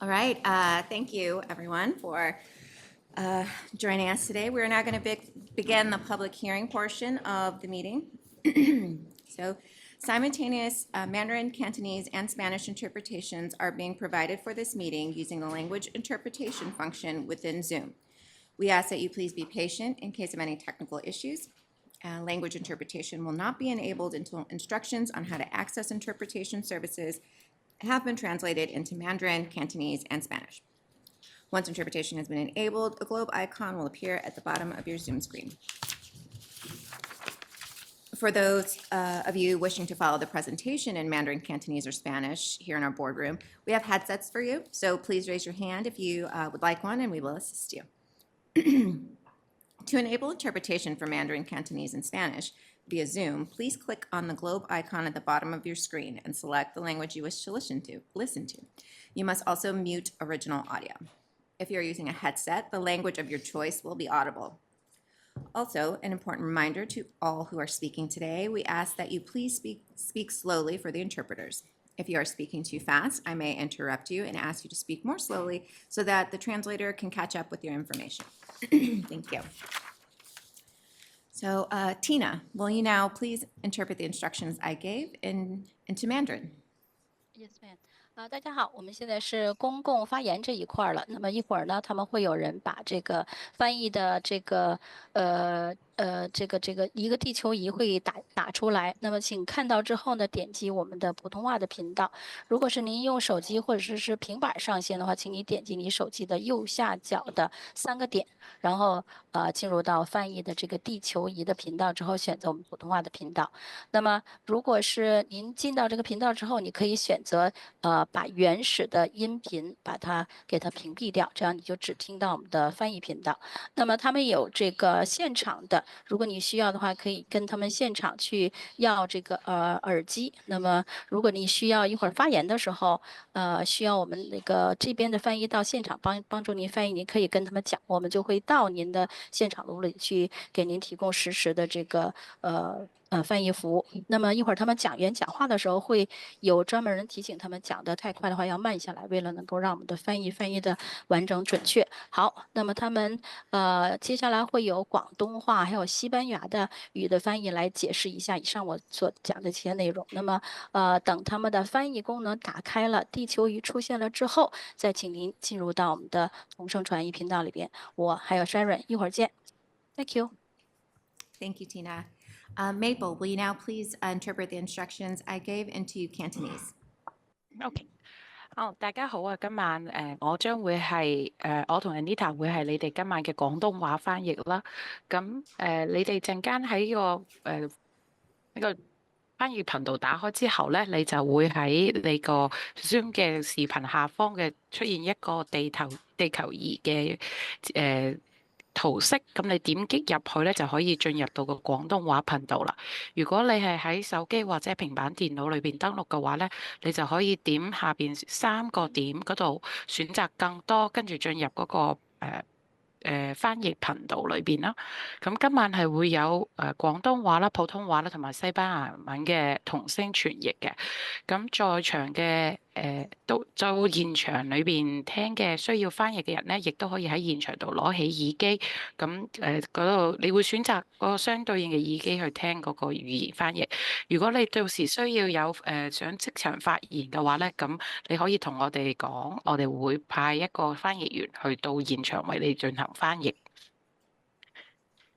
All right, thank you, everyone, for joining us today. We're now going to begin the public hearing portion of the meeting. So simultaneous Mandarin, Cantonese, and Spanish interpretations are being provided for this meeting using the language interpretation function within Zoom. We ask that you please be patient in case of any technical issues. Language interpretation will not be enabled until instructions on how to access interpretation services have been translated into Mandarin, Cantonese, and Spanish. Once interpretation has been enabled, a globe icon will appear at the bottom of your Zoom screen. For those of you wishing to follow the presentation in Mandarin, Cantonese, or Spanish here in our boardroom, we have headsets for you, so please raise your hand if you would like one, and we will assist you. To enable interpretation for Mandarin, Cantonese, and Spanish via Zoom, please click on the globe icon at the bottom of your screen and select the language you wish to listen to. You must also mute original audio. If you're using a headset, the language of your choice will be audible. Also, an important reminder to all who are speaking today, we ask that you please speak slowly for the interpreters. If you are speaking too fast, I may interrupt you and ask you to speak more slowly so that the translator can catch up with your information. Thank you. So, Tina, will you now please interpret the instructions I gave into Mandarin? Yes, ma'am. 大家好，我们现在是公共发言这一块儿了。那么一会儿呢，他们会有人把这个翻译的这个一个地球仪会打出来。那么请看到之后呢，点击我们的普通话的频道。如果是您用手机或者是平板上线的话，请你点击你手机的右下角的3个点，然后进入到翻译的这个地球仪的频道之后，选择我们普通话的频道。那么如果是您进到这个频道之后，你可以选择把原始的音频给它屏蔽掉，这样你就只听到我们的翻译频道。那么他们有这个现场的，如果你需要的话，可以跟他们现场去要这个耳机。那么如果你需要一会儿发言的时候，需要我们那个这边的翻译到现场帮助您翻译，您可以跟他们讲，我们就会到您的现场楼里去给您提供实时的这个翻译服务。那么一会儿他们讲话的时候，会有专门人提醒他们，讲得太快的话要慢下来，为了能够让我们的翻译的完整准确。好，那么他们接下来会有广东话还有西班牙的语的翻译来解释一下以上我所讲的这些内容。那么等他们的翻译功能打开了，地球仪出现了之后，再请您进入到我们的同声传译频道里边。我还有 Sharon， 一会儿见。Thank you. Thank you, Tina. Maple, will you now please interpret the instructions I gave into Cantonese? OK， 大家好啊！今晚我將會係我同 Anita 會係你哋今晚嘅廣東話翻譯啦。咁你哋陣間喺個呢個翻譯頻道打開之後咧，你就會喺你個 Zoom 嘅視頻下方嘅出現一個地球儀嘅圖式，咁你點擊入去咧就可以進入到個廣東話頻道啦。如果你係喺手機或者平板電腦裏邊登錄嘅話咧，你就可以點下邊3個點嗰度選擇更多，跟住進入嗰個翻譯頻道裏邊啦。咁今晚係會有廣東話啦、普通話啦同埋西班牙文嘅同聲傳譯嘅。咁在場嘅到現場裏邊聽嘅需要翻譯嘅人咧，亦都可以喺現場度攞起耳機。咁嗰度你會選擇嗰個相對應嘅耳機去聽嗰個語言翻譯。如果你到時需要有想即場發言嘅話咧，咁你可以同我哋講，我哋會派一個翻譯員去到現場為你進行翻譯。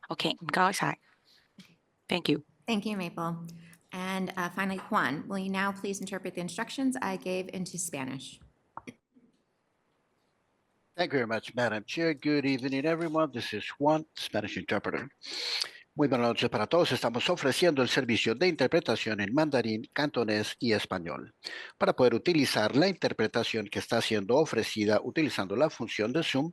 OK， 唔該晒。Thank you. Thank you, Maple. And finally, Juan, will you now please interpret the instructions I gave into Spanish? Thank you very much, Madam Chair. Good evening, everyone. This is Juan, Spanish interpreter. Muy buenas noches para todos. Estamos ofreciendo el servicio de interpretación en mandarín, cantonés y español. Para poder utilizar la interpretación que está siendo ofrecida utilizando la función de Zoom,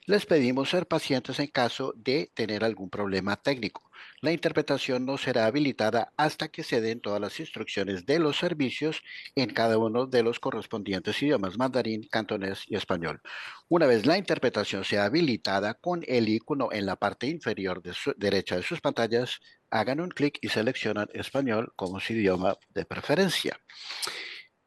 les pedimos ser pacientes en caso de tener algún problema técnico. La interpretación no será habilitada hasta que se den todas las instrucciones de los servicios en cada uno de los correspondientes idiomas, mandarín, cantonés y español. Una vez la interpretación sea habilitada, con el icono en la parte inferior derecha de sus pantallas, hagan un clic y seleccionan español como su idioma de preferencia.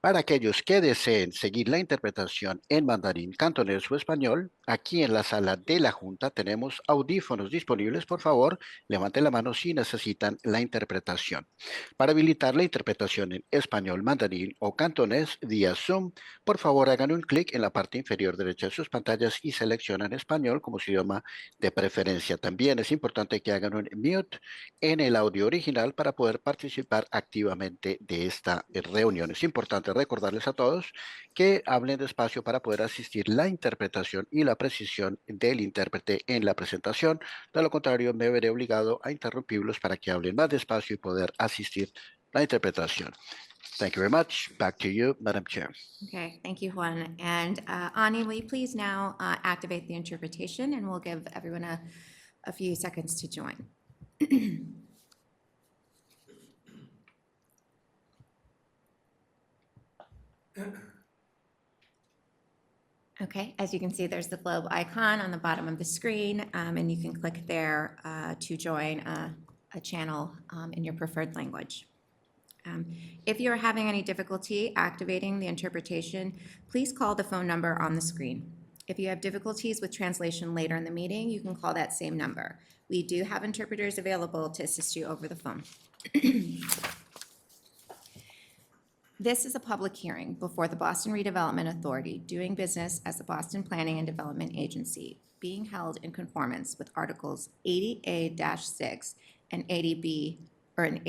Para aquellos que deseen seguir la interpretación en mandarín, cantonés o español, aquí en la sala de la Junta tenemos audífonos disponibles. Por favor, levanten la mano si necesitan la interpretación. Para habilitar la interpretación en español, mandarín o cantonés vía Zoom, por favor hagan un clic en la parte inferior derecha de sus pantallas y seleccionan español como su idioma de preferencia. También es importante que hagan un mute en el audio original para poder participar activamente de esta reunión. Es importante recordarles a todos que hablen despacio para poder asistir la interpretación y la precisión del intérprete en la presentación. De lo contrario, me veré obligado a interrumpirlos para que hablen más despacio y poder asistir la interpretación. Thank you very much. Back to you, Madam Chair. Okay, thank you, Juan. And Ani, will you please now activate the interpretation, and we'll give everyone a few seconds to join. Okay, as you can see, there's the globe icon on the bottom of the screen, and you can click there to join a channel in your preferred language. If you're having any difficulty activating the interpretation, please call the phone number on the screen. If you have difficulties with translation later in the meeting, you can call that same number. We do have interpreters available to assist you over the phone. This is a public hearing before the Boston Redevelopment Authority doing business as the Boston Planning and Development Agency, being held in conformance with Articles 80A-6 and 80B, or an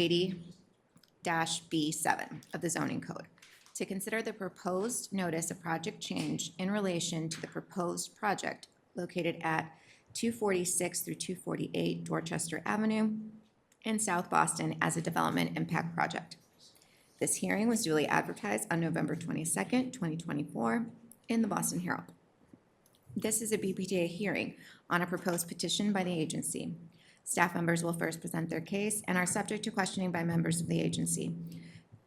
80-B7 of the zoning code, to consider the proposed notice of project change in relation to the proposed project located at 246 through 248 Dorchester Avenue in South Boston as a development impact project. This hearing was duly advertised on November 22nd, 2024 in the Boston Herald. This is a BPDA hearing on a proposed petition by the agency. Staff members will first present their case and are subject to questioning by members of the agency.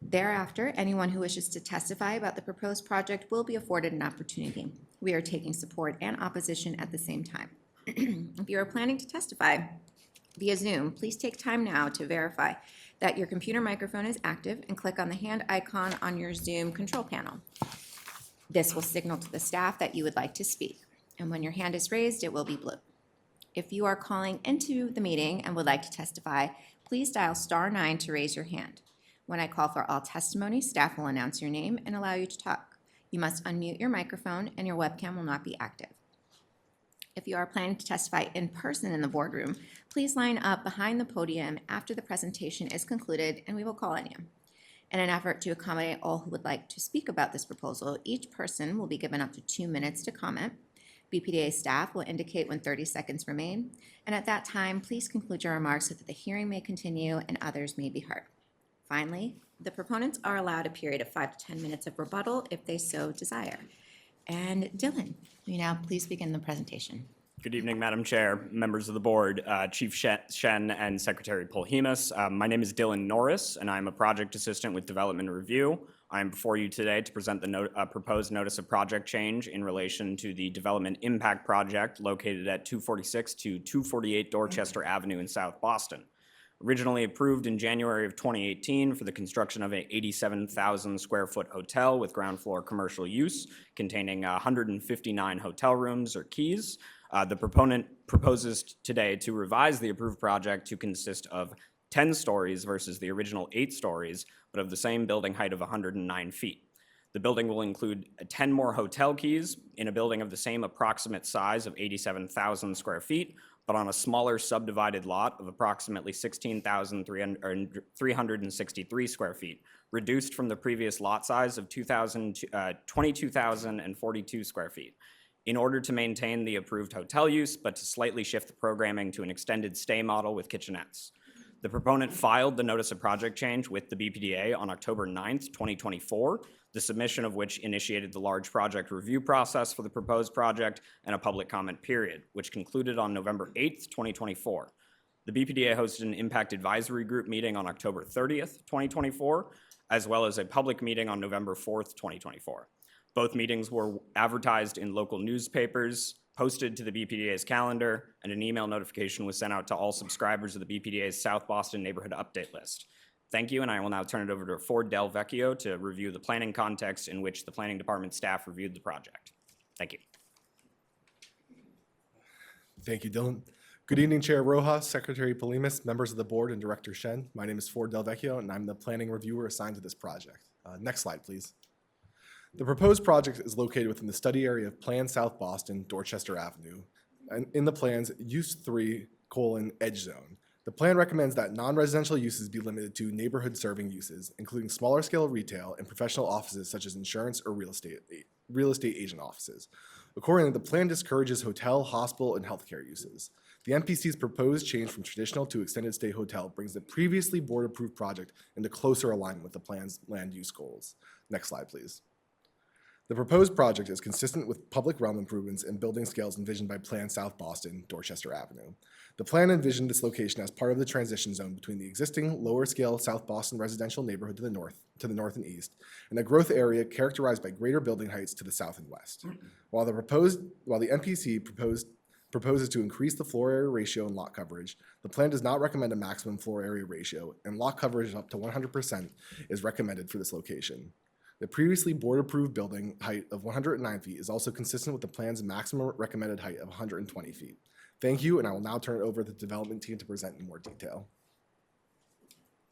Thereafter, anyone who wishes to testify about the proposed project will be afforded an opportunity. We are taking support and opposition at the same time. If you are planning to testify via Zoom, please take time now to verify that your computer microphone is active and click on the hand icon on your Zoom control panel. This will signal to the staff that you would like to speak, and when your hand is raised, it will be blue. If you are calling into the meeting and would like to testify, please dial *9 to raise your hand. When I call for all testimony, staff will announce your name and allow you to talk. You must unmute your microphone and your webcam will not be active. If you are planning to testify in person in the boardroom, please line up behind the podium after the presentation is concluded and we will call on you. In an effort to accommodate all who would like to speak about this proposal, each person will be given up to 2 minutes to comment. BPDA staff will indicate when 30 seconds remain, and at that time, please conclude your remarks so that the hearing may continue and others may be heard. Finally, the proponents are allowed a period of 5 to 10 minutes of rebuttal if they so desire. And Dylan, will you now please begin the presentation? Good evening, Madam Chair, members of the board, Chief Shen and Secretary Polhemus. My name is Dylan Norris, and I'm a project assistant with Development Review. I'm before you today to present the proposed notice of project change in relation to the development impact project located at 246 to 248 Dorchester Avenue in South Boston. Originally approved in January of 2018 for the construction of an 87,000 square foot hotel with ground floor commercial use containing 159 hotel rooms or keys. The proponent proposes today to revise the approved project to consist of 10 stories versus the original 8 stories, but of the same building height of 109 feet. The building will include 10 more hotel keys in a building of the same approximate size of 87,000 square feet, but on a smaller subdivided lot of approximately 16,363 square feet, reduced from the previous lot size of 22,042 square feet, in order to maintain the approved hotel use, but to slightly shift the programming to an extended stay model with kitchenettes. The proponent filed the notice of project change with the BPDA on October 9th, 2024, the submission of which initiated the large project review process for the proposed project and a public comment period, which concluded on November 8th, 2024. The BPDA hosted an impact advisory group meeting on October 30th, 2024, as well as a public meeting on November 4th, 2024. Both meetings were advertised in local newspapers, posted to the BPDA's calendar, and an email notification was sent out to all subscribers of the BPDA's South Boston Neighborhood Update List. Thank you, and I will now turn it over to Ford Del Vecchio to review the planning context in which the planning department staff reviewed the project. Thank you. Thank you, Dylan. Good evening, Chair Rojas, Secretary Polimas, members of the board, and Director Shen. My name is Ford Del Vecchio, and I'm the planning reviewer assigned to this project. Next slide, please. The proposed project is located within the study area of Plan South Boston, Dorchester Avenue, and in the plan's Use 3: Edge Zone. The plan recommends that non-residential uses be limited to neighborhood-serving uses, including smaller-scale retail and professional offices such as insurance or real estate agent offices. Accordingly, the plan discourages hotel, hospital, and healthcare uses. The MPC's proposed change from traditional to extended stay hotel brings the previously board-approved project into closer alignment with the plan's land use goals. Next slide, please. The proposed project is consistent with public realm improvements and building scales envisioned by Plan South Boston, Dorchester Avenue. The plan envisioned this location as part of the transition zone between the existing lower-scale South Boston residential neighborhood to the north and east, and a growth area characterized by greater building heights to the south and west. While the MPC proposes to increase the floor area ratio and lot coverage, the plan does not recommend a maximum floor area ratio, and lot coverage up to 100% is recommended for this location. The previously board-approved building height of 109 feet is also consistent with the plan's maximum recommended height of 120 feet. Thank you, and I will now turn it over to the development team to present in more detail.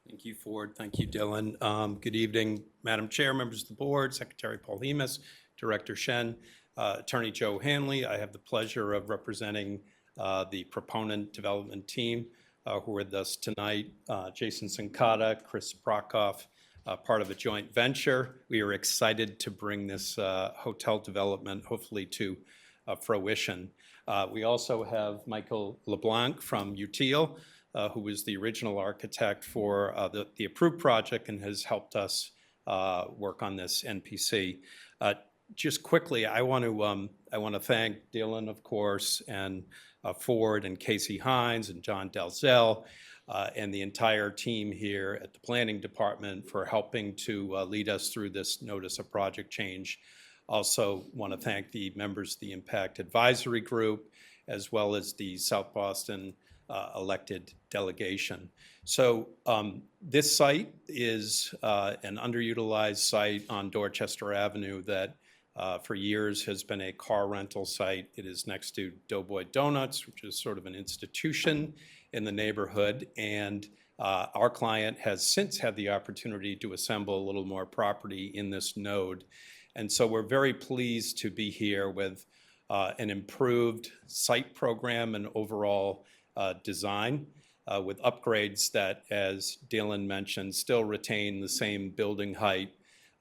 Thank you, Ford. Thank you, Dylan. Good evening, Madam Chair, members of the board, Secretary Polimas, Director Shen, Attorney Joe Hanley. I have the pleasure of representing the proponent development team who are with us tonight. Jason Sincata, Chris Brokoff, part of a joint venture. We are excited to bring this hotel development hopefully to fruition. We also have Michael LeBlanc from UTIL, who was the original architect for the approved project and has helped us work on this NPC. Just quickly, I want to thank Dylan, of course, and Ford and Casey Hines and John Dalzell and the entire team here at the planning department for helping to lead us through this notice of project change. Also want to thank the members of the Impact Advisory Group, as well as the South Boston elected delegation. So this site is an underutilized site on Dorchester Avenue that for years has been a car rental site. It is next to Doughboy Donuts, which is sort of an institution in the neighborhood. And our client has since had the opportunity to assemble a little more property in this node. And so we're very pleased to be here with an improved site program and overall design with upgrades that, as Dylan mentioned, still retain the same building height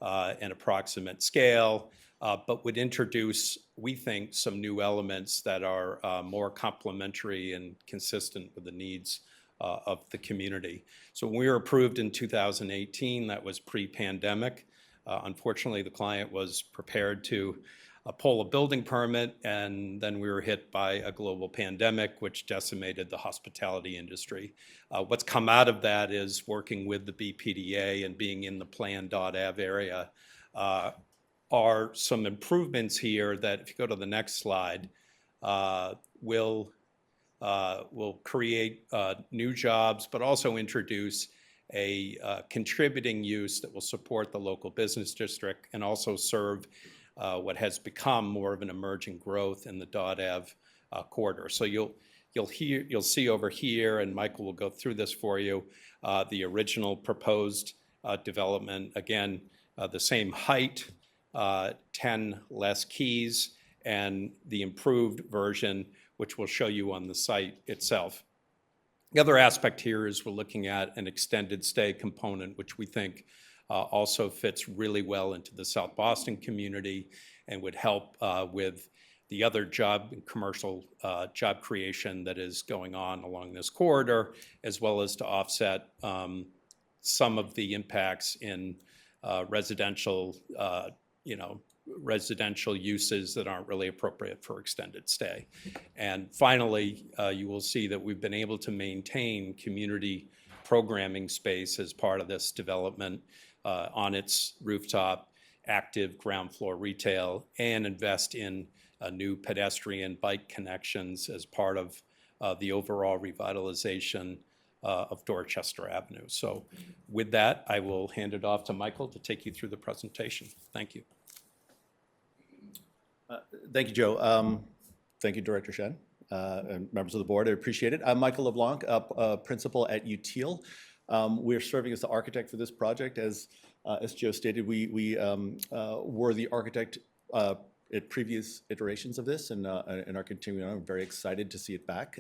and approximate scale, but would introduce, we think, some new elements that are more complementary and consistent with the needs of the community. So when we were approved in 2018, that was pre-pandemic. Unfortunately, the client was prepared to pull a building permit, and then we were hit by a global pandemic, which decimated the hospitality industry. What's come out of that is working with the BPDA and being in the Plan.av area are some improvements here that, if you go to the next slide, will create new jobs, but also introduce a contributing use that will support the local business district and also serve what has become more of an emerging growth in the .av corridor. So you'll see over here, and Michael will go through this for you, the original proposed development. Again, the same height, 10 less keys, and the improved version, which we'll show you on the site itself. The other aspect here is we're looking at an extended stay component, which we think also fits really well into the South Boston community and would help with the other commercial job creation that is going on along this corridor, as well as to offset some of the impacts in residential uses that aren't really appropriate for extended stay. And finally, you will see that we've been able to maintain community programming space as part of this development on its rooftop, active ground floor retail, and invest in new pedestrian bike connections as part of the overall revitalization of Dorchester Avenue. So with that, I will hand it off to Michael to take you through the presentation. Thank you. Thank you, Joe. Thank you, Director Shen, and members of the board. I appreciate it. I'm Michael LeBlanc, principal at UTIL. We're serving as the architect for this project. As Joe stated, we were the architect at previous iterations of this and are continuing on. I'm very excited to see it back.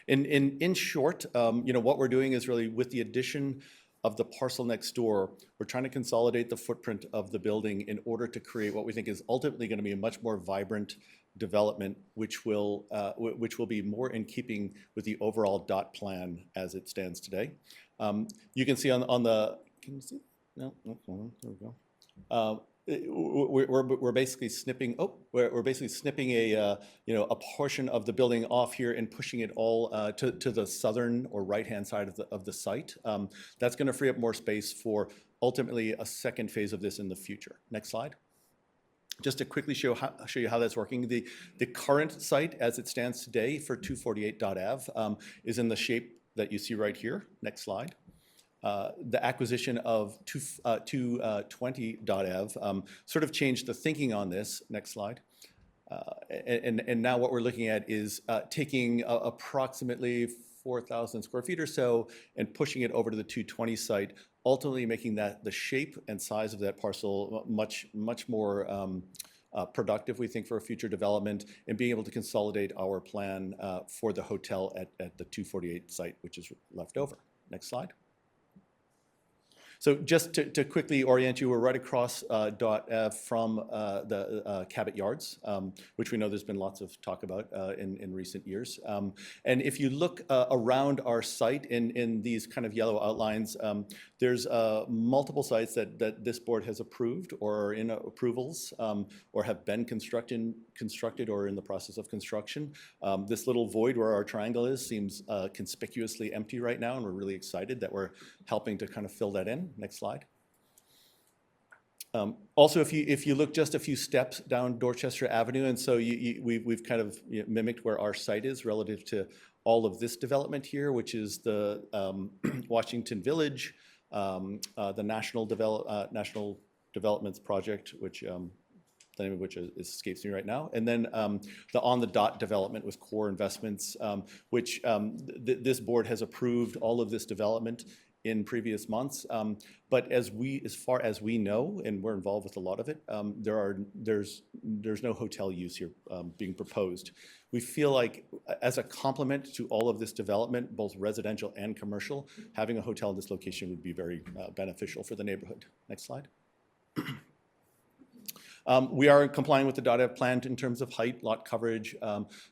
In short, what we're doing is really with the addition of the parcel next door, we're trying to consolidate the footprint of the building in order to create what we think is ultimately going to be a much more vibrant development, which will be more in keeping with the overall dot plan as it stands today. You can see on the, can you see? No, there we go. We're basically snipping. We're basically snipping a portion of the building off here and pushing it all to the southern or right-hand side of the site. That's going to free up more space for ultimately a second phase of this in the future. Next slide. Just to quickly show you how that's working. The current site, as it stands today for 248.av, is in the shape that you see right here. Next slide. The acquisition of 220.av sort of changed the thinking on this. Next slide. And now what we're looking at is taking approximately 4,000 square feet or so and pushing it over to the 220 site, ultimately making that the shape and size of that parcel much more productive, we think, for a future development, and being able to consolidate our plan for the hotel at the 248 site, which is left over. Next slide. So just to quickly orient you, we're right across from the Cabot Yards, which we know there's been lots of talk about in recent years. And if you look around our site in these kind of yellow outlines, there's multiple sites that this board has approved or are in approvals or have been constructed or in the process of construction. This little void where our triangle is seems conspicuously empty right now, and we're really excited that we're helping to kind of fill that in. Next slide. Also, if you look just a few steps down Dorchester Avenue, and so we've kind of mimicked where our site is relative to all of this development here, which is the Washington Village, the National Developments Project, which the name of which escapes me right now, and then the On the Dot development with Core Investments, which this board has approved all of this development in previous months. But as far as we know, and we're involved with a lot of it, there's no hotel use here being proposed. We feel like as a complement to all of this development, both residential and commercial, having a hotel in this location would be very beneficial for the neighborhood. Next slide. We are complying with the DOT plan in terms of height, lot coverage,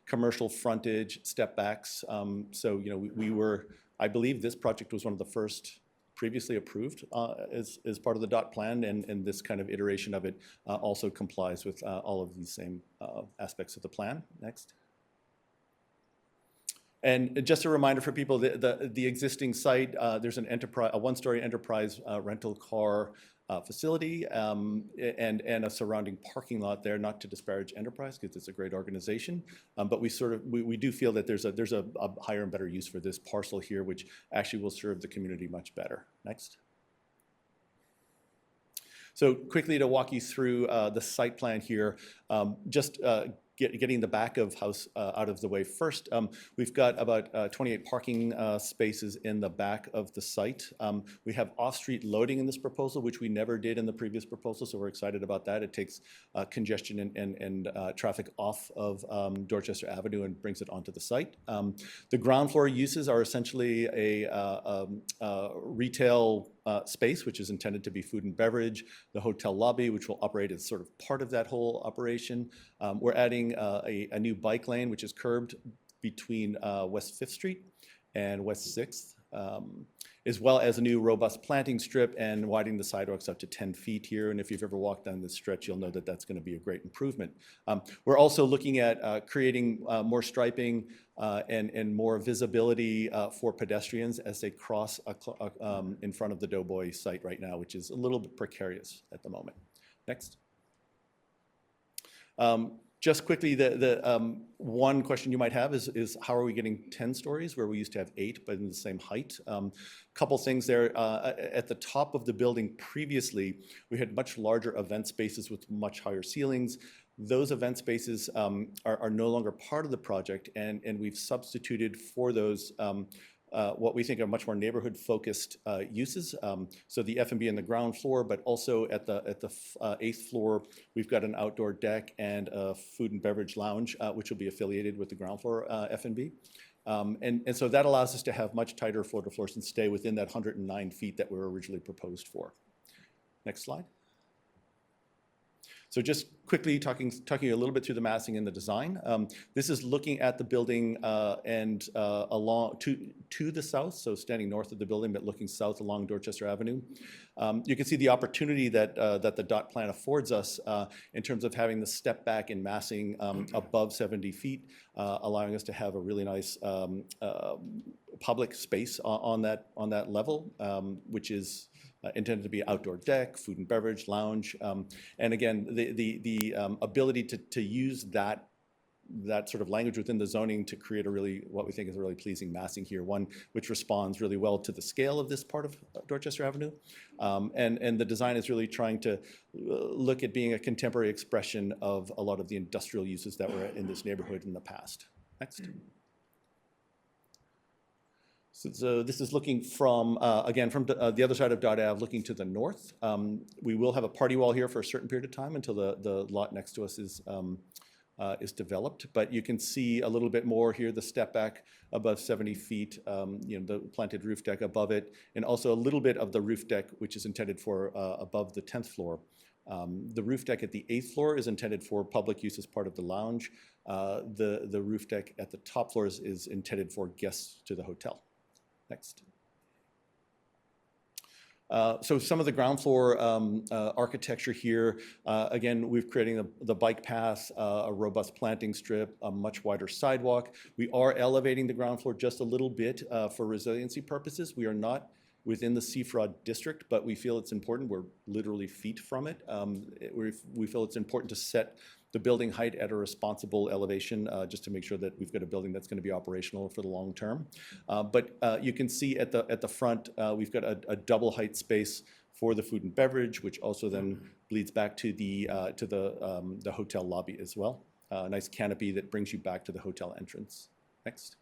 commercial frontage, step backs. So we were, I believe this project was one of the first previously approved as part of the DOT plan, and this kind of iteration of it also complies with all of these same aspects of the plan. Next. And just a reminder for people, the existing site, there's a one-story enterprise rental car facility and a surrounding parking lot there, not to disparage Enterprise because it's a great organization, but we do feel that there's a higher and better use for this parcel here, which actually will serve the community much better. Next. So quickly to walk you through the site plan here, just getting the back of house out of the way first. We've got about 28 parking spaces in the back of the site. We have off-street loading in this proposal, which we never did in the previous proposal, so we're excited about that. It takes congestion and traffic off of Dorchester Avenue and brings it onto the site. The ground floor uses are essentially a retail space, which is intended to be food and beverage, the hotel lobby, which will operate as sort of part of that whole operation. We're adding a new bike lane, which is curbed between West 5th Street and West 6th, as well as a new robust planting strip and widening the sidewalks up to 10 feet here. And if you've ever walked down this stretch, you'll know that that's going to be a great improvement. We're also looking at creating more striping and more visibility for pedestrians as they cross in front of the Doughboy site right now, which is a little bit precarious at the moment. Next. Just quickly, the one question you might have is how are we getting 10 stories where we used to have 8, but in the same height? Couple things there. At the top of the building previously, we had much larger event spaces with much higher ceilings. Those event spaces are no longer part of the project, and we've substituted for those what we think are much more neighborhood-focused uses. So the F&B on the ground floor, but also at the 8th floor, we've got an outdoor deck and a food and beverage lounge, which will be affiliated with the ground floor F&B. And so that allows us to have much tighter floor-to-floors and stay within that 109 feet that were originally proposed for. Next slide. So just quickly talking a little bit through the massing and the design. This is looking at the building and along to the south, so standing north of the building, but looking south along Dorchester Avenue. You can see the opportunity that the dot plan affords us in terms of having the step back in massing above 70 feet, allowing us to have a really nice public space on that level, which is intended to be outdoor deck, food and beverage, lounge, and again, the ability to use that sort of language within the zoning to create what we think is a really pleasing massing here, one which responds really well to the scale of this part of Dorchester Avenue, and the design is really trying to look at being a contemporary expression of a lot of the industrial uses that were in this neighborhood in the past. Next. So this is looking from, again, from the other side of Dot Ave, looking to the north. We will have a party wall here for a certain period of time until the lot next to us is developed. But you can see a little bit more here, the step back above 70 feet, the planted roof deck above it, and also a little bit of the roof deck, which is intended for above the 10th floor. The roof deck at the 8th floor is intended for public use as part of the lounge. The roof deck at the top floor is intended for guests to the hotel. Next. So some of the ground floor architecture here, again, we're creating the bike path, a robust planting strip, a much wider sidewalk. We are elevating the ground floor just a little bit for resiliency purposes. We are not within the seafraud district, but we feel it's important. We're literally feet from it. We feel it's important to set the building height at a responsible elevation just to make sure that we've got a building that's going to be operational for the long term. But you can see at the front, we've got a double height space for the food and beverage, which also then bleeds back to the hotel lobby as well. A nice canopy that brings you back to the hotel entrance. Next.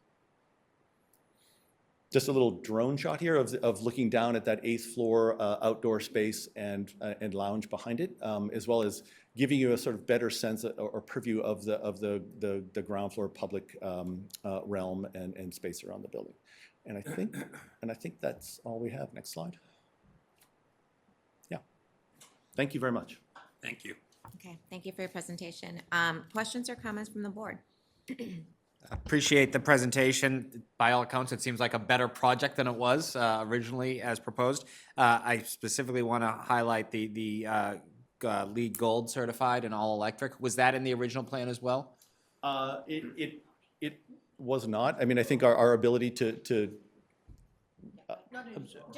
Just a little drone shot here of looking down at that 8th floor outdoor space and lounge behind it, as well as giving you a sort of better sense or preview of the ground floor public realm and space around the building. And I think that's all we have. Next slide. Yeah. Thank you very much. Thank you. Okay, thank you for your presentation. Questions or comments from the board? Appreciate the presentation. By all accounts, it seems like a better project than it was originally as proposed. I specifically want to highlight the LEED Gold certified and all electric. Was that in the original plan as well? It was not. I mean, I think our ability to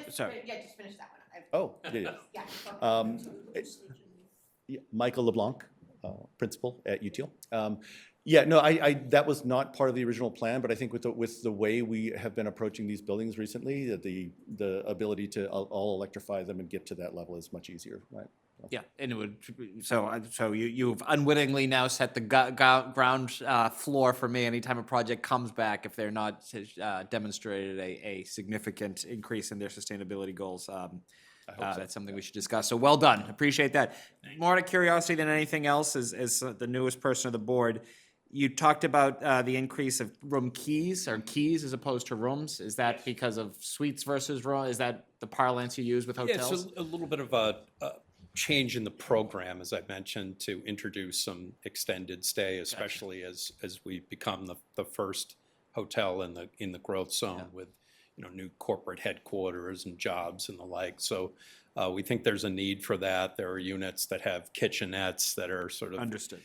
sorry. Just finish that one. Oh, yeah. Yeah, Michael LeBlanc, principal at UTL. Yeah, no, that was not part of the original plan, but I think with the way we have been approaching these buildings recently, the ability to all electrify them and get to that level is much easier, right? Yeah, and it would, so you've unwittingly now set the ground floor for me anytime a project comes back if they're not demonstrated a significant increase in their sustainability goals. That's something we should discuss. So well done. Appreciate that. More out of curiosity than anything else, as the newest person of the board, you talked about the increase of room keys or keys as opposed to rooms. Is that because of suites versus room? Is that the parlance you use with hotels? Yeah, it's a little bit of a change in the program, as I mentioned, to introduce some extended stay, especially as we become the first hotel in the growth zone with new corporate headquarters and jobs and the like. So we think there's a need for that. There are units that have kitchenettes that are sort of understood.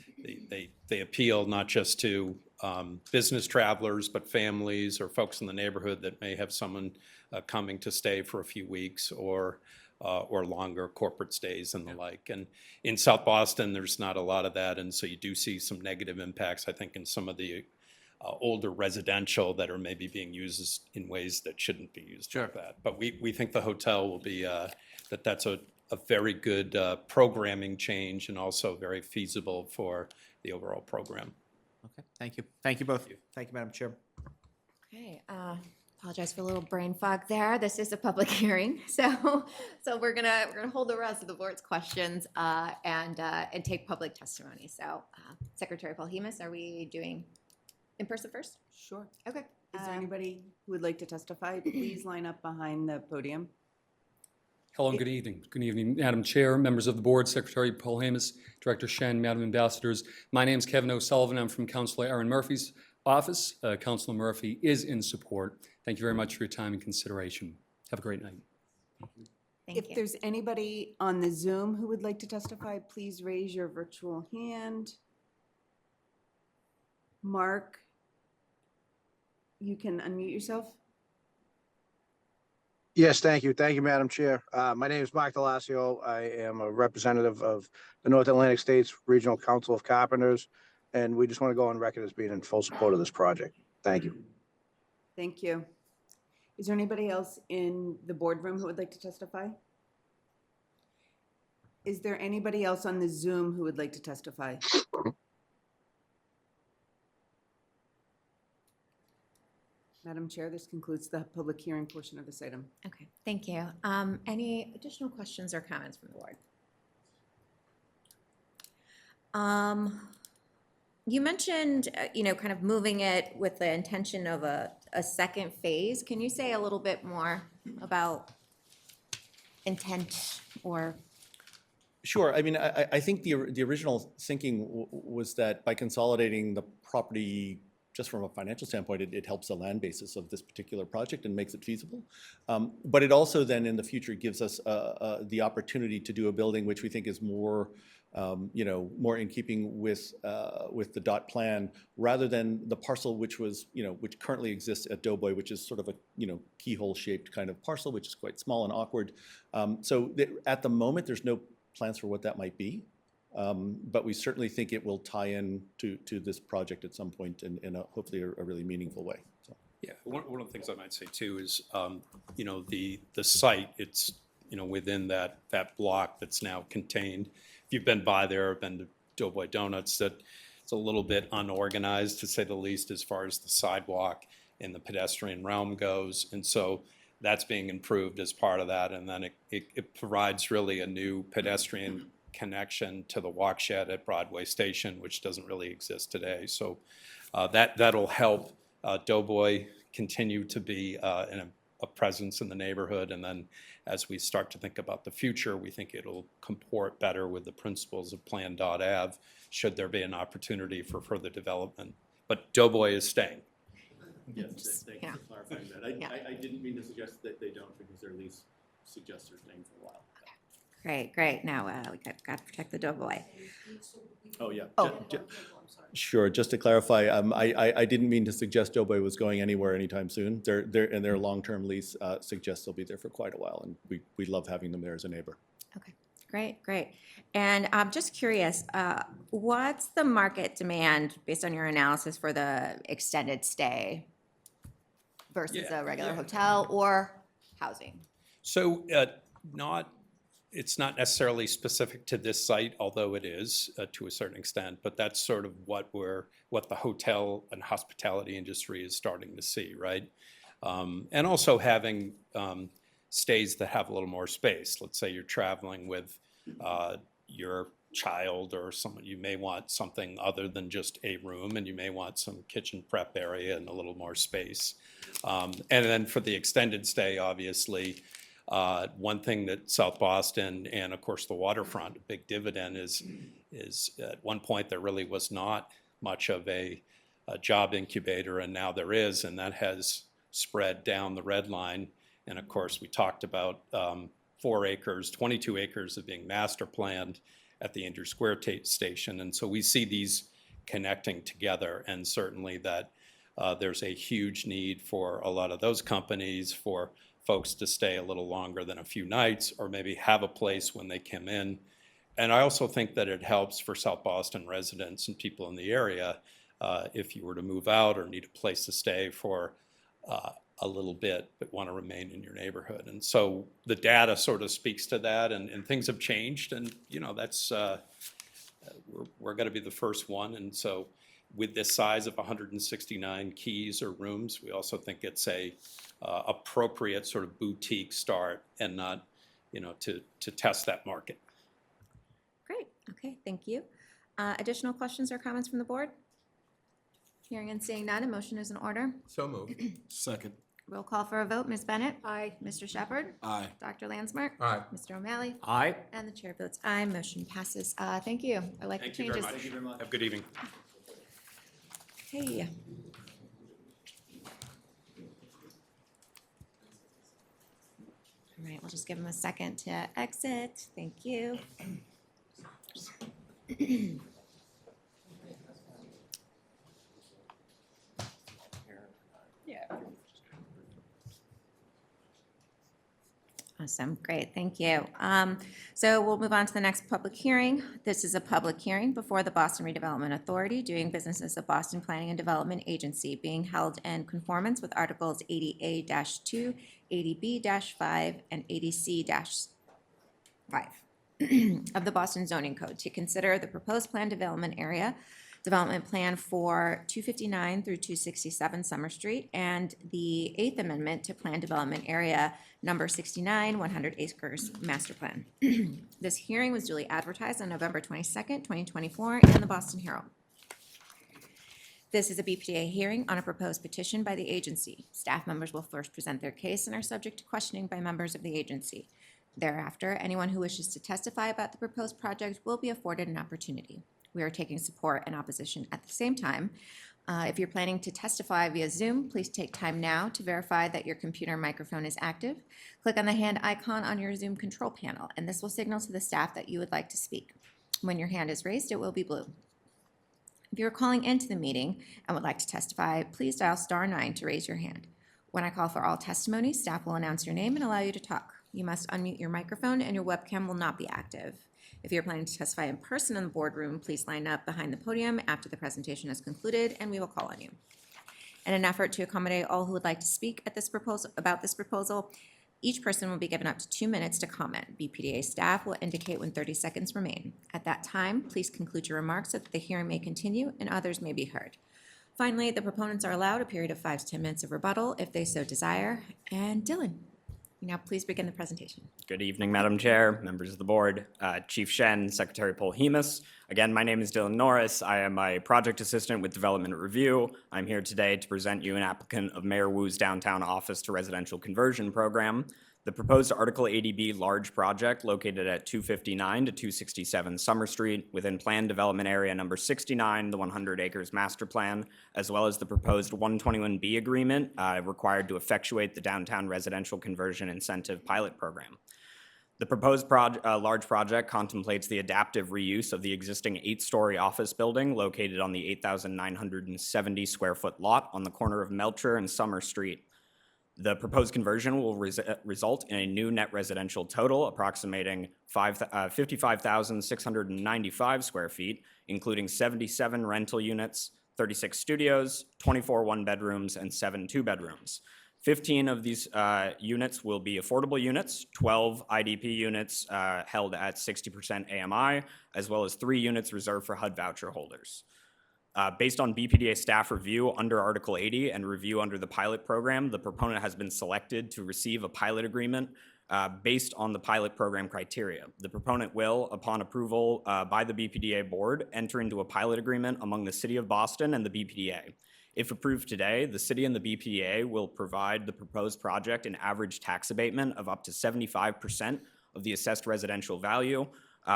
They appeal not just to business travelers, but families or folks in the neighborhood that may have someone coming to stay for a few weeks, or or longer corporate stays and the like. And in South Boston, there's not a lot of that, and so you do see some negative impacts, I think, in some of the older residential that are maybe being used in ways that shouldn't be used like that. But we think the hotel will be, that's a very good programming change and also very feasible for the overall program. Okay, thank you. Thank you both. Thank you, Madam Chair. Okay, apologize for a little brain fog there. This is a public hearing, so we're gonna hold the rest of the board's questions and take public testimony. So, Secretary Paul Hemus, are we doing in person first? Sure. Okay. Is there anybody who would like to testify? Please line up behind the podium. Hello and good evening. Good evening, Madam Chair, members of the board, Secretary Paul Hamus, Director Shen, Madam Ambassadors. My name is Kevin O'Sullivan. I'm from Councilor Aaron Murphy's office. Councilor Murphy is in support. Thank you very much for your time and consideration. Have a great night. If there's anybody on the Zoom who would like to testify, please raise your virtual hand. Mark, you can unmute yourself. Yes, thank you. Thank you, Madam Chair. My name is Mark Delasio. I am a representative of the North Atlantic States Regional Council of Carpenters, and we just want to go on record as being in full support of this project. Thank you. Thank you. Is there anybody else in the boardroom who would like to testify? Is there anybody else on the Zoom who would like to testify? Madam Chair, this concludes the public hearing portion of this item. Okay, thank you. Any additional questions or comments from the board? You mentioned, kind of moving it with the intention of a second phase. Can you say a little bit more about intent or? Sure. I mean, I think the original thinking was that by consolidating the property, just from a financial standpoint, it helps the land basis of this particular project and makes it feasible. But it also then in the future gives us the opportunity to do a building which we think is more, more in keeping with the dot plan, rather than the parcel which was, which currently exists at Doughboy, which is sort of a, keyhole shaped kind of parcel, which is quite small and awkward. So at the moment, there's no plans for what that might be. But we certainly think it will tie in to this project at some point in hopefully a really meaningful way. So. Yeah, one of the things I might say too is, the site, it's, within that block that's now contained. If you've been by there, been to Doughboy Donuts, that it's a little bit unorganized, to say the least, as far as the sidewalk and the pedestrian realm goes. And so that's being improved as part of that. And then it provides really a new pedestrian connection to the walk shed at Broadway Station, which doesn't really exist today. So that'll help Doughboy continue to be a presence in the neighborhood. And then as we start to think about the future, we think it'll comport better with the principles of Plan.Ave, should there be an opportunity for further development. But Doughboy is staying. Yes, thank you for clarifying that. I didn't mean to suggest that they don't, because their lease suggests they're staying for a while. Great. Now we got to protect the Doughboy. Oh, yeah. Sure. Just to clarify, I didn't mean to suggest Doughboy was going anywhere anytime soon. Their long-term lease suggests they'll be there for quite a while, and we love having them there as a neighbor. Okay, great. And I'm just curious, what's the market demand based on your analysis for the extended stay versus a regular hotel or housing? So it's not necessarily specific to this site, although it is to a certain extent, but that's sort of what the hotel and hospitality industry is starting to see, right? And also having stays that have a little more space. Let's say you're traveling with your child or someone, you may want something other than just a room, and you may want some kitchen prep area and a little more space. And then for the extended stay, obviously, one thing that South Boston and of course the waterfront, a big dividend is at one point there really was not much of a job incubator, and now there is, and that has spread down the red line. And of course we talked about 4 acres, 22 acres of being master planned at the Andrew Square station. And so we see these connecting together, and certainly that there's a huge need for a lot of those companies for folks to stay a little longer than a few nights, or maybe have a place when they come in. And I also think that it helps for South Boston residents and people in the area if you were to move out or need a place to stay for a little bit, but want to remain in your neighborhood. And so the data sort of speaks to that, and things have changed, and that's we're going to be the first one. And so with this size of 169 keys or rooms, we also think it's a appropriate sort of boutique start, and not to test that market. Great. Okay, thank you. Additional questions or comments from the board? Hearing and seeing none, a motion is in order. So moved. Second. Roll call for a vote. Ms. Bennett? Aye. Mr. Shepherd? Aye. Dr. Landsmark? Aye. Mr. O'Malley? Aye. And the chair votes aye. Motion passes. Thank you. I like the Thank you very changes. much. Have a good evening. Okay. All right, we'll just give them a second to exit. Thank you. Awesome, great, thank you. So we'll move on to the next public hearing. This is a public hearing before the Boston Redevelopment Authority, doing business as the Boston Planning and Development Agency, being held in conformance with Articles 80A-2, 80B-5, and 80C-5 of the Boston Zoning Code to consider the proposed plan development plan for 259 through 267 Summer Street, and the Eighth Amendment to Plan Development Area Number 69, 100 Acres Master Plan. This hearing was duly advertised on November 22nd, 2024, in the Boston Herald. This is a BPDA hearing on a proposed petition by the agency. Staff members will first present their case and are subject to questioning by members of the agency. Thereafter, anyone who wishes to testify about the proposed project will be afforded an opportunity. We are taking support and opposition at the same time. If you're planning to testify via Zoom, please take time now to verify that your computer microphone is active. Click on the hand icon on your Zoom control panel, and this will signal to the staff that you would like to speak. When your hand is raised, it will be blue. If you're calling into the meeting and would like to testify, please dial *9 to raise your hand. When I call for all testimony, staff will announce your name and allow you to talk. You must unmute your microphone and your webcam will not be active. If you're planning to testify in person in the boardroom, please line up behind the podium after the presentation is concluded, and we will call on you. In an effort to accommodate all who would like to speak at about this proposal, each person will be given up to 2 minutes to comment. BPDA staff will indicate when 30 seconds remain. At that time, please conclude your remarks so that the hearing may continue and others may be heard. Finally, the proponents are allowed a period of 5 to 10 minutes of rebuttal if they so desire. And Dylan, now please begin the presentation. Good evening, Madam Chair, members of the board, Chief Shen, Secretary Polhemus. Again, my name is Dylan Norris. I am a project assistant with Development Review. I'm here today to present you an applicant of Mayor Wu's downtown office to residential conversion program. The proposed Article 80B large project located at 259 to 267 Summer Street within Planned Development Area Number 69, the 100 Acres Master Plan, as well as the proposed 121B agreement required to effectuate the Downtown Residential Conversion Incentive Pilot Program. The proposed large project contemplates the adaptive reuse of the existing 8-story office building located on the 8,970 square foot lot on the corner of Melcher and Summer Street. The proposed conversion will result in a new net residential total approximating 55,695 square feet, including 77 rental units, 36 studios, 24 one-bedrooms, and 7 two-bedrooms. 15 of these units will be affordable units, 12 IDP units held at 60% AMI, as well as 3 units reserved for HUD voucher holders. Based on BPDA staff review under Article 80 and review under the pilot program, the proponent has been selected to receive a pilot agreement based on the pilot program criteria. The proponent will, upon approval by the BPDA board, enter into a pilot agreement among the City of Boston and the BPDA. If approved today, the city and the BPDA will provide the proposed project an average tax abatement of up to 75% of the assessed residential value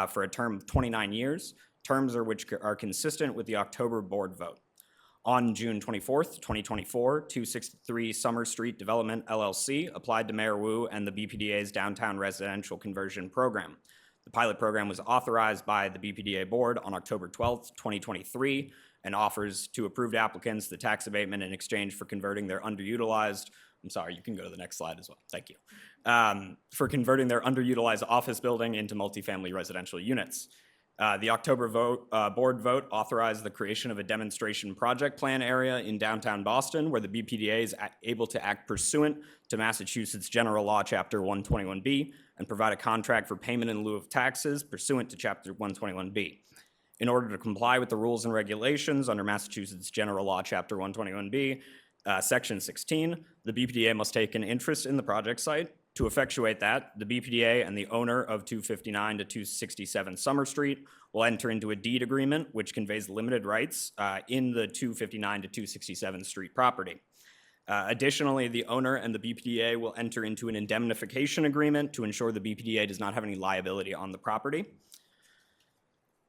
for a term of 29 years, terms which are consistent with the October board vote. On June 24th, 2024, 263 Summer Street Development LLC applied to Mayor Wu and the BPDA's Downtown Residential Conversion Program. The pilot program was authorized by the BPDA board on October 12th, 2023, and offers to approved applicants the tax abatement in exchange for converting their underutilized, I'm sorry, you can go to the next slide as well, thank you, for converting their underutilized office building into multifamily residential units. The October board vote authorized the creation of a demonstration project plan area in downtown Boston where the BPDA is able to act pursuant to Massachusetts General Law, Chapter 121B, and provide a contract for payment in lieu of taxes pursuant to Chapter 121B. In order to comply with the rules and regulations under Massachusetts General Law, Chapter 121B, Section 16, the BPDA must take an interest in the project site. To effectuate that, the BPDA and the owner of 259 to 267 Summer Street will enter into a deed agreement which conveys limited rights in the 259 to 267 Street property. Additionally, the owner and the BPDA will enter into an indemnification agreement to ensure the BPDA does not have any liability on the property.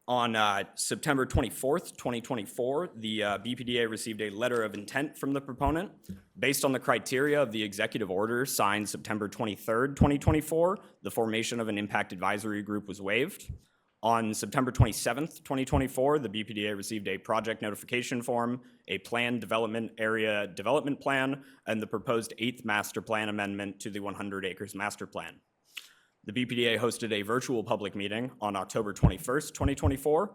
On September 24th, 2024, the BPDA received a letter of intent from the proponent. Based on the criteria of the executive order signed September 23rd, 2024, the formation of an impact advisory group was waived. On September 27th, 2024, the BPDA received a project notification form, a planned development area development plan, and the proposed 8th master plan amendment to the 100 acres master plan. The BPDA hosted a virtual public meeting on October 21st, 2024,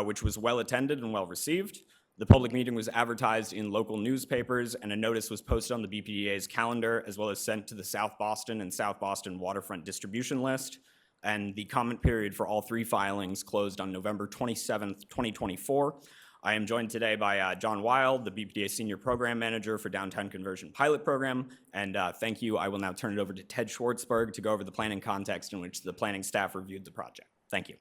which was well attended and well received. The public meeting was advertised in local newspapers and a notice was posted on the BPDA's calendar as well as sent to the South Boston and South Boston waterfront distribution list. And the comment period for all 3 filings closed on November 27th, 2024. I am joined today by John Wild, the BPDA Senior Program Manager for Downtown Conversion Pilot Program. And thank you. I will now turn it over to Ted Schwartzberg to go over the planning context in which the planning staff reviewed the project. Thank you.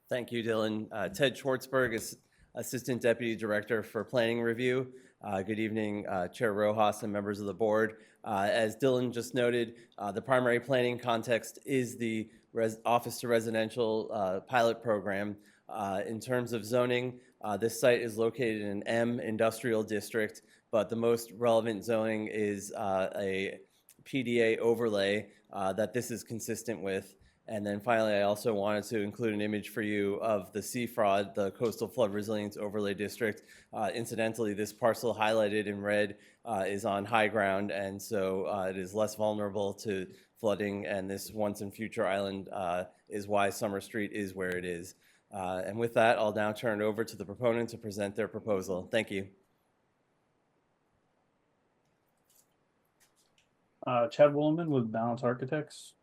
Thank you, Dylan. Ted Schwartzberg is Assistant Deputy Director for Planning Review. Good evening, Chair Rojas and members of the board. As Dylan just noted, the primary planning context is the Office to Residential pilot program. In terms of zoning, this site is located in M Industrial District, but the most relevant zoning is a PDA overlay that this is consistent with. And then finally, I also wanted to include an image for you of the CFROD, the Coastal Flood Resilience Overlay District. Incidentally, this parcel highlighted in red is on high ground, and so it is less vulnerable to flooding, and this once and future island is why Summer Street is where it is. And with that, I'll now turn it over to the proponent to present their proposal. Thank you. Chad Woolman with Balance Architects.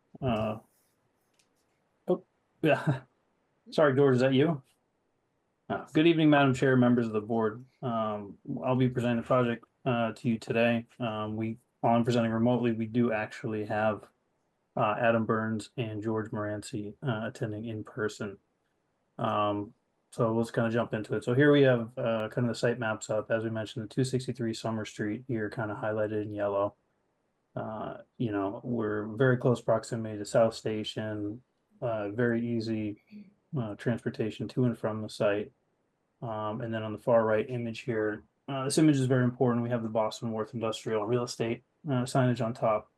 Yeah. Sorry, George, is that you? Good evening, Madam Chair, members of the board. I'll be presenting the project to you today. While I'm presenting remotely, we do actually have Adam Burns and George Moranci attending in person. So let's kind of jump into it. So here we have kind of the site maps up. As we mentioned, the 263 Summer Street here kind of highlighted in yellow. You know, we're very close proximity to South Station, very easy transportation to and from the site. And then on the far right image here, this image is very important. We have the Boston Wharf Industrial Real Estate signage on top,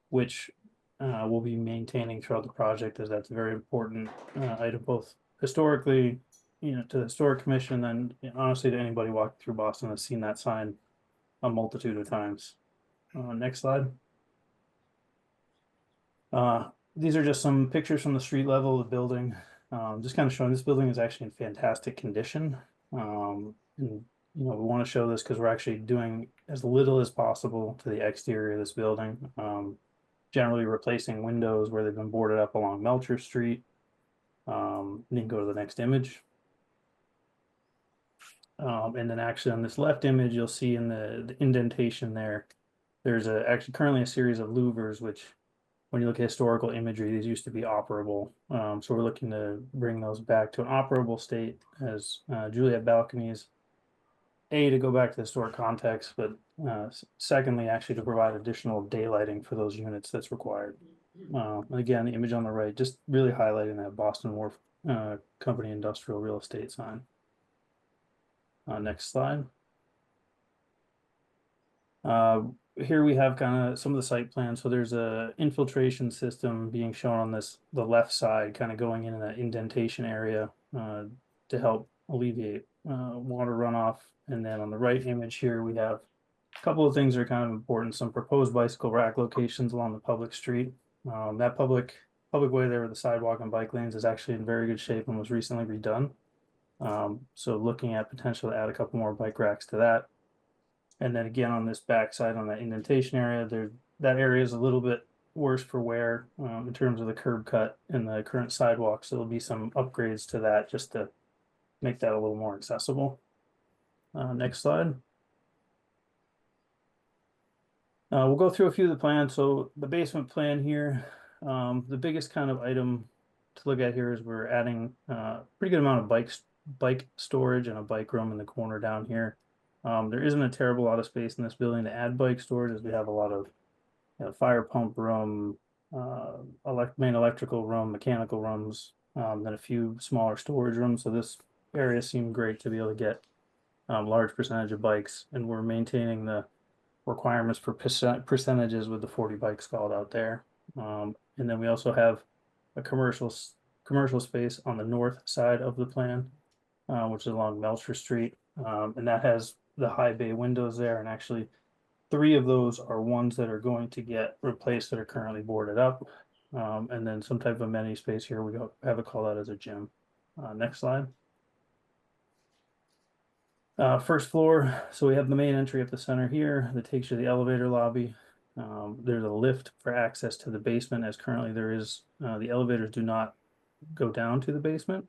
which we'll be maintaining throughout the project, as that's a very important item, both historically, you know, to the Historic Commission, and honestly to anybody walking through Boston has seen that sign a multitude of times. Next slide. These are just some pictures from the street level of the building. Just kind of showing this building is actually in fantastic condition. And you know, we want to show this because we're actually doing as little as possible to the exterior of this building. Generally replacing windows where they've been boarded up along Melcher Street. And you can go to the next image. And then actually on this left image, you'll see in the indentation there, there's actually currently a series of louvers, which when you look at historical imagery, these used to be operable. So we're looking to bring those back to an operable state as Juliet balconies, to go back to the historic context, but secondly, actually to provide additional daylighting for those units that's required. And again, the image on the right, just really highlighting that Boston Wharf Company industrial real estate sign. Next slide. Here we have kind of some of the site plans. So there's a infiltration system being shown on the left side, kind of going in that indentation area. to help alleviate water runoff. And then on the right image here, we have a couple of things that are kind of important. Some proposed bicycle rack locations along the public street. That public way there with the sidewalk and bike lanes is actually in very good shape and was recently redone. So looking at potential to add a couple more bike racks to that. And then again, on this backside, on that indentation area, that area is a little bit worse for wear in terms of the curb cut and the current sidewalk. So there'll be some upgrades to that just to make that a little more accessible. Next slide. We'll go through a few of the plans. So the basement plan here, the biggest kind of item to look at here is we're adding a pretty good amount of bike storage and a bike room in the corner down here. There isn't a terrible lot of space in this building to add bike storage, as we have a lot of fire pump room, main electrical room, mechanical rooms, then a few smaller storage rooms. So this area seemed great to be able to get large percentage of bikes, and we're maintaining the requirements for percentages with the 40 bikes called out there. And then we also have a commercial space on the north side of the plan, which is along Melcher Street, and that has the high bay windows there, and actually 3 of those are ones that are going to get replaced that are currently boarded up. And then some type of amenity space here, we have it called out as a gym. Next slide. First floor, so we have the main entry up the center here that takes you to the elevator lobby. There's a lift for access to the basement, as currently there is, the elevators do not go down to the basement.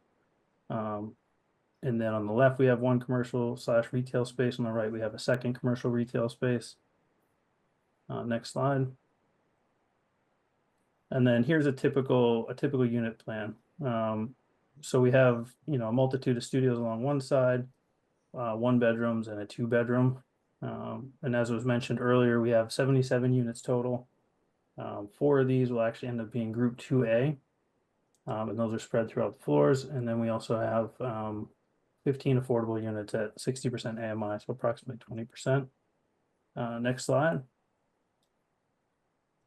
And then on the left, we have one commercial/retail space. On the right, we have a second commercial retail space. Next slide. And then here's a typical unit plan. So we have, a multitude of studios along one side, 1 bedrooms and a 2 bedroom. And as was mentioned earlier, we have 77 units total. 4 of these will actually end up being group 2A. And those are spread throughout the floors. And then we also have 15 affordable units at 60% AMI, so approximately 20%. Next slide.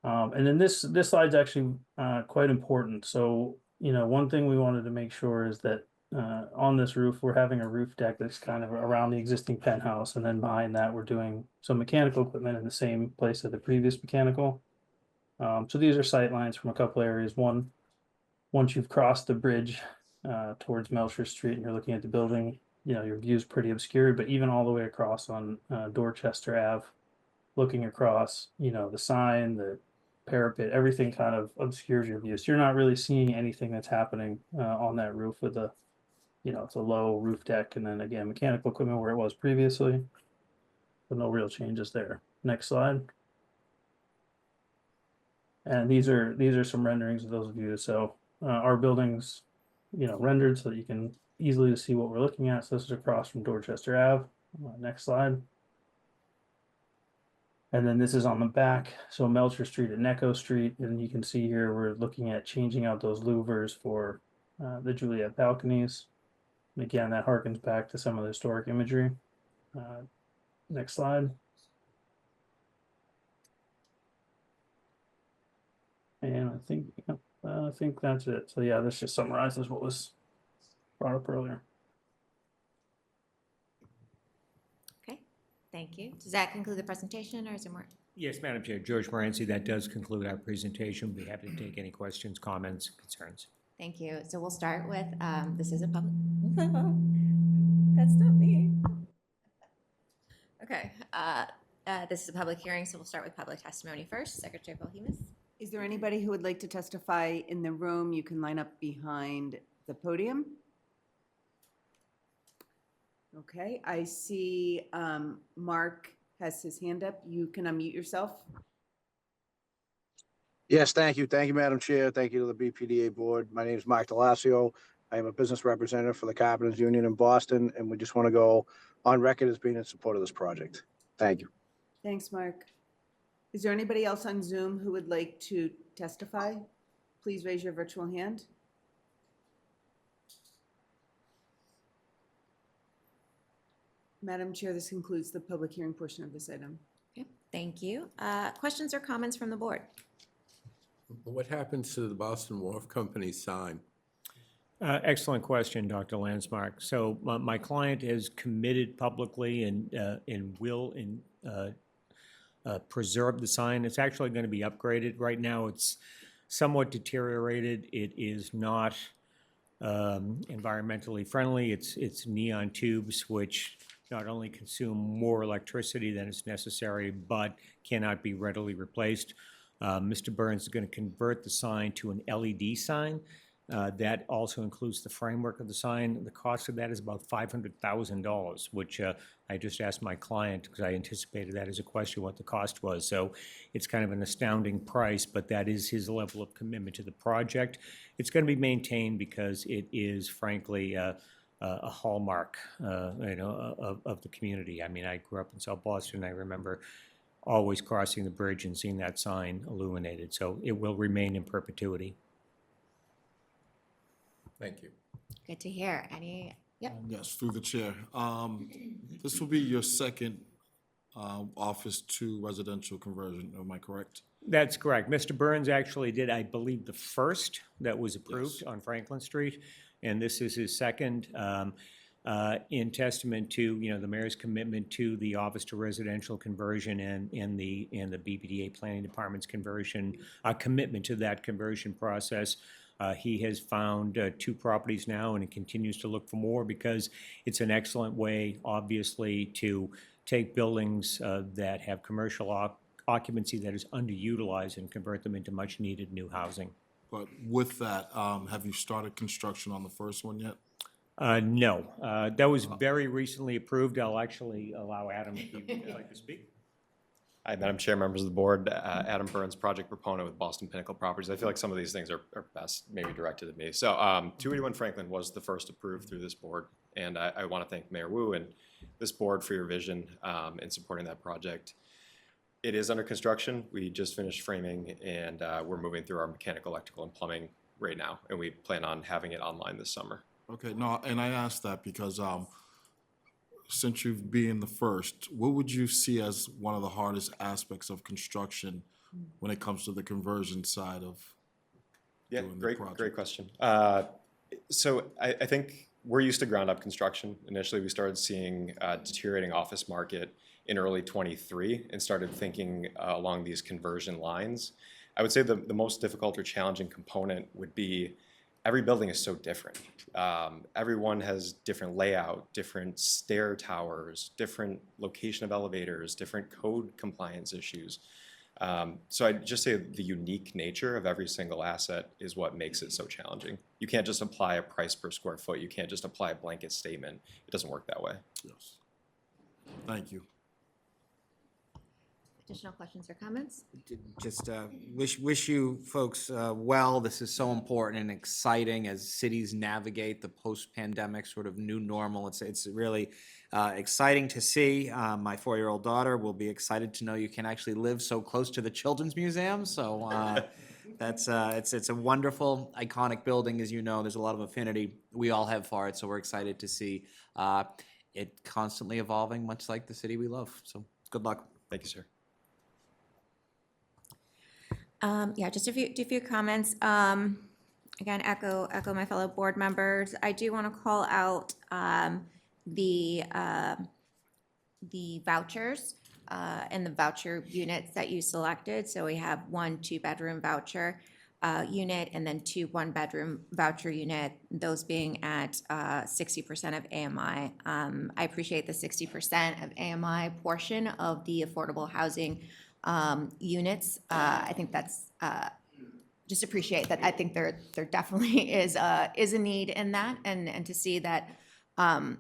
And then this slide's actually quite important. So, one thing we wanted to make sure is that on this roof, we're having a roof deck that's kind of around the existing penthouse. And then behind that, we're doing some mechanical equipment in the same place as the previous mechanical. So these are sight lines from a couple areas. One, once you've crossed the bridge towards Melcher Street and you're looking at the building, your view's pretty obscured, but even all the way across on Dorchester Ave, looking across, the sign, the parapet, everything kind of obscures your view. So you're not really seeing anything that's happening on that roof with the, it's a low roof deck. And then again, mechanical equipment where it was previously, but no real changes there. Next slide. And these are some renderings of those views. So our building's, rendered so that you can easily see what we're looking at. So this is across from Dorchester Ave. Next slide. And then this is on the back. So Melcher Street and Necco Street. And you can see here, we're looking at changing out those louvers for the Juliet balconies. And again, that harkens back to some of the historic imagery. Next slide. And I think that's it. So yeah, this just summarizes what was brought up earlier. Okay, thank you. Does that conclude the presentation, or is there more? Yes, Madam Chair, George Morency, that does conclude our presentation. We'll be happy to take any questions, comments, concerns. Thank you. So we'll start with, this is a public, that's not me. Okay, this is a public hearing, so we'll start with public testimony first. Secretary Polhemus. Is there anybody who would like to testify in the room? You can line up behind the podium. Okay, I see Mark has his hand up. You can unmute yourself. Yes, thank you. Thank you, Madam Chair. Thank you to the BPDA board. My name is Mike Delasio. I am a business representative for the Carpenters Union in Boston, and we just want to go on record as being in support of this project. Thank you. Thanks, Mark. Is there anybody else on Zoom who would like to testify? Please raise your virtual hand. Madam Chair, this concludes the public hearing portion of this item. Okay, thank you. Questions or comments from the board? What happens to the Boston Wharf Company sign? Excellent question, Dr. Landsmark. So my client has committed publicly and will preserve the sign. It's actually going to be upgraded. Right now, it's somewhat deteriorated. It is not environmentally friendly. It's neon tubes, which not only consume more electricity than is necessary, but cannot be readily replaced. Mr. Burns is going to convert the sign to an LED sign. That also includes the framework of the sign. The cost of that is about $500,000, which I just asked my client because I anticipated that as a question what the cost was. So it's kind of an astounding price, but that is his level of commitment to the project. It's going to be maintained because it is, frankly, a hallmark, of the community. I mean, I grew up in South Boston. I remember always crossing the bridge and seeing that sign illuminated. So it will remain in perpetuity. Thank you. Good to hear. Any, yep. Yes, through the chair. This will be your second office to residential conversion, am I correct? That's correct. Mr. Burns actually did, I believe, the first that was approved on Franklin Street, and this is his second. In testament to the mayor's commitment to the office to residential conversion and the BPDA planning department's conversion commitment to that conversion process. He has found 2 properties now, and it continues to look for more because it's an excellent way, obviously, to take buildings that have commercial occupancy that is underutilized and convert them into much-needed new housing. But with that, have you started construction on the first one yet? No, that was very recently approved. I'll actually allow Adam if you'd like to speak. Hi, Madam Chair, members of the board. Adam Burns, project proponent with Boston Pinnacle Properties. I feel like some of these things are best maybe directed at me. So 281 Franklin was the first approved through this board, and I want to thank Mayor Wu and this board for your vision in supporting that project. It is under construction. We just finished framing, and we're moving through our mechanical, electrical, and plumbing right now, and we plan on having it online this summer. Okay, no, and I asked that because since you've been the first, what would you see as one of the hardest aspects of construction when it comes to the conversion side of doing the project? Great question. So I think we're used to ground up construction. Initially, we started seeing deteriorating office market in early 23 and started thinking along these conversion lines. I would say the most difficult or challenging component would be every building is so different. Everyone has different layout, different stair towers, different location of elevators, different code compliance issues. So I'd just say the unique nature of every single asset is what makes it so challenging. You can't just apply a price per square foot. You can't just apply a blanket statement. It doesn't work that way. Yes. Thank you. Additional questions or comments? Just wish you folks well. This is so important and exciting as cities navigate the post-pandemic sort of new normal. It's really exciting to see. My 4-year-old daughter will be excited to know you can actually live so close to the Children's Museum. So that's it's a wonderful, iconic building. As you know, there's a lot of affinity we all have for it. So we're excited to see it constantly evolving, much like the city we love. So good luck. Thank you, sir. Yeah, just a few comments. Again, echo my fellow board members. I do want to call out the vouchers and the voucher units that you selected. So we have 1 2-bedroom voucher unit and then 2 1-bedroom voucher unit, those being at 60% of AMI. I appreciate the 60% of AMI portion of the affordable housing units. I think that's just appreciate that. I think there definitely is a need in that, and to see that a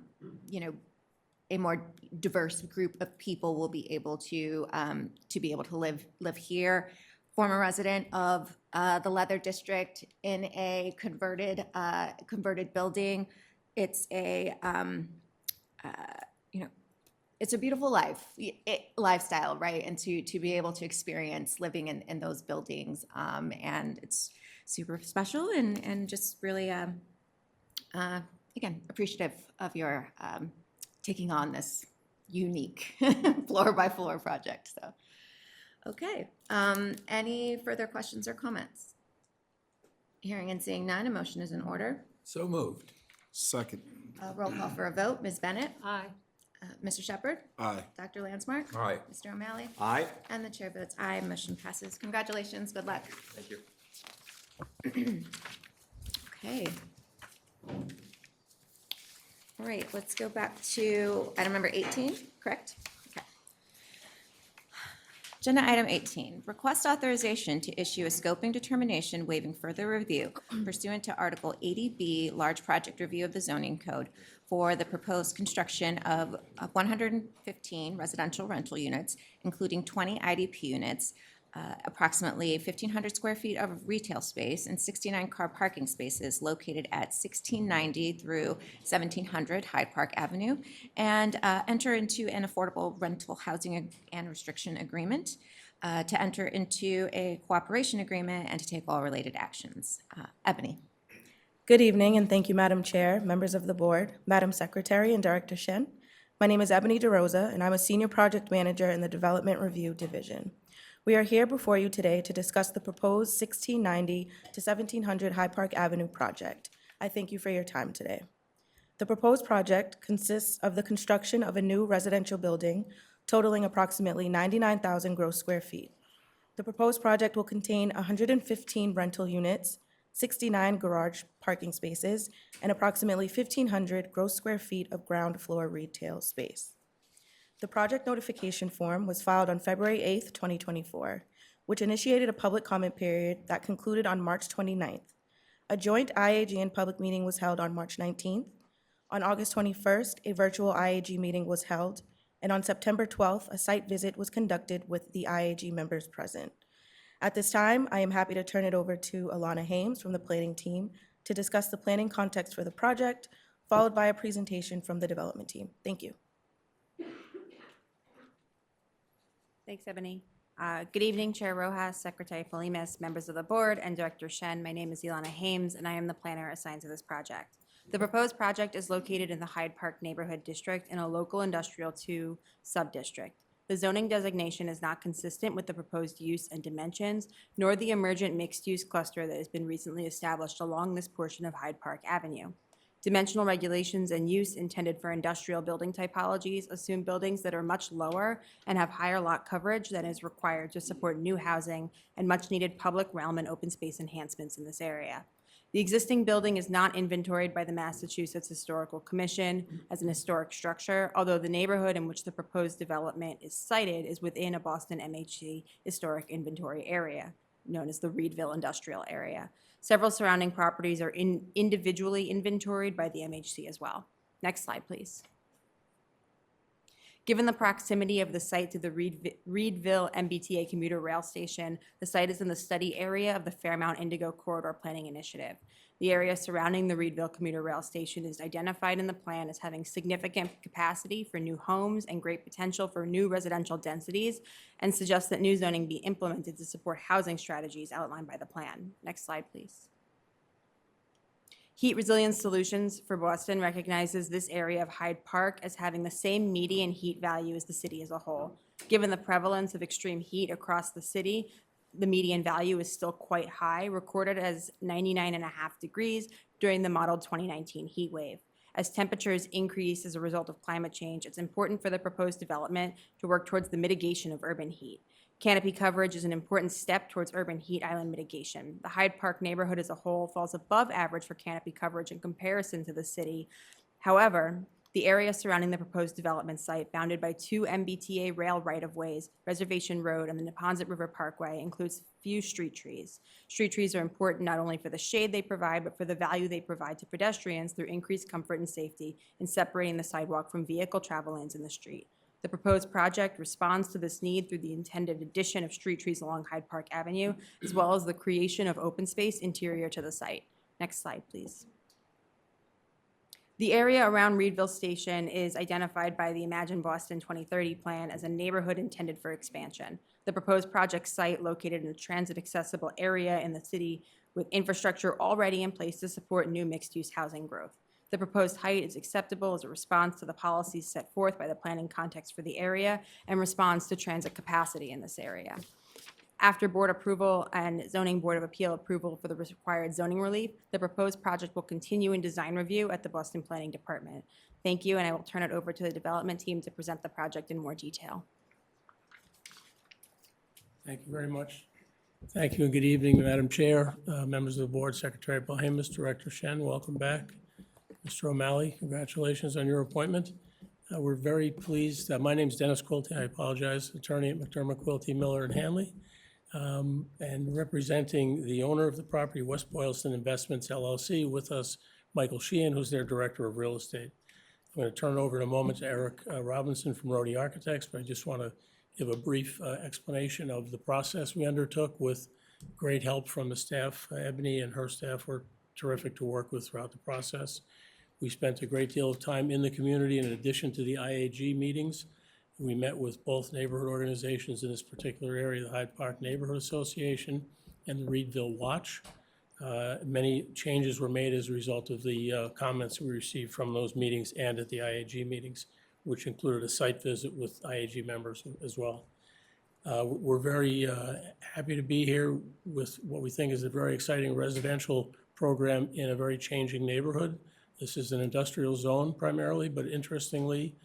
more diverse group of people will be able to live here. Former resident of the Leather District in a converted building. It's a it's a beautiful lifestyle, right? And to be able to experience living in those buildings, and it's super special and just really, again, appreciative of your taking on this unique floor by floor project. So, okay. Any further questions or comments? Hearing and seeing none, a motion is in order. So moved. Second. Roll call for a vote. Ms. Bennett? Aye. Mr. Shepherd? Aye. Dr. Landsmark? Aye. Mr. O'Malley? Aye. And the chair votes aye. Motion passes. Congratulations. Good luck. Thank you. Okay. All right, let's go back to item number 18, correct? Okay. Agenda item 18, request authorization to issue a scoping determination waiving further review pursuant to Article 80B, large project review of the zoning code for the proposed construction of 115 residential rental units, including 20 IDP units, approximately 1,500 square feet of retail space and 69 car parking spaces located at 1690 through 1700 Hyde Park Avenue, and enter into an affordable rental housing and restriction agreement, to enter into a cooperation agreement, and to take all related actions. Ebony. Good evening, and thank you, Madam Chair, members of the board, Madam Secretary, and Director Shen. My name is Ebony DeRosa, and I'm a Senior Project Manager in the Development Review Division. We are here before you today to discuss the proposed 1690 to 1700 Hyde Park Avenue project. I thank you for your time today. The proposed project consists of the construction of a new residential building totaling approximately 99,000 gross square feet. The proposed project will contain 115 rental units, 69 garage parking spaces, and approximately 1,500 gross square feet of ground floor retail space. The project notification form was filed on February 8th, 2024, which initiated a public comment period that concluded on March 29th. A joint IAG and public meeting was held on March 19th. On August 21st, a virtual IAG meeting was held, and on September 12th, a site visit was conducted with the IAG members present. At this time, I am happy to turn it over to Alana Hames from the planning team to discuss the planning context for the project, followed by a presentation from the development team. Thank you. Thanks, Ebony. Good evening, Chair Rojas, Secretary Polimas, members of the board, and Director Shen. My name is Ilana Hames, and I am the planner assigned to this project. The proposed project is located in the Hyde Park Neighborhood District in a local industrial 2 sub-district. The zoning designation is not consistent with the proposed use and dimensions, nor the emergent mixed-use cluster that has been recently established along this portion of Hyde Park Avenue. Dimensional regulations and use intended for industrial building typologies assume buildings that are much lower and have higher lot coverage than is required to support new housing and much-needed public realm and open space enhancements in this area. The existing building is not inventoried by the Massachusetts Historical Commission as an historic structure, although the neighborhood in which the proposed development is sited is within a Boston MHC historic inventory area, known as the Reedville Industrial Area. Several surrounding properties are individually inventoried by the MHC as well. Next slide, please. Given the proximity of the site to the Reedville MBTA commuter rail station, the site is in the study area of the Fairmount Indigo Corridor Planning Initiative. The area surrounding the Reedville commuter rail station is identified in the plan as having significant capacity for new homes and great potential for new residential densities, and suggests that new zoning be implemented to support housing strategies outlined by the plan. Next slide, please. Heat Resilience Solutions for Boston recognizes this area of Hyde Park as having the same median heat value as the city as a whole. Given the prevalence of extreme heat across the city, the median value is still quite high, recorded as 99.5 degrees during the modeled 2019 heat wave. As temperatures increase as a result of climate change, it's important for the proposed development to work towards the mitigation of urban heat. Canopy coverage is an important step towards urban heat island mitigation. The Hyde Park neighborhood as a whole falls above average for canopy coverage in comparison to the city. However, the area surrounding the proposed development site, bounded by 2 MBTA rail right-of-ways, Reservation Road and the Neponset River Parkway, includes few street trees. Street trees are important not only for the shade they provide, but for the value they provide to pedestrians through increased comfort and safety in separating the sidewalk from vehicle travel lanes in the street. The proposed project responds to this need through the intended addition of street trees along Hyde Park Avenue, as well as the creation of open space interior to the site. Next slide, please. The area around Reedville Station is identified by the Imagine Boston 2030 plan as a neighborhood intended for expansion. The proposed project site, located in a transit-accessible area in the city with infrastructure already in place to support new mixed-use housing growth. The proposed height is acceptable as a response to the policies set forth by the planning context for the area and responds to transit capacity in this area. After board approval and zoning board of appeal approval for the required zoning relief, the proposed project will continue in design review at the Boston Planning Department. Thank you, and I will turn it over to the development team to present the project in more detail. Thank you very much. Thank you and good evening, Madam Chair, members of the board, Secretary Polhemus, Director Shen, welcome back. Mr. O'Malley, congratulations on your appointment. We're very pleased. My name is Dennis Quilty. I apologize, attorney at McDermott, Quilty, Miller, and Hanley, and representing the owner of the property, West Boylston Investments LLC, with us, Michael Sheehan, who's their Director of Real Estate. I'm going to turn it over in a moment to Eric Robinson from Rhodey Architects, but I just want to give a brief explanation of the process we undertook with great help from the staff. Ebony and her staff were terrific to work with throughout the process. We spent a great deal of time in the community in addition to the IAG meetings. We met with both neighborhood organizations in this particular area, the Hyde Park Neighborhood Association and the Reedville Watch. Many changes were made as a result of the comments we received from those meetings and at the IAG meetings, which included a site visit with IAG members as well. We're very happy to be here with what we think is a very exciting residential program in a very changing neighborhood. This is an industrial zone primarily, but interestingly,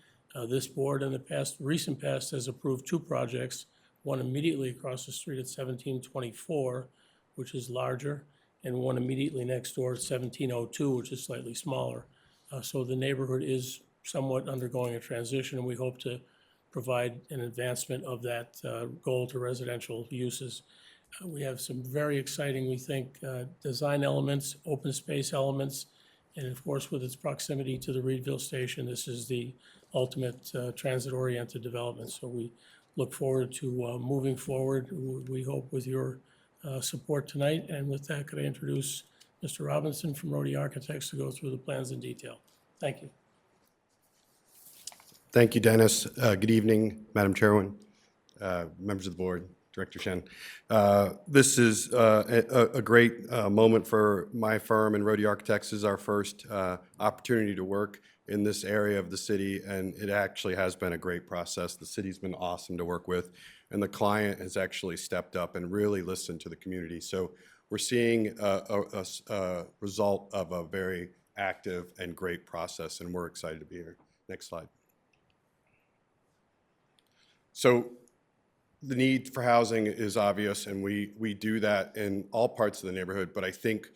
this board in the recent past has approved two projects, one immediately across the street at 1724, which is larger, and one immediately next door at 1702, which is slightly smaller. So the neighborhood is somewhat undergoing a transition, and we hope to provide an advancement of that goal to residential uses. We have some very exciting, we think, design elements, open space elements, and of course, with its proximity to the Reedville station, this is the ultimate transit-oriented development. So we look forward to moving forward, we hope, with your support tonight. And with that, could I introduce Mr. Robinson from Rhodey Architects to go through the plans in detail. Thank you. Thank you, Dennis. Good evening, Madam Chairwoman, members of the board, Director Shen. This is a great moment for my firm, and Rhodey Architects is our first opportunity to work in this area of the city, and it actually has been a great process. The city's been awesome to work with, and the client has actually stepped up and really listened to the community. So we're seeing a result of a very active and great process, and we're excited to be here. Next slide. So the need for housing is obvious, and we do that in all parts of the neighborhood, but I think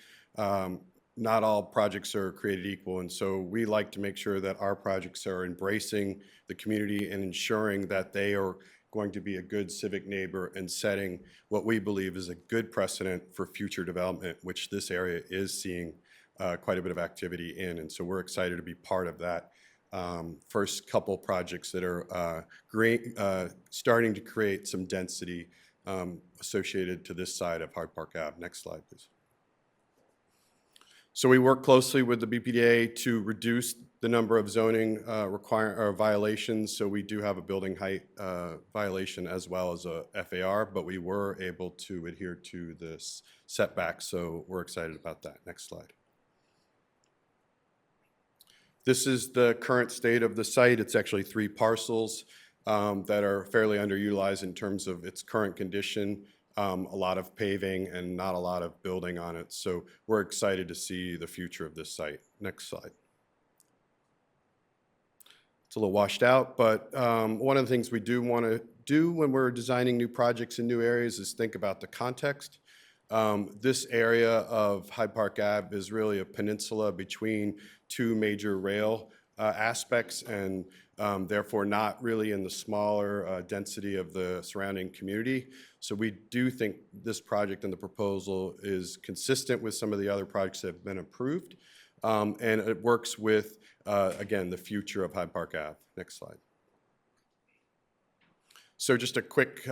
not all projects are created equal, and so we like to make sure that our projects are embracing the community and ensuring that they are going to be a good civic neighbor and setting what we believe is a good precedent for future development, which this area is seeing quite a bit of activity in, and so we're excited to be part of that. First couple projects that are starting to create some density associated to this side of Hyde Park Ave. Next slide, please. So we work closely with the BPDA to reduce the number of zoning violations. So we do have a building height violation as well as a FAR, but we were able to adhere to this setback. So we're excited about that. Next slide. This is the current state of the site. It's actually 3 parcels that are fairly underutilized in terms of its current condition. A lot of paving and not a lot of building on it. So we're excited to see the future of this site. Next slide. It's a little washed out, but one of the things we do want to do when we're designing new projects in new areas is think about the context. This area of Hyde Park Ave is really a peninsula between 2 major rail aspects, and therefore not really in the smaller density of the surrounding community. So we do think this project and the proposal is consistent with some of the other projects that have been approved, and it works with, again, the future of Hyde Park Ave. Next slide. So just a quick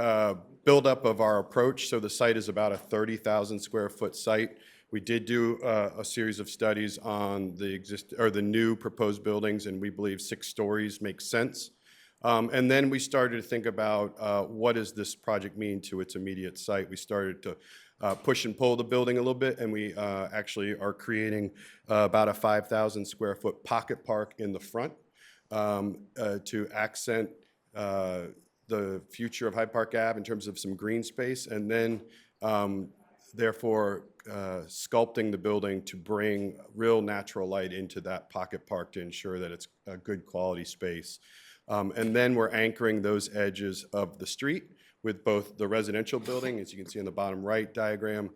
buildup of our approach. So the site is about a 30,000 square foot site. We did do a series of studies on the new proposed buildings, and we believe 6 stories makes sense. And then we started to think about what does this project mean to its immediate site. We started to push and pull the building a little bit, and we actually are creating about a 5,000 square foot pocket park in the front to accent the future of Hyde Park Ave in terms of some green space, and then therefore sculpting the building to bring real natural light into that pocket park to ensure that it's a good quality space. And then we're anchoring those edges of the street with both the residential building, as you can see in the bottom right diagram,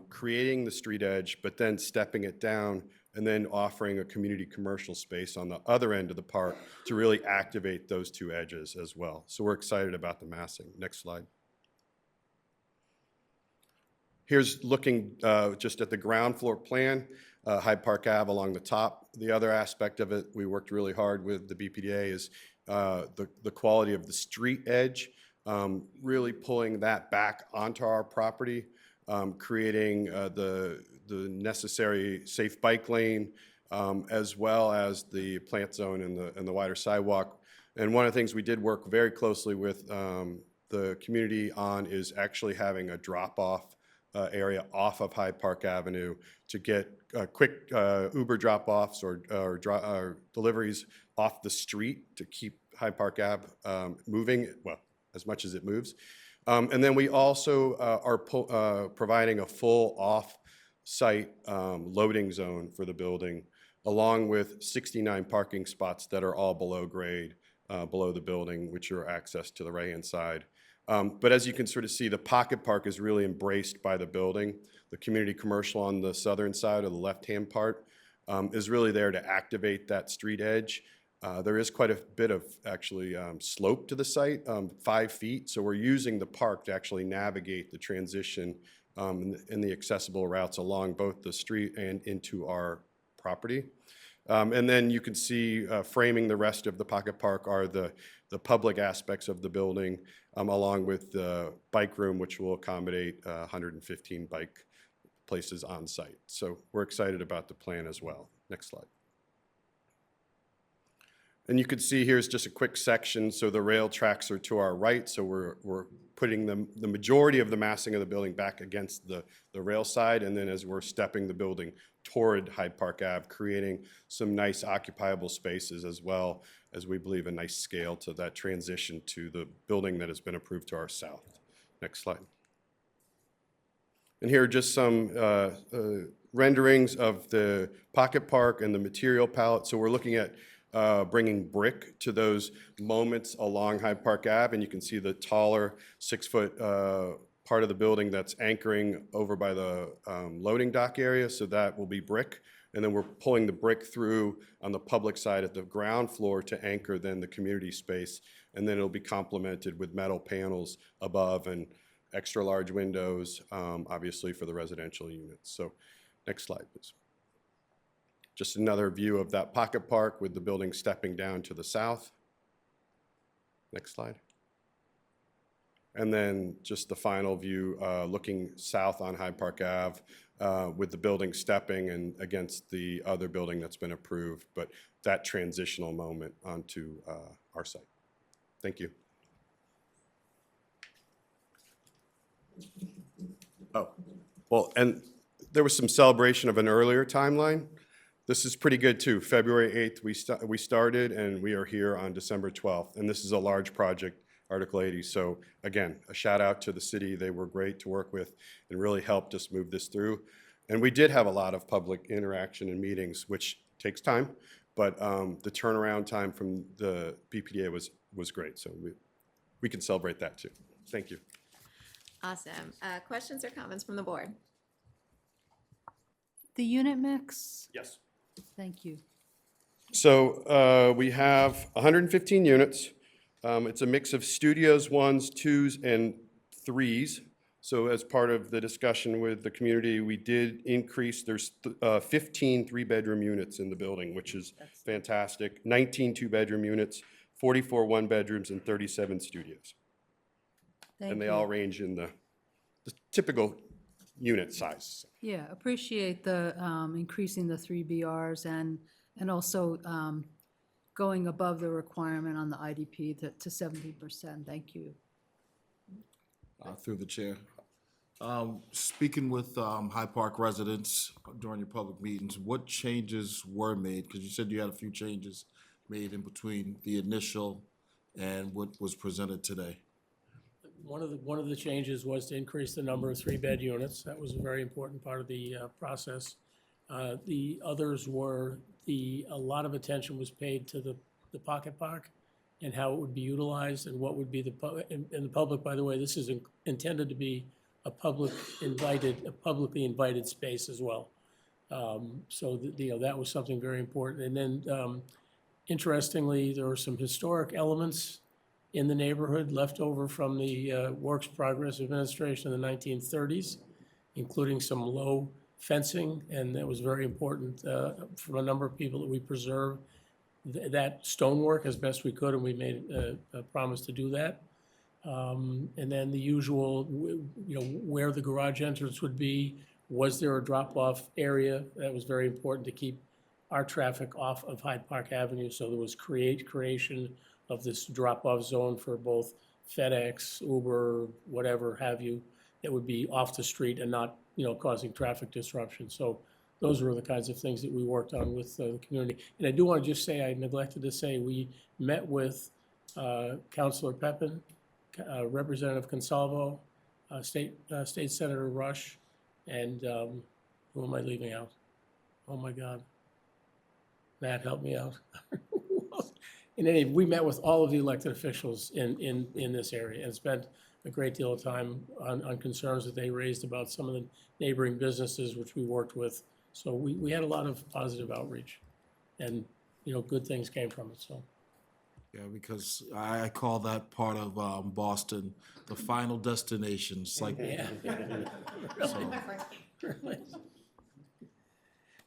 creating the street edge, but then stepping it down and then offering a community commercial space on the other end of the park to really activate those two edges as well. So we're excited about the massing. Next slide. Here's looking just at the ground floor plan, Hyde Park Ave along the top. The other aspect of it, we worked really hard with the BPDA, is the quality of the street edge, really pulling that back onto our property, creating the necessary safe bike lane, as well as the plant zone and the wider sidewalk. And one of the things we did work very closely with the community on is actually having a drop-off area off of Hyde Park Avenue to get quick Uber drop-offs or deliveries off the street to keep Hyde Park Ave moving, well, as much as it moves. And then we also are providing a full off-site loading zone for the building, along with 69 parking spots that are all below grade, below the building, which are accessed to the right-hand side. But as you can sort of see, the pocket park is really embraced by the building. The community commercial on the southern side, or the left-hand part, is really there to activate that street edge. There is quite a bit of actually slope to the site, 5 feet. So we're using the park to actually navigate the transition in the accessible routes along both the street and into our property. And then you can see framing the rest of the pocket park are the public aspects of the building, along with the bike room, which will accommodate 115 bike places on site. So we're excited about the plan as well. Next slide. And you can see here's just a quick section. So the rail tracks are to our right. So we're putting the majority of the massing of the building back against the rail side. And then as we're stepping the building toward Hyde Park Ave, creating some nice occupiable spaces, as well as we believe a nice scale to that transition to the building that has been approved to our south. Next slide. And here are just some renderings of the pocket park and the material palette. So we're looking at bringing brick to those moments along Hyde Park Ave, and you can see the taller 6-foot part of the building that's anchoring over by the loading dock area, so that will be brick. And then we're pulling the brick through on the public side at the ground floor to anchor then the community space, and then it'll be complemented with metal panels above and extra large windows, obviously for the residential units. So next slide, please. Just another view of that pocket park with the building stepping down to the south. Next slide. And then just the final view looking south on Hyde Park Ave with the building stepping and against the other building that's been approved, but that transitional moment onto our site. Thank you. Oh, well, and there was some celebration of an earlier timeline. This is pretty good too. February 8th we started, and we are here on December 12th. And this is a large project, Article 80. So again, a shout out to the city. They were great to work with and really helped us move this through. And we did have a lot of public interaction and meetings, which takes time, but the turnaround time from the BPDA was great. So we can celebrate that too. Thank you. Awesome. Questions or comments from the board? The unit mix? Yes. Thank you. So we have 115 units. It's a mix of studios, 1s, 2s, and 3s. So as part of the discussion with the community, we did increase, there's 15 3-bedroom units in the building, which is fantastic. 19 2-bedroom units, 44 1-bedrooms, and 37 studios. And they all range in the typical unit size. Yeah, appreciate the increasing the 3 BRs and also going above the requirement on the IDP to 70%. Thank you. Through the chair. Speaking with Hyde Park residents during your public meetings, what changes were made? Because you said you had a few changes made in between the initial and what was presented today. One of the changes was to increase the number of 3-bed units. That was a very important part of the process. The others were a lot of attention was paid to the pocket park and how it would be utilized and what would be and the public, by the way, this is intended to be a publicly invited space as well. So that was something very important. And then interestingly, there were some historic elements in the neighborhood left over from the Works Progress Administration in the 1930s, including some low fencing, and that was very important from a number of people that we preserve that stonework as best we could, and we made a promise to do that. And then the usual, where the garage entrance would be, was there a drop-off area? That was very important to keep our traffic off of Hyde Park Avenue, so there was creation of this drop-off zone for both FedEx, Uber, whatever have you, that would be off the street and not, causing traffic disruption. So those were the kinds of things that we worked on with the community. And I do want to just say, I neglected to say, we met with Councilor Pepin, Representative Consalvo, State Senator Rush, and who am I leaving out? Oh my God. Matt, help me out. We met with all of the elected officials in this area and spent a great deal of time on concerns that they raised about some of the neighboring businesses which we worked with. So we had a lot of positive outreach, and good things came from it. So. Yeah, because I call that part of Boston the final destination. It's like, yeah.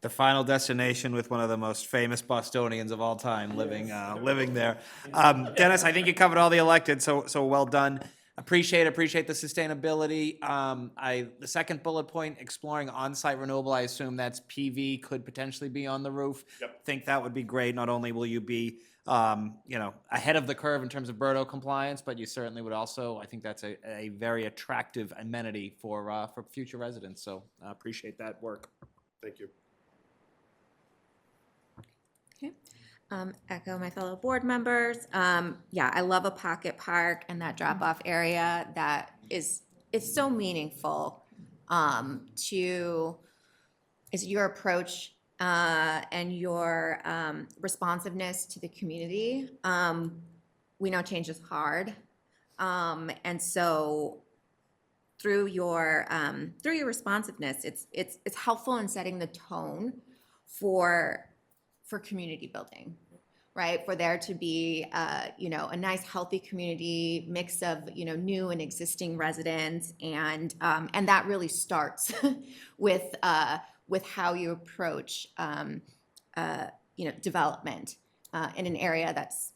The final destination with one of the most famous Bostonians of all time living there. Dennis, I think you covered all the elected, so well done. Appreciate the sustainability. The second bullet point, exploring on-site renewable, I assume that's PV, could potentially be on the roof. Yep. Think that would be great. Not only will you be ahead of the curve in terms of BERDO compliance, but you certainly would also, I think that's a very attractive amenity for future residents. So I appreciate that work. Thank you. Okay. Echo my fellow board members. Yeah, I love a pocket park and that drop-off area. It's so meaningful is your approach and your responsiveness to the community. We know change is hard, and so through your responsiveness, it's helpful in setting the tone for community building, right? For there to be a nice healthy community mix of new and existing residents, and that really starts with how you approach development in an area that's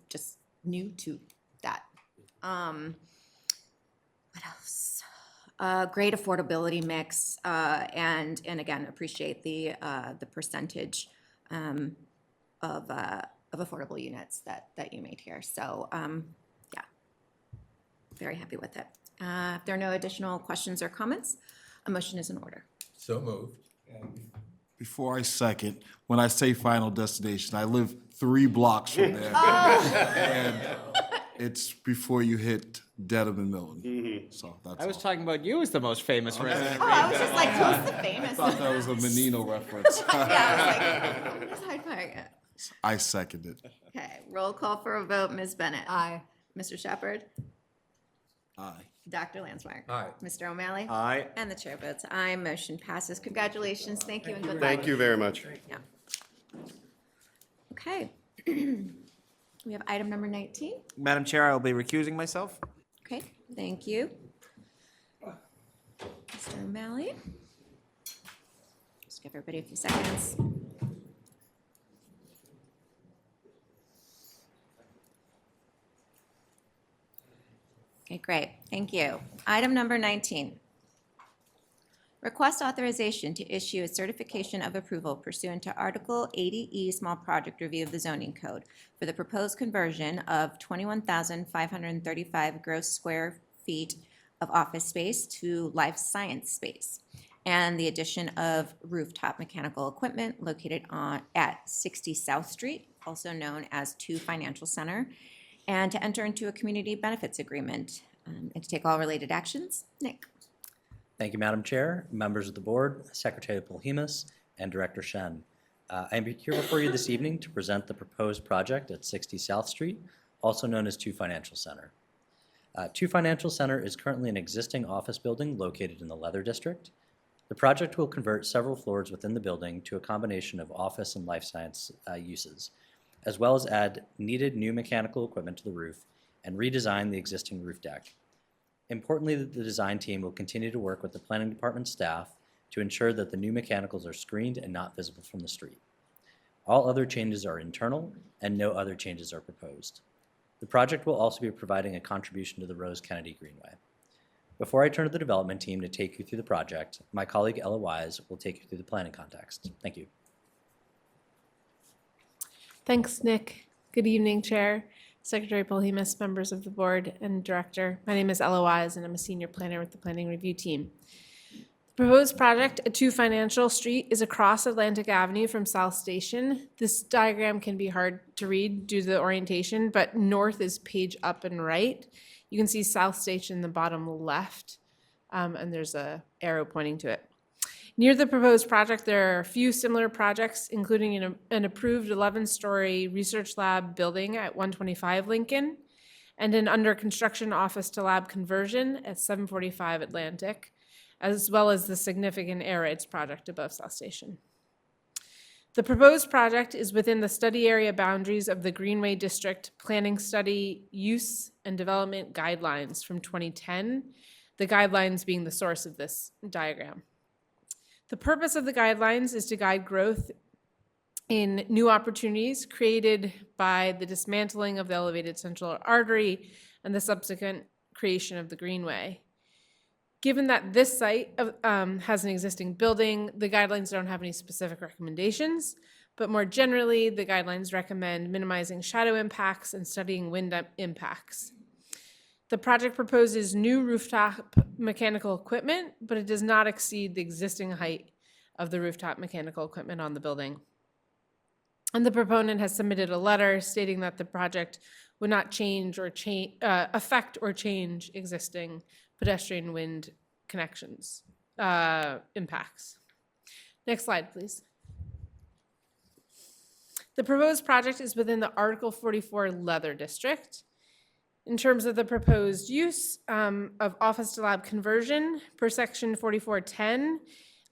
just new to that. What else? Great affordability mix, and again, appreciate the percentage of affordable units that you made here. So yeah, very happy with it. If there are no additional questions or comments, a motion is in order. So moved. before I second, when I say final destination, I live 3 blocks from there. And it's before you hit Dedham and Milton. So that's I was all. talking about you as the most famous resident. Oh, I was just like, who's the famous? I thought that was a Menino reference. Yeah, I was like, where's Hyde Park? I seconded. Okay, roll call for a vote. Ms. Bennett. Aye. Mr. Shepherd. Aye. Dr. Lansmark. Aye. Mr. O'Malley. Aye. And the chair votes aye. Motion passes. Congratulations. Thank you and good luck. Thank you very much. Yeah. Okay. We have item number 19. Madam Chair, I will be recusing myself. Okay, thank you. Mr. O'Malley. Just give everybody a few seconds. Okay, great. Thank you. Item number 19. Request authorization to issue a certification of approval pursuant to Article 80E Small Project Review of the Zoning Code for the proposed conversion of 21,535 gross square feet of office space to life science space, and the addition of rooftop mechanical equipment located at 60 South Street, also known as 2 Financial Center, and to enter into a community benefits agreement and to take all related actions. Nick. Thank you, Madam Chair, members of the board, Secretary Polhemus, and Director Shen. I am here before you this evening to present the proposed project at 60 South Street, also known as 2 Financial Center. 2 Financial Center is currently an existing office building located in the Leather District. The project will convert several floors within the building to a combination of office and life science uses, as well as add needed new mechanical equipment to the roof and redesign the existing roof deck. Importantly, the design team will continue to work with the planning department staff to ensure that the new mechanicals are screened and not visible from the street. All other changes are internal and no other changes are proposed. The project will also be providing a contribution to the Rose Kennedy Greenway. Before I turn to the development team to take you through the project, my colleague Ella Wise will take you through the planning context. Thank you. Thanks, Nick. Good evening, Chair, Secretary Polhemus, members of the board, and Director. My name is Ella Wise, and I'm a senior planner with the Planning Review Team. The proposed project at 2 Financial Street is across Atlantic Avenue from South Station. This diagram can be hard to read due to the orientation, but north is page up and right. You can see South Station in the bottom left, and there's an arrow pointing to it. Near the proposed project, there are a few similar projects, including an approved 11-story research lab building at 125 Lincoln and an under construction office to lab conversion at 745 Atlantic, as well as the significant air rights project above South Station. The proposed project is within the study area boundaries of the Greenway District Planning Study Use and Development Guidelines from 2010, the guidelines being the source of this diagram. The purpose of the guidelines is to guide growth in new opportunities created by the dismantling of the elevated central artery and the subsequent creation of the Greenway. Given that this site has an existing building, the guidelines don't have any specific recommendations, but more generally, the guidelines recommend minimizing shadow impacts and studying wind impacts. The project proposes new rooftop mechanical equipment, but it does not exceed the existing height of the rooftop mechanical equipment on the building. And the proponent has submitted a letter stating that the project would not change or affect or change existing pedestrian wind connections, impacts. Next slide, please. The proposed project is within the Article 44 Leather District. In terms of the proposed use of office to lab conversion, per section 4410,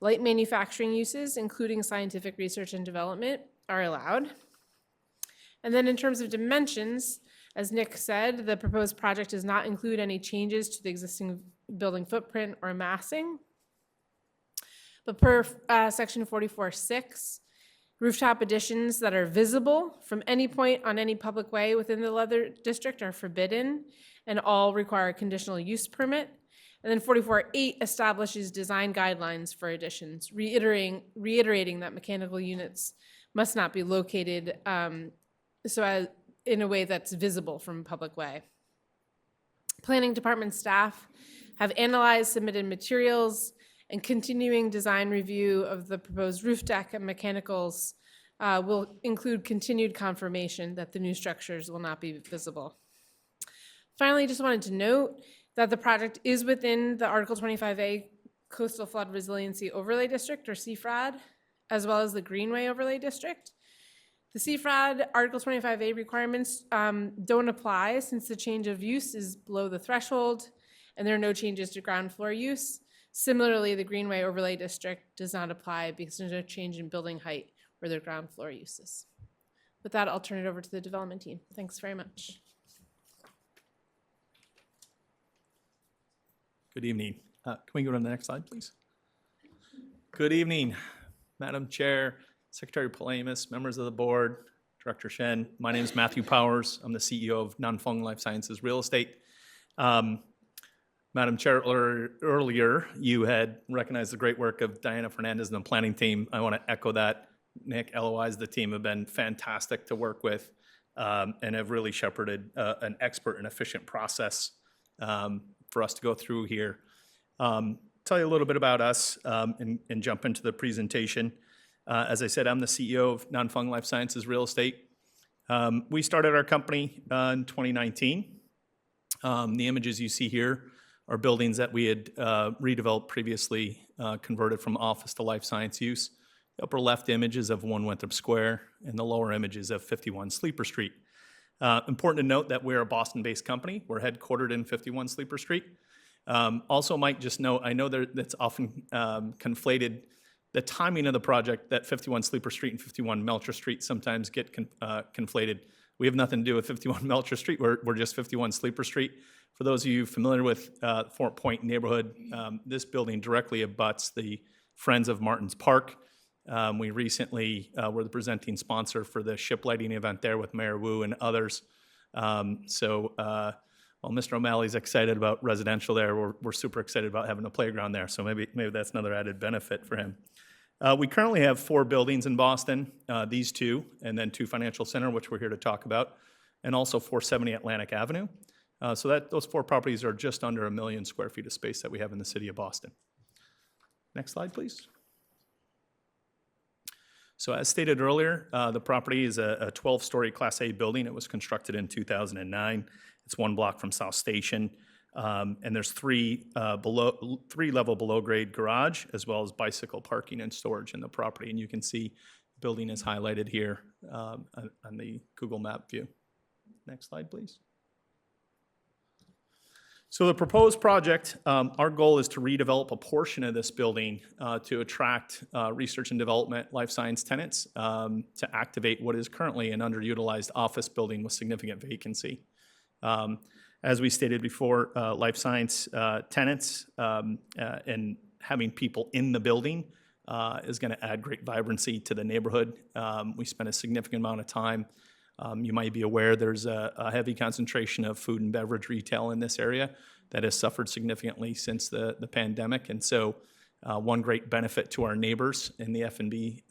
light manufacturing uses, including scientific research and development, are allowed. And then in terms of dimensions, as Nick said, the proposed project does not include any changes to the existing building footprint or massing. But per section 44.6, rooftop additions that are visible from any point on any public way within the Leather District are forbidden and all require a conditional use permit. And then 44.8 establishes design guidelines for additions, reiterating that mechanical units must not be located in a way that's visible from a public way. Planning department staff have analyzed submitted materials and continuing design review of the proposed roof deck and mechanicals will include continued confirmation that the new structures will not be visible. Finally, just wanted to note that the project is within the Article 25A Coastal Flood Resiliency Overlay District, or CFRAD, as well as the Greenway Overlay District. The CFRAD Article 25A requirements don't apply since the change of use is below the threshold and there are no changes to ground floor use. Similarly, the Greenway Overlay District does not apply because there's no change in building height or their ground floor uses. With that, I'll turn it over to the development team. Thanks very much. Good evening. Can we go to the next slide, please? Good evening, Madam Chair, Secretary Polhemus, members of the board, Director Shen. My name is Matthew Powers. I'm the CEO of Non-Fung Life Sciences Real Estate. Madam Chair, earlier you had recognized the great work of Diana Fernandez and the planning team. I want to echo that. Nick, Eloise, the team have been fantastic to work with and have really shepherded an expert and efficient process for us to go through here. Tell you a little bit about us and jump into the presentation. As I said, I'm the CEO of Non-Fung Life Sciences Real Estate. We started our company in 2019. The images you see here are buildings that we had redeveloped previously, converted from office to life science use. The upper left image is of 1 Winthrop Square, and the lower image is of 51 Sleeper Street. Important to note that we're a Boston-based company. We're headquartered in 51 Sleeper Street. Also might just note, I know that's often conflated, the timing of the project, that 51 Sleeper Street and 51 Melcher Street sometimes get conflated. We have nothing to do with 51 Melcher Street. We're just 51 Sleeper Street. For those of you familiar with Fort Point neighborhood, this building directly abuts the Friends of Martin's Park. We recently were the presenting sponsor for the ship lighting event there with Mayor Wu and others. While Mr. O'Malley's excited about residential there, we're super excited about having a playground there. So maybe that's another added benefit for him. We currently have 4 buildings in Boston, these 2, and then 2 Financial Center, which we're here to talk about, and also 470 Atlantic Avenue. So those 4 properties are just under 1 million square feet of space that we have in the city of Boston. Next slide, please. So as stated earlier, the property is a 12-story Class A building. It was constructed in 2009. It's 1 block from South Station. And there's 3 level below grade garage, as well as bicycle parking and storage in the property. And you can see the building is highlighted here on the Google Map view. Next slide, please. So the proposed project, our goal is to redevelop a portion of this building to attract research and development life science tenants to activate what is currently an underutilized office building with significant vacancy. As we stated before, life science tenants and having people in the building is going to add great vibrancy to the neighborhood. We spend a significant amount of time. You might be aware there's a heavy concentration of food and beverage retail in this area that has suffered significantly since the pandemic. And so one great benefit to our neighbors in the F&B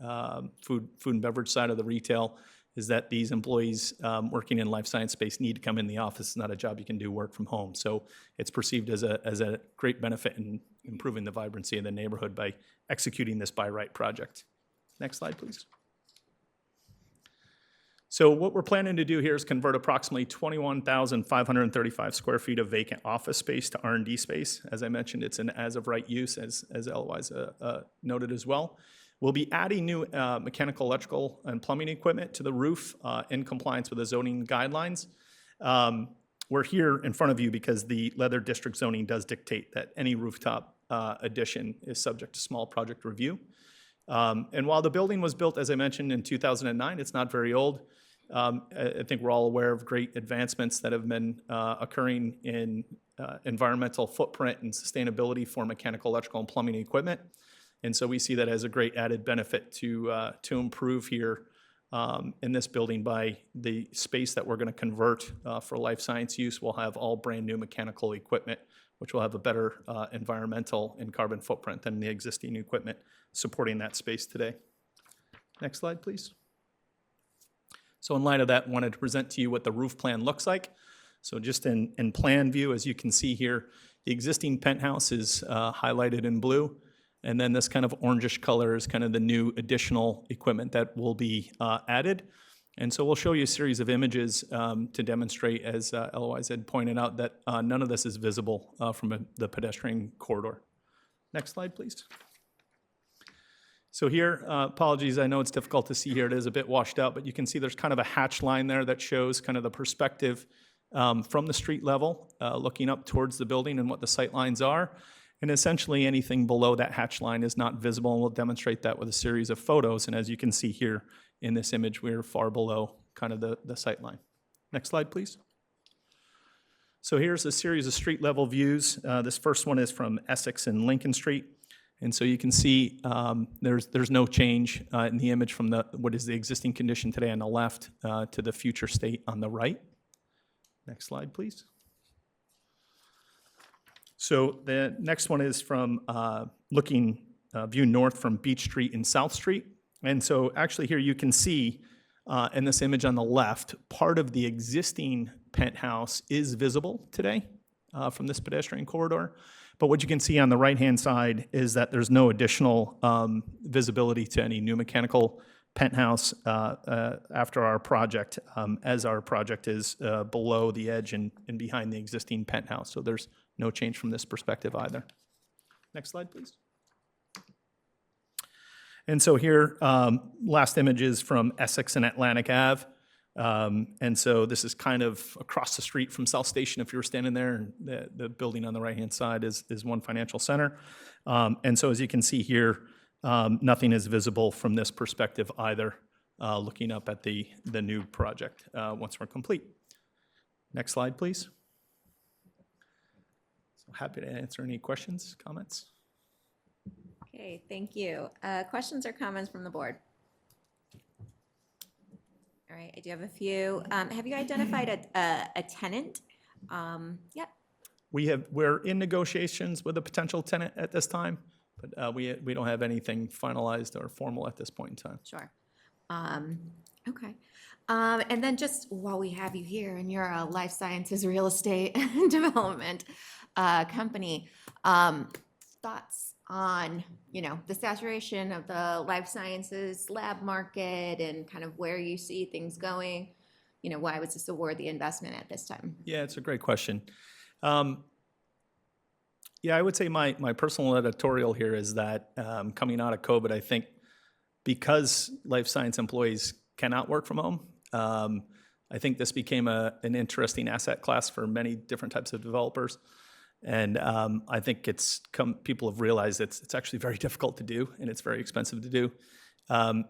food and beverage side of the retail is that these employees working in life science space need to come in the office. It's not a job you can do work from home. So it's perceived as a great benefit in improving the vibrancy of the neighborhood by executing this by right project. Next slide, please. So what we're planning to do here is convert approximately 21,535 square feet of vacant office space to R&D space. As I mentioned, it's an as-of-right use, as Eloise noted as well. We'll be adding new mechanical, electrical, and plumbing equipment to the roof in compliance with the zoning guidelines. We're here in front of you because the Leather District zoning does dictate that any rooftop addition is subject to small project review. And while the building was built, as I mentioned, in 2009, it's not very old. I think we're all aware of great advancements that have been occurring in environmental footprint and sustainability for mechanical, electrical, and plumbing equipment. And so we see that as a great added benefit to improve here in this building by the space that we're going to convert for life science use. We'll have all brand new mechanical equipment, which will have a better environmental and carbon footprint than the existing equipment supporting that space today. Next slide, please. So in light of that, I wanted to present to you what the roof plan looks like. So just in plan view, as you can see here, the existing penthouse is highlighted in blue. And then this kind of orangish color is kind of the new additional equipment that will be added. And so we'll show you a series of images to demonstrate, as Eloise had pointed out, that none of this is visible from the pedestrian corridor. Next slide, please. So here, apologies, I know it's difficult to see here. It is a bit washed out, but you can see there's kind of a hatch line there that shows kind of the perspective from the street level, looking up towards the building and what the sight lines are. And essentially anything below that hatch line is not visible, and we'll demonstrate that with a series of photos. And as you can see here in this image, we're far below kind of the sight line. Next slide, please. So here's a series of street level views. This first one is from Essex and Lincoln Street. And so you can see there's no change in the image from what is the existing condition today on the left to the future state on the right. Next slide, please. So the next one is from view north from Beach Street and South Street. And so actually here you can see in this image on the left, part of the existing penthouse is visible today from this pedestrian corridor. But what you can see on the right-hand side is that there's no additional visibility to any new mechanical penthouse after our project, as our project is below the edge and behind the existing penthouse. So there's no change from this perspective either. Next slide, please. And so here, last image is from Essex and Atlantic Ave. And so this is kind of across the street from South Station if you were standing there. And the building on the right-hand side is One Financial Center. And so as you can see here, nothing is visible from this perspective either, looking up at the new project once we're complete. Next slide, please. So happy to answer any questions, comments. Okay, thank you. Questions or comments from the board? All right, I do have a few. Have you identified a tenant? Yep. We're in negotiations with a potential tenant at this time, but we don't have anything finalized or formal at this point in time. Sure. Okay. And then just while we have you here and you're a life sciences real estate development company, thoughts on, the saturation of the life sciences lab market and kind of where you see things going? Why was this award the investment at this time? Yeah, it's a great question. Yeah, I would say my personal editorial here is that coming out of COVID, I think because life science employees cannot work from home, I think this became an interesting asset class for many different types of developers. And I think people have realized it's actually very difficult to do and it's very expensive to do.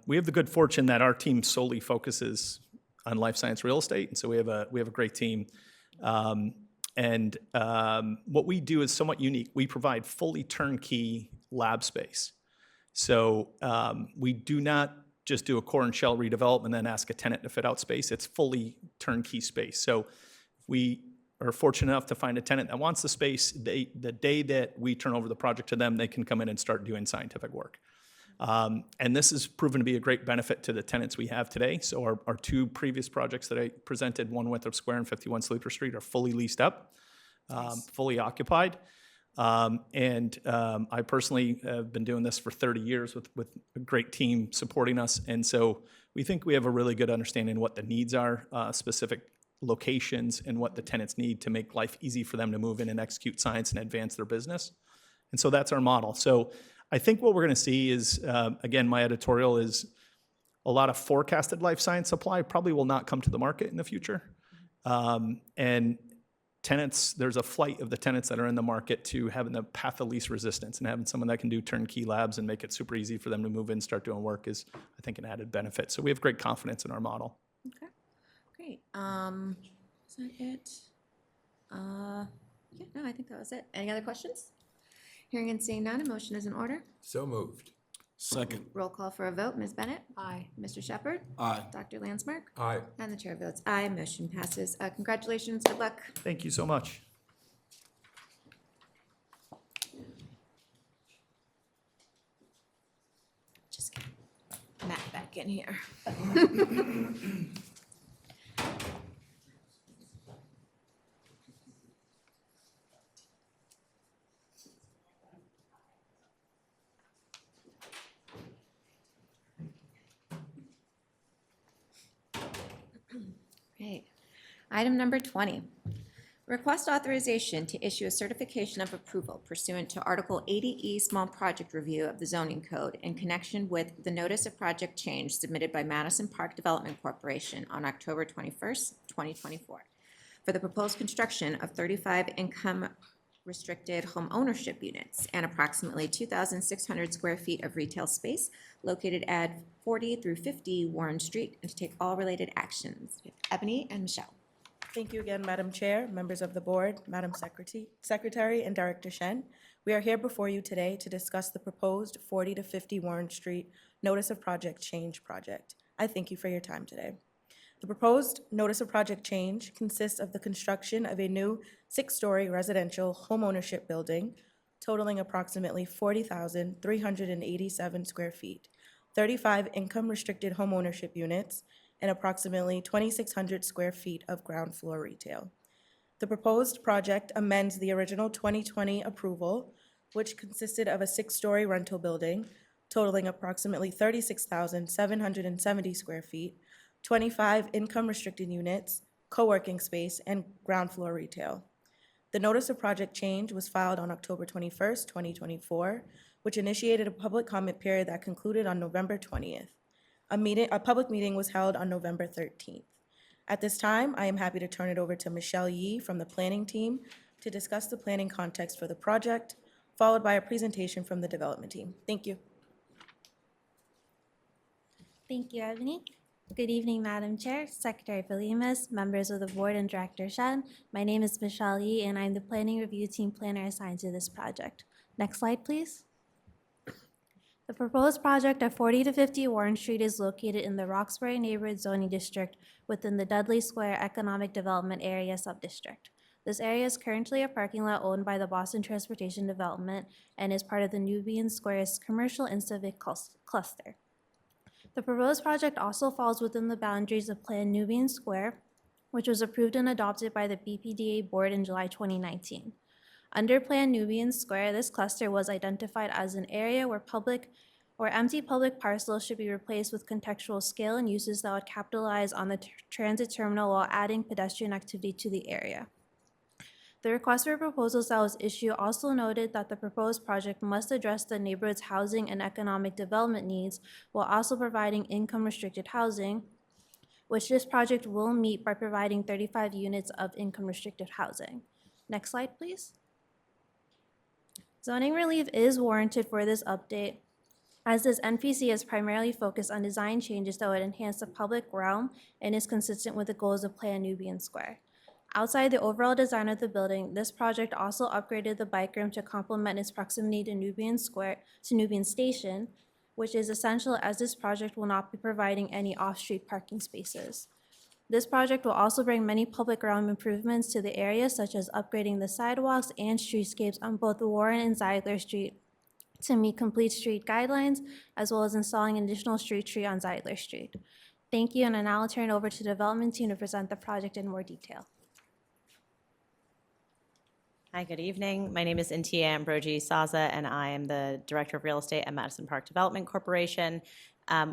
We have the good fortune that our team solely focuses on life science real estate, and so we have a great team. And what we do is somewhat unique. We provide fully turnkey lab space. So we do not just do a core and shell redevelopment and then ask a tenant to fit out space. It's fully turnkey space. So we are fortunate enough to find a tenant that wants the space. The day that we turn over the project to them, they can come in and start doing scientific work. And this has proven to be a great benefit to the tenants we have today. So our two previous projects that I presented, 1 Winthrop Square and 51 Sleeper Street, are fully leased up, fully occupied. And I personally have been doing this for 30 years with a great team supporting us. And so we think we have a really good understanding of what the needs are, specific locations, and what the tenants need to make life easy for them to move in and execute science and advance their business. And so that's our model. So I think what we're going to see is, again, my editorial is a lot of forecasted life science supply probably will not come to the market in the future. And tenants, there's a flight of the tenants that are in the market to having the path of least resistance, and having someone that can do turnkey labs and make it super easy for them to move in and start doing work is, I think, an added benefit. So we have great confidence in our model. Okay, great. Is that it? Yeah, no, I think that was it. Any other questions? Hearing and seeing none, a motion is in order. So moved. Second. Roll call for a vote. Ms. Bennett? Aye. Mr. Shepherd? Aye. Dr. Landsmark? Aye. And the chair votes aye. Motion passes. Congratulations. Good luck. Thank you so much. Just get Matt back in here. Great. Item number 20. Request authorization to issue a certification of approval pursuant to Article 80E Small Project Review of the Zoning Code in connection with the Notice of Project Change submitted by Madison Park Development Corporation on October 21st, 2024, for the proposed construction of 35 income restricted home ownership units and approximately 2,600 square feet of retail space located at 40 through 50 Warren Street, and to take all related actions. Ebony and Michelle. Thank you again, Madam Chair, members of the board, Madam Secretary, and Director Shen. We are here before you today to discuss the proposed 40 to 50 Warren Street Notice of Project Change project. I thank you for your time today. The proposed Notice of Project Change consists of the construction of a new 6-story residential homeownership building totaling approximately 40,387 square feet, 35 income-restricted homeownership units, and approximately 2,600 square feet of ground floor retail. The proposed project amends the original 2020 approval, which consisted of a 6-story rental building totaling approximately 36,770 square feet, 25 income-restricted units, co-working space, and ground floor retail. The notice of project change was filed on October 21st, 2024, which initiated a public comment period that concluded on November 20th. A public meeting was held on November 13th. At this time, I am happy to turn it over to Michelle Yee from the planning team to discuss the planning context for the project, followed by a presentation from the development team. Thank you. Thank you, Ebony. Good evening, Madam Chair, Secretary Polimas, members of the board, and Director Shen. My name is Michelle Yee, and I'm the Planning Review Team Planner assigned to this project. Next slide, please. The proposed project at 40 to 50 Warren Street is located in the Roxbury Neighborhood Zoning District within the Dudley Square Economic Development Area Subdistrict. This area is currently a parking lot owned by the Boston Transportation Development and is part of the Nubian Square's commercial and civic cluster. The proposed project also falls within the boundaries of Plan Nubian Square, which was approved and adopted by the BPDA board in July 2019. Under Plan Nubian Square, this cluster was identified as an area where empty public parcels should be replaced with contextual scale and uses that would capitalize on the transit terminal while adding pedestrian activity to the area. The request for proposals that was issued also noted that the proposed project must address the neighborhood's housing and economic development needs while also providing income-restricted housing, which this project will meet by providing 35 units of income-restricted housing. Next slide, please. Zoning relief is warranted for this update, as this NPC is primarily focused on design changes that would enhance the public realm and is consistent with the goals of Plan Nubian Square. Outside the overall design of the building, this project also upgraded the bike room to complement its proximity to Nubian Station, which is essential as this project will not be providing any off-street parking spaces. This project will also bring many public realm improvements to the area, such as upgrading the sidewalks and streetscapes on both Warren and Zeidler Street to meet complete street guidelines, as well as installing an additional street tree on Zeidler Street. Thank you, and I now turn it over to the development team to present the project in more detail. Hi, good evening. My name is Intia Ambrogi Saza, and I am the Director of Real Estate at Madison Park Development Corporation.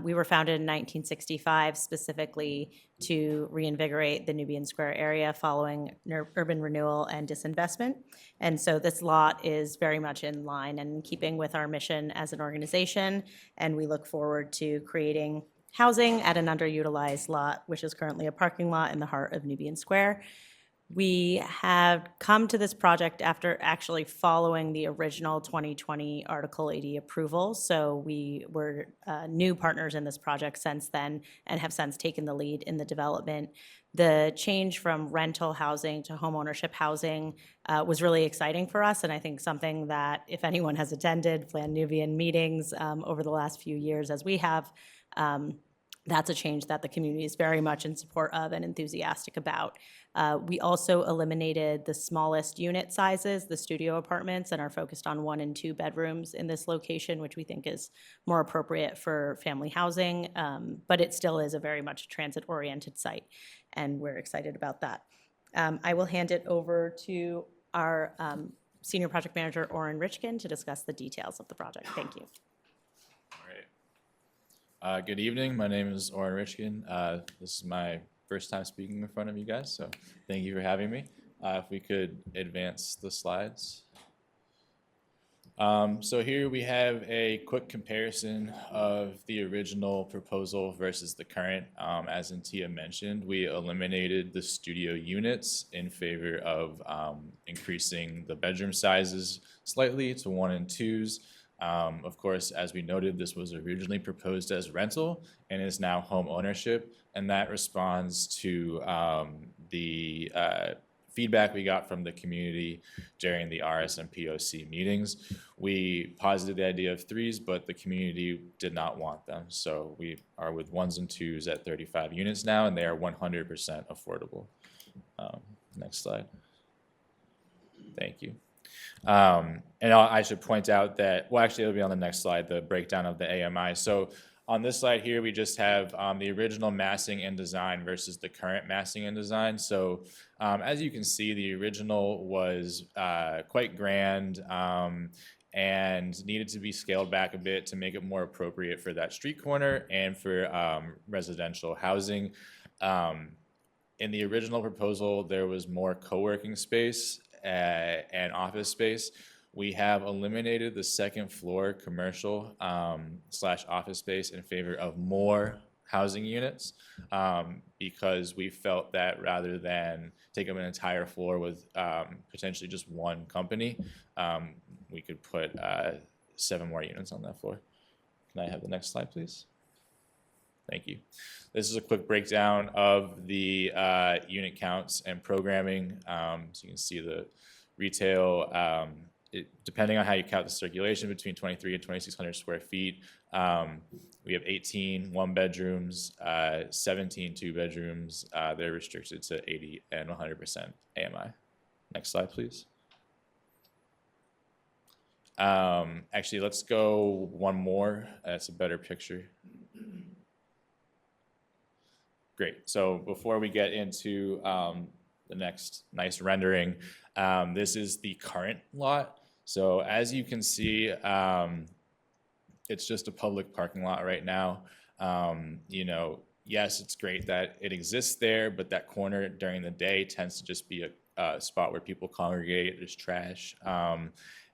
We were founded in 1965 specifically to reinvigorate the Nubian Square area following urban renewal and disinvestment. And so this lot is very much in line and in keeping with our mission as an organization, and we look forward to creating housing at an underutilized lot, which is currently a parking lot in the heart of Nubian Square. We have come to this project after actually following the original 2020 Article 80 approval. So we were new partners in this project since then and have since taken the lead in the development. The change from rental housing to homeownership housing was really exciting for us, and I think something that if anyone has attended Plan Nubian meetings over the last few years as we have, that's a change that the community is very much in support of and enthusiastic about. We also eliminated the smallest unit sizes, the studio apartments, and are focused on 1 and 2 bedrooms in this location, which we think is more appropriate for family housing, but it still is a very much transit-oriented site, and we're excited about that. I will hand it over to our Senior Project Manager, Oren Richkin, to discuss the details of the project. Thank you. Good evening. My name is Oren Richkin. This is my first time speaking in front of you guys, so thank you for having me. If we could advance the slides. So here we have a quick comparison of the original proposal versus the current. As Intia mentioned, we eliminated the studio units in favor of increasing the bedroom sizes slightly to 1 and 2s. Of course, as we noted, this was originally proposed as rental and is now home ownership, and that responds to the feedback we got from the community during the RS and POC meetings. We posited the idea of 3s, but the community did not want them, so we are with 1s and 2s at 35 units now, and they are 100% affordable. Next slide. Thank you. And I should point out that, well, actually it'll be on the next slide, the breakdown of the AMI. So on this slide here, we just have the original massing and design versus the current massing and design. So as you can see, the original was quite grand. and needed to be scaled back a bit to make it more appropriate for that street corner and for residential housing. In the original proposal, there was more co-working space and office space. We have eliminated the second floor commercial slash office space in favor of more housing units because we felt that rather than take up an entire floor with potentially just one company, we could put 7 more units on that floor. Can I have the next slide, please? Thank you. This is a quick breakdown of the unit counts and programming. So you can see the retail, depending on how you count the circulation, between 23 and 2,600 square feet. We have 18 one-bedrooms, 17 two-bedrooms. They're restricted to 80 and 100% AMI. Next slide, please. Actually, let's go one more. That's a better picture. Great. So before we get into the next nice rendering, this is the current lot. So as you can see, it's just a public parking lot right now. You know, yes, it's great that it exists there, but that corner during the day tends to just be a spot where people congregate. There's trash.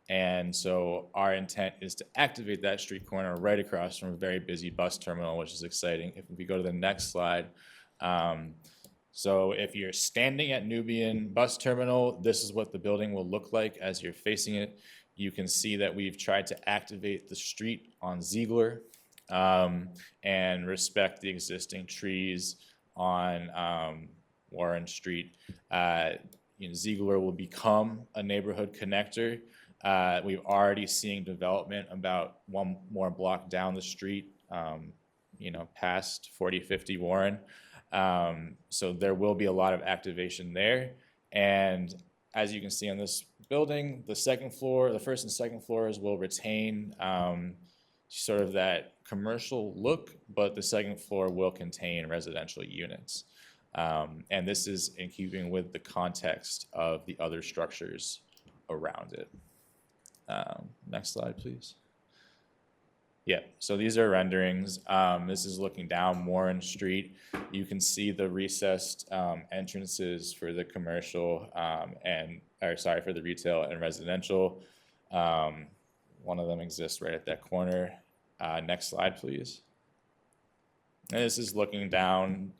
And so our intent is to activate that street corner right across from a very busy bus terminal, which is exciting. If we go to the next slide. So if you're standing at Nubian Bus Terminal, this is what the building will look like as you're facing it. You can see that we've tried to activate the street on Ziegler and respect the existing trees on Warren Street. Ziegler will become a neighborhood connector. We've already seen development about one more block down the street, past 4050 Warren. So there will be a lot of activation there. And as you can see on this building, the first and second floors will retain sort of that commercial look, but the second floor will contain residential units. And this is in keeping with the context of the other structures around it. Next slide, please. Yeah, so these are renderings. This is looking down Warren Street. You can see the recessed entrances for the commercial for the retail and residential. One of them exists right at that corner. Next slide, please. And this is looking down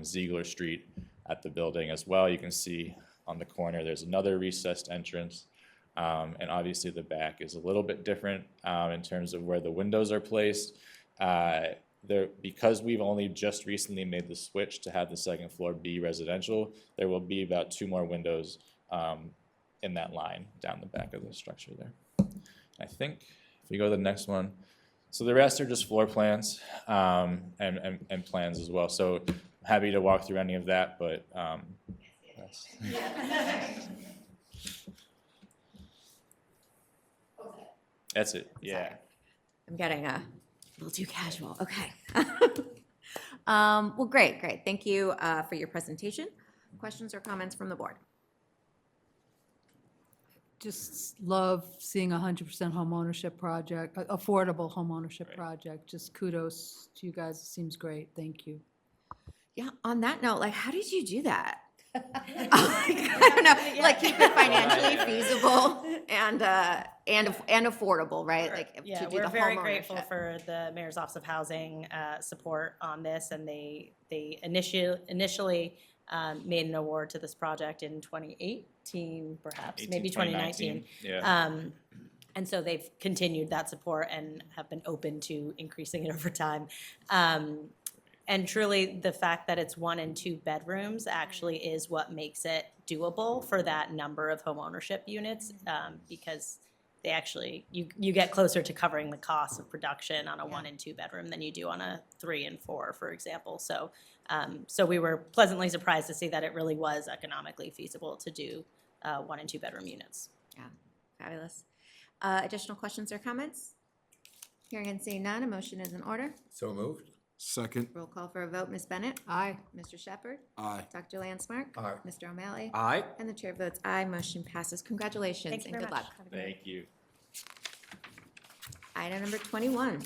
Ziegler Street at the building as well. You can see on the corner there's another recessed entrance. And obviously the back is a little bit different in terms of where the windows are placed. Because we've only just recently made the switch to have the second floor be residential, there will be about 2 more windows in that line down the back of the structure there. I think if we go to the next one, so the rest are just floor plans and plans as well. So I'm happy to walk through any of that, but that's it. Yeah. I'm getting a little too casual. Okay. Well, great. Thank you for your presentation. Questions or comments from the board? Just love seeing 100% homeownership project, affordable homeownership project. Just kudos to you guys. It seems great. Thank you. Yeah. On that note, how did you do that? I don't know. Keep it financially feasible and affordable, right? Yeah, to do we're the very homeownership. grateful for the Mayor's Office of Housing support on this, and they initially made an award to this project in 2018, perhaps, maybe 2019. Yeah. And so they've continued that support and have been open to increasing it over time. And truly, the fact that it's 1 and 2 bedrooms actually is what makes it doable for that number of homeownership units, because they actually, you get closer to covering the cost of production on a 1 and 2 bedroom than you do on a 3 and 4, for example. So, so we were pleasantly surprised to see that it really was economically feasible to do 1 and 2 bedroom units. Yeah, fabulous. Additional questions or comments? Hearing and seeing none, a motion is in order. So moved. Second. Roll call for a vote. Ms. Bennett? Aye. Mr. Shepherd? Aye. Dr. Landsmark? Aye. Mr. O'Malley? Aye. And the chair votes aye. Motion passes. Congratulations Thank you and very good much. luck. Have a good night. Thank you. Item number 21.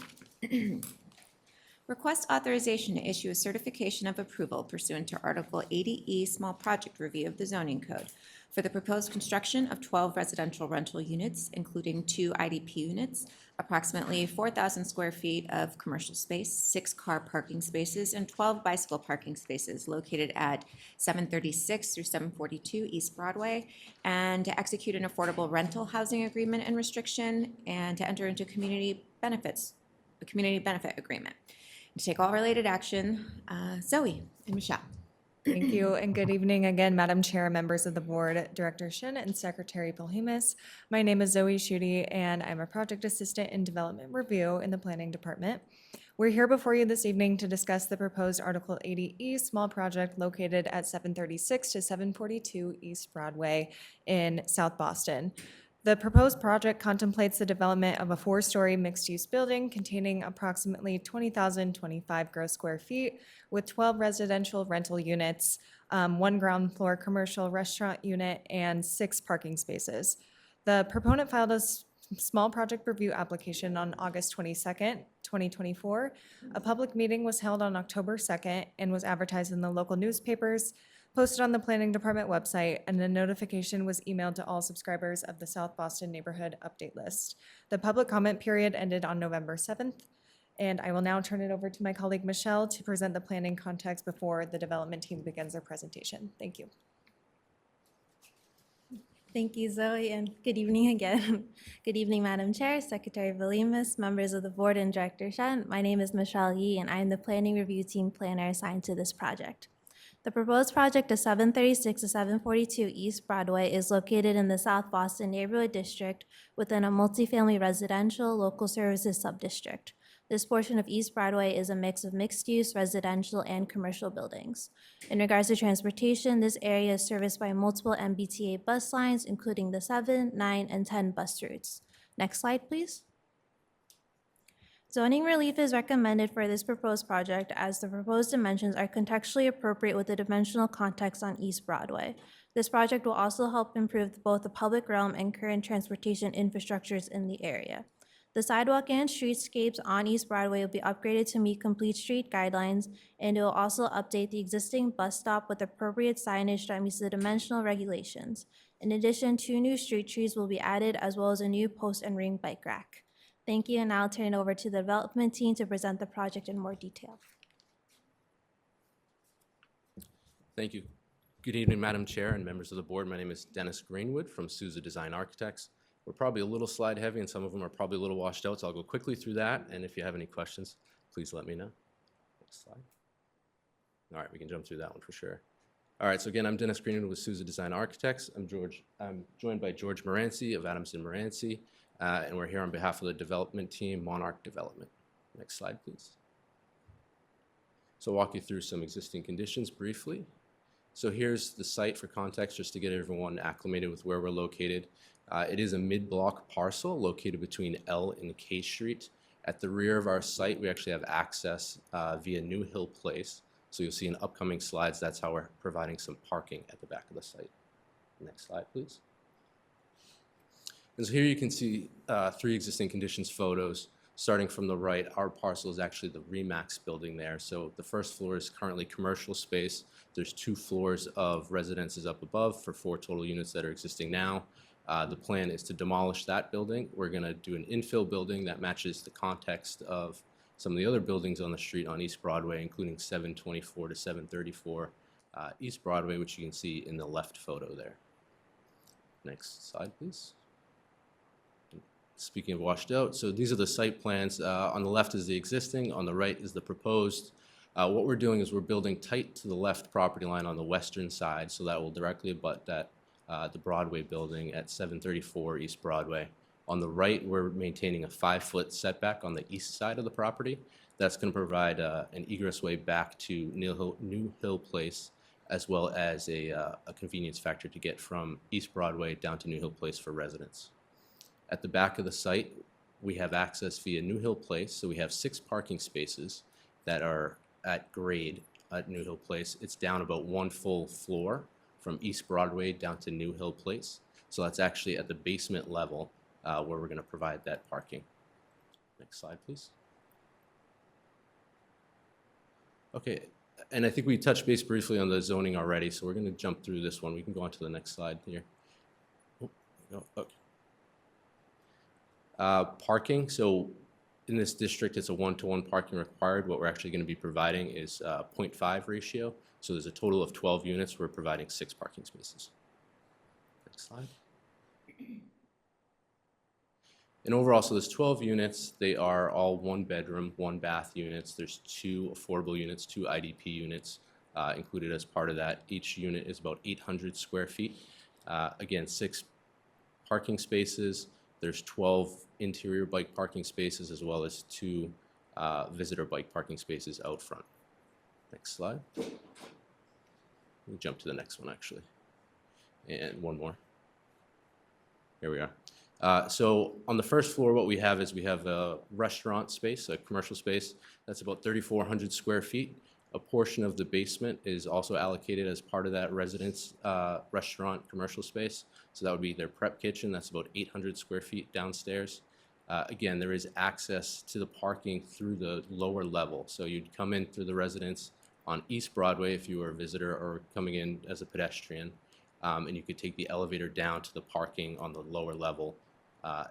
Request authorization to issue a certification of approval pursuant to Article 80E Small Project Review of the Zoning Code for the proposed construction of 12 residential rental units, including 2 IDP units, approximately 4,000 square feet of commercial space, 6 car parking spaces, and 12 bicycle parking spaces located at 736 through 742 East Broadway, and to execute an affordable rental housing agreement and restriction, and to enter into a community benefit agreement. To take all related action, Zoe and Michelle. Thank you, and good evening again, Madam Chair, members of the board, Director Shin, and Secretary Polhemus. My name is Zoe Schutte, and I'm a project assistant in development review in the planning department. We're here before you this evening to discuss the proposed Article 80E small project located at 736 to 742 East Broadway in South Boston. The proposed project contemplates the development of a 4-story mixed-use building containing approximately 20,025 gross square feet with 12 residential rental units, 1 ground floor commercial restaurant unit, and 6 parking spaces. The proponent filed a small project review application on August 22nd, 2024. A public meeting was held on October 2nd and was advertised in the local newspapers, posted on the planning department website, and a notification was emailed to all subscribers of the South Boston Neighborhood Update List. The public comment period ended on November 7th, and I will now turn it over to my colleague Michelle to present the planning context before the development team begins their presentation. Thank you. Thank you, Zoe, and good evening again. Good evening, Madam Chair, Secretary Valimus, members of the board, and Director Shen. My name is Michelle Yee, and I am the planning review team planner assigned to this project. The proposed project of 736 to 742 East Broadway is located in the South Boston Neighborhood District within a multifamily residential local services subdistrict. This portion of East Broadway is a mix of mixed-use, residential, and commercial buildings. In regards to transportation, this area is serviced by multiple MBTA bus lines, including the 7, 9, and 10 bus routes. Next slide, please. Zoning relief is recommended for this proposed project as the proposed dimensions are contextually appropriate with the dimensional context on East Broadway. This project will also help improve both the public realm and current transportation infrastructures in the area. The sidewalk and streetscapes on East Broadway will be upgraded to meet complete street guidelines, and it will also update the existing bus stop with appropriate signage that meets the dimensional regulations. In addition, 2 new street trees will be added, as well as a new post and ring bike rack. Thank you, and now I'll turn it over to the development team to present the project in more detail. Thank you. Good evening, Madam Chair and members of the board. My name is Dennis Greenwood from Souza Design Architects. We're probably a little slide heavy, and some of them are probably a little washed out, so I'll go quickly through that, and if you have any questions, please let me know. Next slide. All right, we can jump through that one for sure. All right, so again, I'm Dennis Greenwood with Souza Design Architects. I'm joined by George Moranci of Adamson Moranci, and we're here on behalf of the development team, Monarch Development. Next slide, please. So I'll walk you through some existing conditions briefly. So here's the site for context, just to get everyone acclimated with where we're located. It is a mid-block parcel located between L and K Street. At the rear of our site, we actually have access via New Hill Place. So you'll see in upcoming slides, that's how we're providing some parking at the back of the site. Next slide, please. And so here you can see 3 existing conditions photos. Starting from the right, our parcel is actually the Remax building there. So the first floor is currently commercial space. There's 2 floors of residences up above for 4 total units that are existing now. The plan is to demolish that building. We're going to do an infill building that matches the context of some of the other buildings on the street on East Broadway, including 724 to 734 East Broadway, which you can see in the left photo there. Next slide, please. Speaking of washed out, so these are the site plans. On the left is the existing, on the right is the proposed. What we're doing is we're building tight to the left property line on the western side, so that will directly abut that the Broadway building at 734 East Broadway. On the right, we're maintaining a 5-foot setback on the east side of the property. That's going to provide an egress way back to New Hill Place, as well as a convenience factor to get from East Broadway down to New Hill Place for residents. At the back of the site, we have access via New Hill Place, so we have 6 parking spaces that are at grade at New Hill Place. It's down about 1 full floor from East Broadway down to New Hill Place. So that's actually at the basement level where we're going to provide that parking. Next slide, please. Okay, and I think we touched base briefly on the zoning already, so we're going to jump through this one. We can go on to the next slide here. Oh, no, okay. Parking, so in this district, it's a 1-to-1 parking required. What we're actually going to be providing is 0.5 ratio. So there's a total of 12 units. We're providing 6 parking spaces. Next slide. And overall, so there's 12 units. They are all 1-bedroom, 1-bath units. There's 2 affordable units, 2 IDP units included as part of that. Each unit is about 800 square feet. Again, 6 parking spaces. There's 12 interior bike parking spaces as well as 2 visitor bike parking spaces out front. Next slide. Let me jump to the next one, actually. And one more. Here we are. So on the first floor, what we have is we have a restaurant space, a commercial space. That's about 3,400 square feet. A portion of the basement is also allocated as part of that residence restaurant commercial space. So that would be their prep kitchen. That's about 800 square feet downstairs. Again, there is access to the parking through the lower level. So you'd come in through the residence on East Broadway if you were a visitor or coming in as a pedestrian. And you could take the elevator down to the parking on the lower level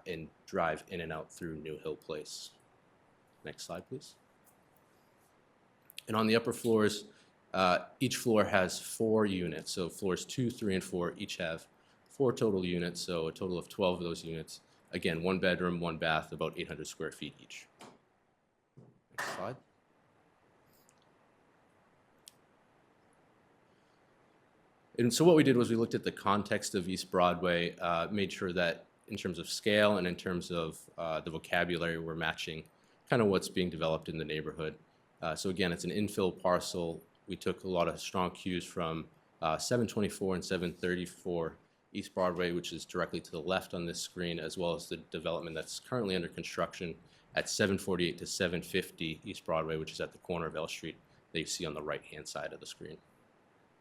and drive in and out through New Hill Place. Next slide, please. And on the upper floors, each floor has 4 units. So floors 2, 3, and 4 each have 4 total units, so a total of 12 of those units. Again, 1 bedroom, 1 bath, about 800 square feet each. Next slide. And so what we did was we looked at the context of East Broadway, made sure that in terms of scale and in terms of the vocabulary, we're matching kind of what's being developed in the neighborhood. So again, it's an infill parcel. We took a lot of strong cues from 724 and 734 East Broadway, which is directly to the left on this screen, as well as the development that's currently under construction at 748 to 750 East Broadway, which is at the corner of L Street that you see on the right-hand side of the screen.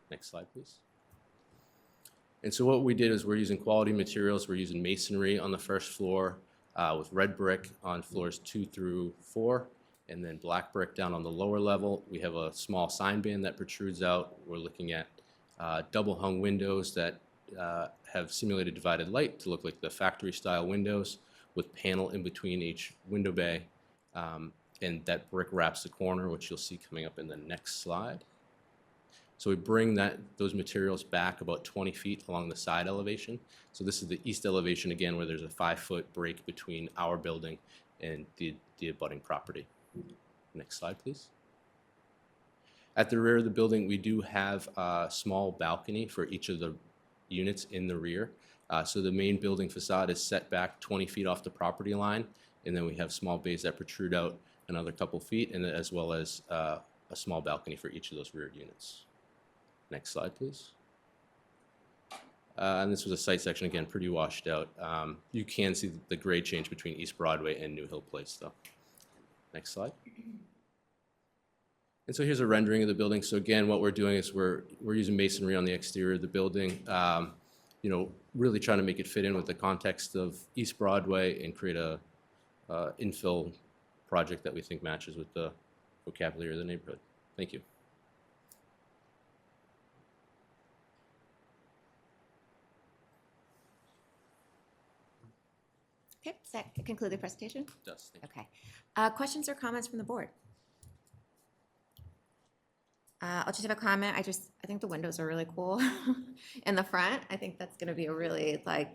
Next slide, please. And so what we did is we're using quality materials. We're using masonry on the first floor with red brick on floors 2 through 4, and then black brick down on the lower level. We have a small sign band that protrudes out. We're looking at double hung windows that have simulated divided light to look like the factory style windows with panel in between each window bay. And that brick wraps the corner, which you'll see coming up in the next slide. So we bring those materials back about 20 feet along the side elevation. So this is the east elevation again, where there's a 5-foot break between our building and the abutting property. Next slide, please. At the rear of the building, we do have a small balcony for each of the units in the rear. So the main building facade is set back 20 feet off the property line, and then we have small bays that protrude out another couple feet, and as well as a small balcony for each of those rear units. Next slide, please. And this was a site section, again, pretty washed out. You can see the grade change between East Broadway and New Hill Place, though. Next slide. And so here's a rendering of the building. So again, what we're doing is we're using masonry on the exterior of the building, you know, really trying to make it fit in with the context of East Broadway and create a infill project that we think matches with the vocabulary of the neighborhood. Thank you. Okay, does that conclude the presentation? It does. Thank you. Okay. Questions or comments from the board? I'll just have a comment. I think the windows are really cool in the front. I think that's going to be a really I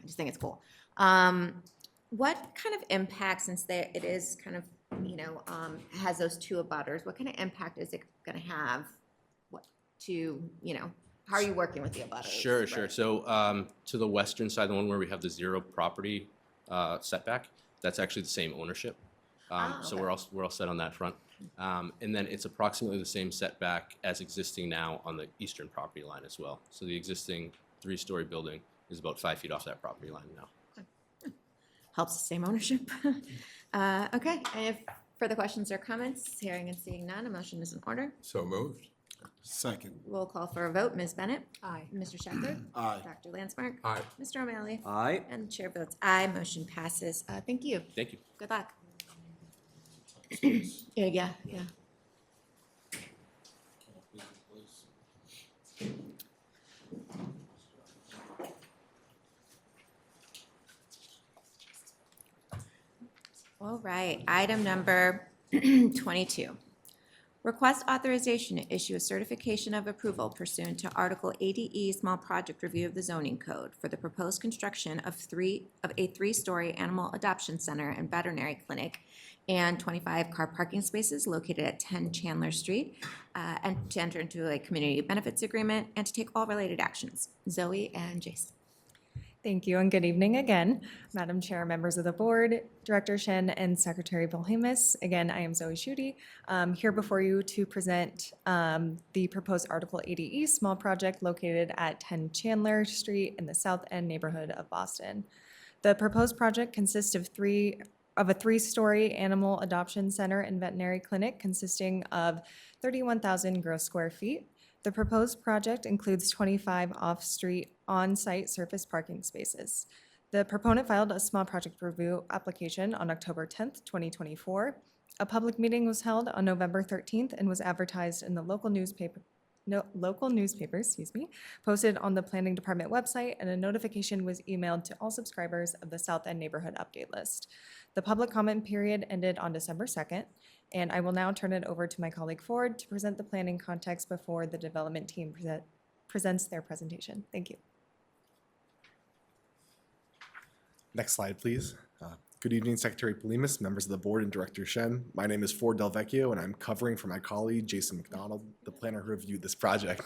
just think it's cool. What kind of impact, since it is kind of, you know, has those 2 abutters, what kind of impact is it going to have how are you working with the abutters? Sure, sure. So to the western side, the one where we have the 0 property setback, that's actually the same ownership. So we're all set on that front. And then it's approximately the same setback as existing now on the eastern property line as well. So the existing 3-story building is about 5 feet off that property line now. Okay. Helps the same ownership. Okay, and if further questions or comments, hearing and seeing none, a motion is in order. So moved. Second. Roll call for a vote. Ms. Bennett? Aye. Mr. Shepherd? Aye. Dr. Landsmark? Aye. Mr. O'Malley? Aye. And the chair votes aye. Motion passes. Thank you. Thank you. Good luck. Yeah. All right, item number 22. Request authorization to issue a certification of approval pursuant to Article 80E Small Project Review of the Zoning Code for the proposed construction of a three-story animal adoption center and veterinary clinic and 25 car parking spaces located at 10 Chandler Street, and to enter into a community benefits agreement and to take all related actions. Zoe and Jace. Thank you and good evening again, Madam Chair, members of the board, Director Shen, and Secretary Polhumus. Again, I am Zoe Schutte, here before you to present the proposed Article 80E small project located at 10 Chandler Street in the South End neighborhood of Boston. The proposed project consists of a three-story animal adoption center and veterinary clinic consisting of 31,000 gross square feet. The proposed project includes 25 off-street, on-site surface parking spaces. The proponent filed a small project review application on October 10th, 2024. A public meeting was held on November 13th and was advertised in the local newspapers, posted on the Planning Department website, and a notification was emailed to all subscribers of the South End Neighborhood Update List. The public comment period ended on December 2nd, and I will now turn it over to my colleague Ford to present the planning context before the development team presents their presentation. Thank you. Next slide, please. Good evening, Secretary Polimus, members of the board, and Director Shen. My name is Ford Del Vecchio, and I'm covering for my colleague, Jason McDonald, the planner who reviewed this project.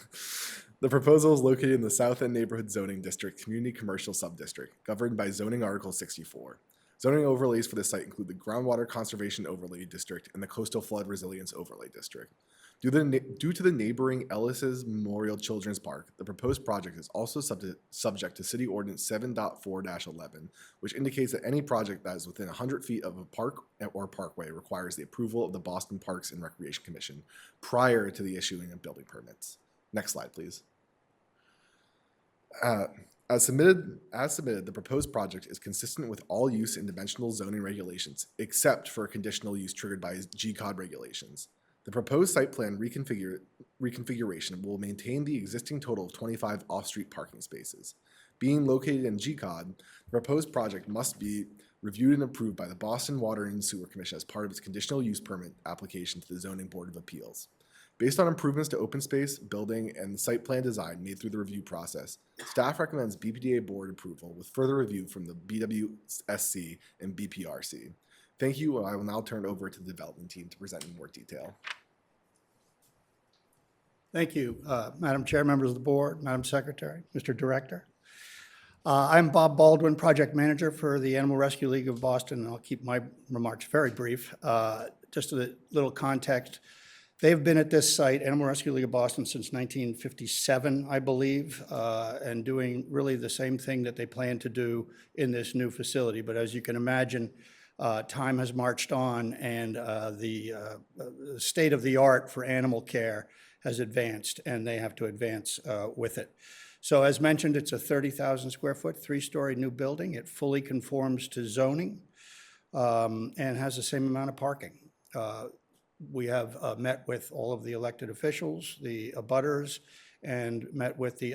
The proposal is located in the South End Neighborhood Zoning District, Community Commercial Subdistrict, governed by Zoning Article 64. Zoning overlays for the site include the Groundwater Conservation Overlay District and the Coastal Flood Resilience Overlay District. Due to the neighboring Ellis's Memorial Children's Park, the proposed project is also subject to City Ordinance 7.4-11, which indicates that any project that is within 100 feet of a park or parkway requires the approval of the Boston Parks and Recreation Commission prior to the issuing of building permits. Next slide, please. As submitted, the proposed project is consistent with all use and dimensional zoning regulations, except for conditional use triggered by GCOD regulations. The proposed site plan reconfiguration will maintain the existing total of 25 off-street parking spaces. Being located in GCOD, the proposed project must be reviewed and approved by the Boston Water and Sewer Commission as part of its conditional use permit application to the Zoning Board of Appeals. Based on improvements to open space, building, and site plan design made through the review process, staff recommends BPDA board approval with further review from the BWSC and BPRC. Thank you, and I will now turn it over to the development team to present in more detail. Thank you, Madam Chair, members of the board, Madam Secretary, Mr. Director. I'm Bob Baldwin, Project Manager for the Animal Rescue League of Boston, and I'll keep my remarks very brief. Just a little context. They've been at this site, Animal Rescue League of Boston, since 1957, I believe, and doing really the same thing that they plan to do in this new facility. But as you can imagine, time has marched on, and the state of the art for animal care has advanced, and they have to advance with it. So as mentioned, it's a 30,000 square foot, three-story new building. It fully conforms to zoning and has the same amount of parking. We have met with all of the elected officials, the abutters, and met with the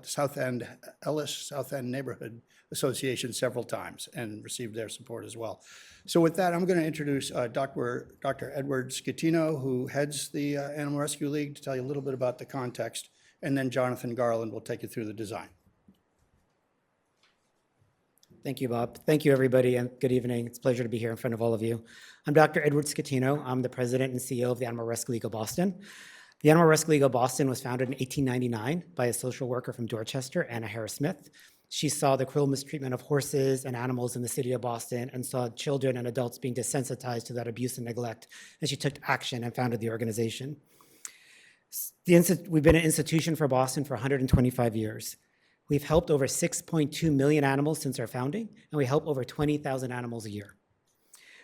South End Neighborhood Association several times and received their support as well. So with that, I'm going to introduce Dr. Edward Schettino, who heads the Animal Rescue League, to tell you a little bit about the context, and then Jonathan Garland will take you through the design. Thank you, Bob. Thank you, everybody, and good evening. It's a pleasure to be here in front of all of you. I'm Dr. Edward Schettino. I'm the president and CEO of the Animal Rescue League of Boston. The Animal Rescue League of Boston was founded in 1899 by a social worker from Dorchester, Anna Harris Smith. She saw the cruel mistreatment of horses and animals in the city of Boston and saw children and adults being desensitized to that abuse and neglect, and she took action and founded the organization. We've been an institution for Boston for 125 years. We've helped over 6.2 million animals since our founding, and we help over 20,000 animals a year.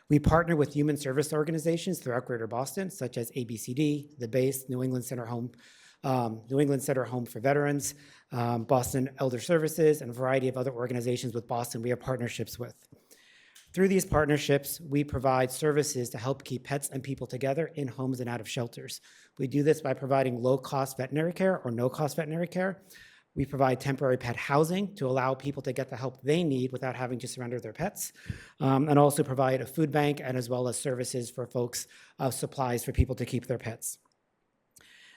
We partner with human service organizations throughout Greater Boston, such as ABCD, The Base, New England Center Home for Veterans, Boston Elder Services, and a variety of other organizations with Boston we have partnerships with. Through these partnerships, we provide services to help keep pets and people together in homes and out of shelters. We do this by providing low-cost veterinary care or no-cost veterinary care. We provide temporary pet housing to allow people to get the help they need without having to surrender their pets, and also provide a food bank and as well as services for folks, supplies for people to keep their pets.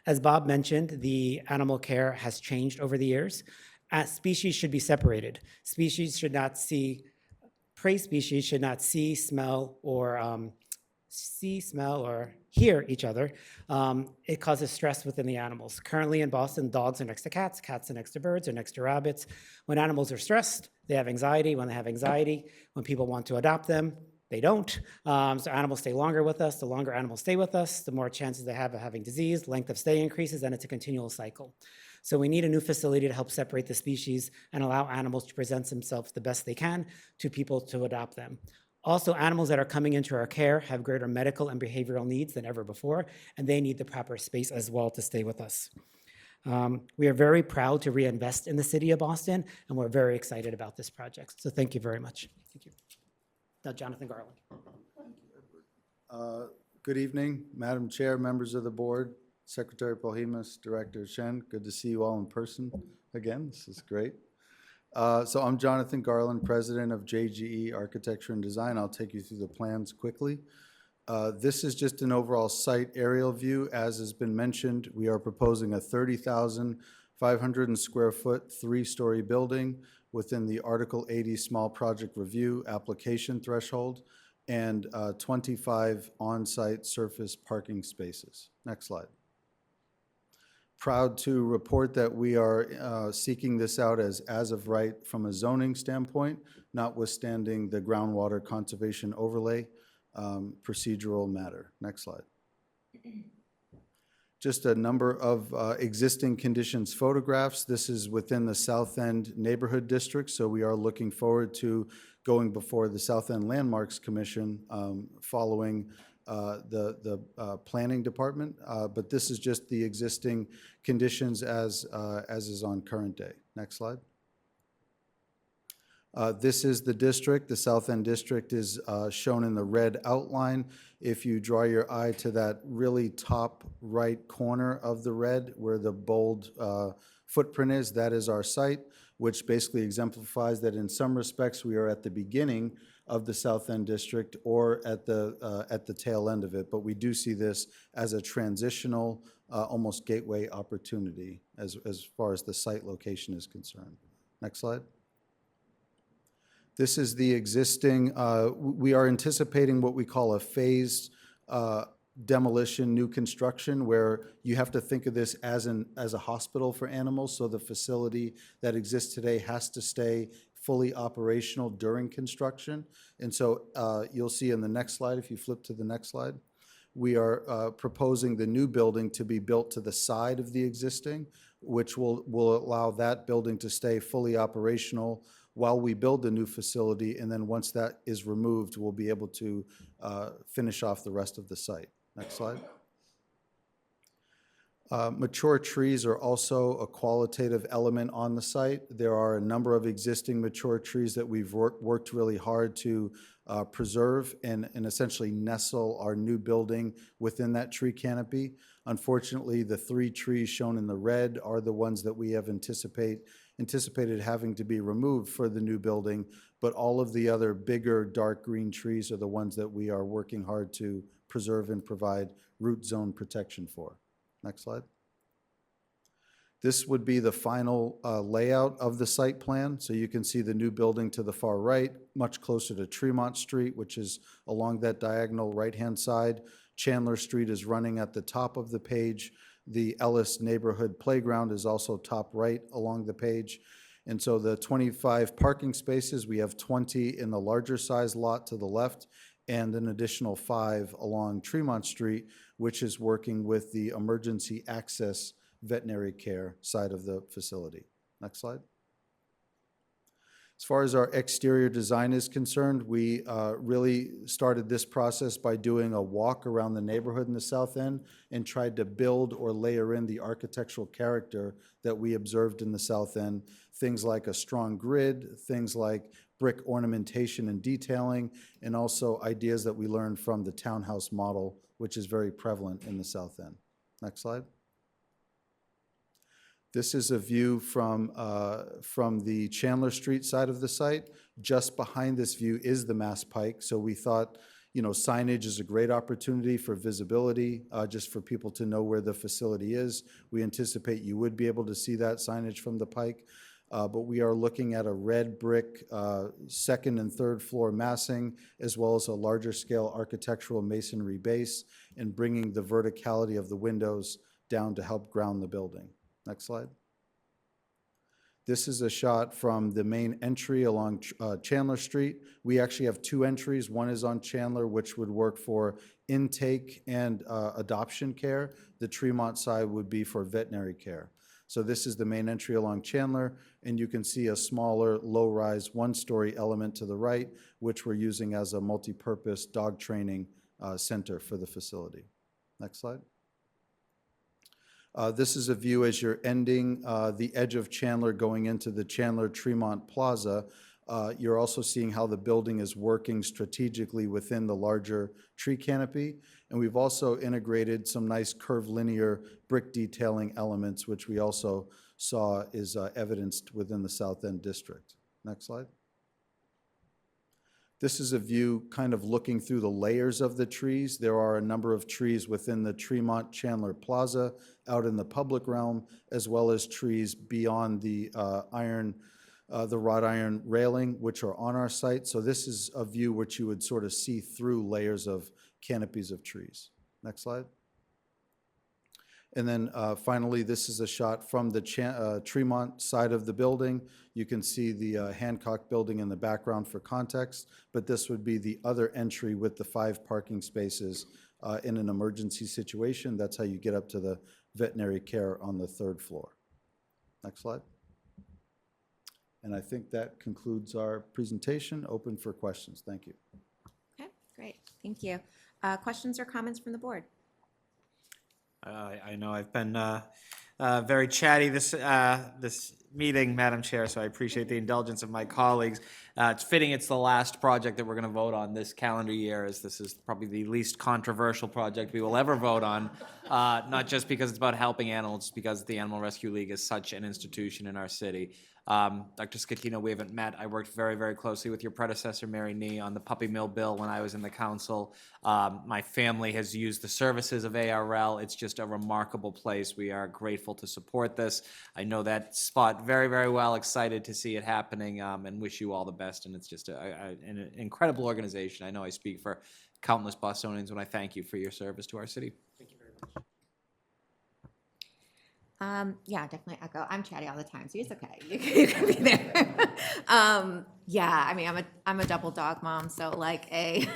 As Bob mentioned, the animal care has changed over the years. Species should be separated. Prey species should not see, smell, or hear each other. It causes stress within the animals. Currently in Boston, dogs are next to cats, cats are next to birds, or next to rabbits. When animals are stressed, they have anxiety. When they have anxiety, when people want to adopt them, they don't. So animals stay longer with us. The longer animals stay with us, the more chances they have of having disease, length of stay increases, and it's a continual cycle. So we need a new facility to help separate the species and allow animals to present themselves the best they can to people to adopt them. Also, animals that are coming into our care have greater medical and behavioral needs than ever before, and they need the proper space as well to stay with us. We are very proud to reinvest in the city of Boston, and we're very excited about this project. So thank you very much. Thank you. Now, Jonathan Garland. Good evening, Madam Chair, members of the board, Secretary Polhemus, Director Shen. Good to see you all in person again. This is great. So I'm Jonathan Garland, President of JGE Architecture and Design. I'll take you through the plans quickly. This is just an overall site aerial view. As has been mentioned, we are proposing a 30,500 square foot, 3-story building within the Article 80 Small Project Review application threshold and 25 on-site surface parking spaces. Next slide. Proud to report that we are seeking this out as of right from a zoning standpoint, notwithstanding the groundwater conservation overlay procedural matter. Next slide. Just a number of existing conditions photographs. This is within the South End Neighborhood District, so we are looking forward to going before the South End Landmarks Commission following the planning department, but this is just the existing conditions as is on current day. Next slide. This is the district. The South End District is shown in the red outline. If you draw your eye to that really top right corner of the red where the bold footprint is, that is our site, which basically exemplifies that in some respects we are at the beginning of the South End District or at the tail end of it, but we do see this as a transitional, almost gateway opportunity as far as the site location is concerned. Next slide. This is the existing, we are anticipating what we call a phased demolition, new construction, where you have to think of this as a hospital for animals, so the facility that exists today has to stay fully operational during construction. And so you'll see in the next slide, if you flip to the next slide, we are proposing the new building to be built to the side of the existing, which will allow that building to stay fully operational while we build the new facility, and then once that is removed, we'll be able to finish off the rest of the site. Next slide. Mature trees are also a qualitative element on the site. There are a number of existing mature trees that we've worked really hard to preserve and essentially nestle our new building within that tree canopy. Unfortunately, the 3 trees shown in the red are the ones that we have anticipated having to be removed for the new building, but all of the other bigger dark green trees are the ones that we are working hard to preserve and provide root zone protection for. Next slide. This would be the final layout of the site plan. So you can see the new building to the far right, much closer to Tremont Street, which is along that diagonal right-hand side. Chandler Street is running at the top of the page. The Ellis Neighborhood Playground is also top right along the page. And so the 25 parking spaces, we have 20 in the larger size lot to the left and an additional 5 along Tremont Street, which is working with the emergency access veterinary care side of the facility. Next slide. As far as our exterior design is concerned, we really started this process by doing a walk around the neighborhood in the south end and tried to build or layer in the architectural character that we observed in the south end. Things like a strong grid, things like brick ornamentation and detailing, and also ideas that we learned from the townhouse model, which is very prevalent in the south end. Next slide. This is a view from the Chandler Street side of the site. Just behind this view is the Mass Pike, so we thought, signage is a great opportunity for visibility, just for people to know where the facility is. We anticipate you would be able to see that signage from the Pike, but we are looking at a red brick second and third floor massing, as well as a larger scale architectural masonry base, and bringing the verticality of the windows down to help ground the building. Next slide. This is a shot from the main entry along Chandler Street. We actually have two entries. One is on Chandler, which would work for intake and adoption care. The Tremont side would be for veterinary care. So this is the main entry along Chandler, and you can see a smaller, low-rise, one-story element to the right, which we're using as a multi-purpose dog training center for the facility. Next slide. This is a view as you're ending the edge of Chandler going into the Chandler Tremont Plaza. You're also seeing how the building is working strategically within the larger tree canopy. And we've also integrated some nice curvilinear brick detailing elements, which we also saw is evidenced within the South End District. Next slide. This is a view kind of looking through the layers of the trees. There are a number of trees within the Tremont Chandler Plaza out in the public realm, as well as trees beyond the wrought iron railing, which are on our site. So this is a view which you would sort of see through layers of canopies of trees. Next slide. And then finally, this is a shot from the Tremont side of the building. You can see the Hancock building in the background for context, but this would be the other entry with the 5 parking spaces in an emergency situation. That's how you get up to the veterinary care on the 3rd floor. Next slide. And I think that concludes our presentation. Open for questions. Thank you. Okay, great. Thank you. Questions or comments from the board? I know I've been very chatty this meeting, Madam Chair, so I appreciate the indulgence of my colleagues. It's fitting it's the last project that we're going to vote on this calendar year, as this is probably the least controversial project we will ever vote on, not just because it's about helping animals, because the Animal Rescue League is such an institution in our city. Dr. Scatino, we haven't met. I worked very, very closely with your predecessor, Mary Nee, on the puppy mill bill when I was in the council. My family has used the services of ARL. It's just a remarkable place. We are grateful to support this. I know that spot very, very well, excited to see it happening, and wish you all the best. And it's just an incredible organization. I know I speak for countless Bostonians when I thank you for your service to our city. Thank you very much. Yeah, definitely echo. I'm chatty all the time, so it's okay. You can be there. Yeah, I mean, I'm a double dog mom, so like I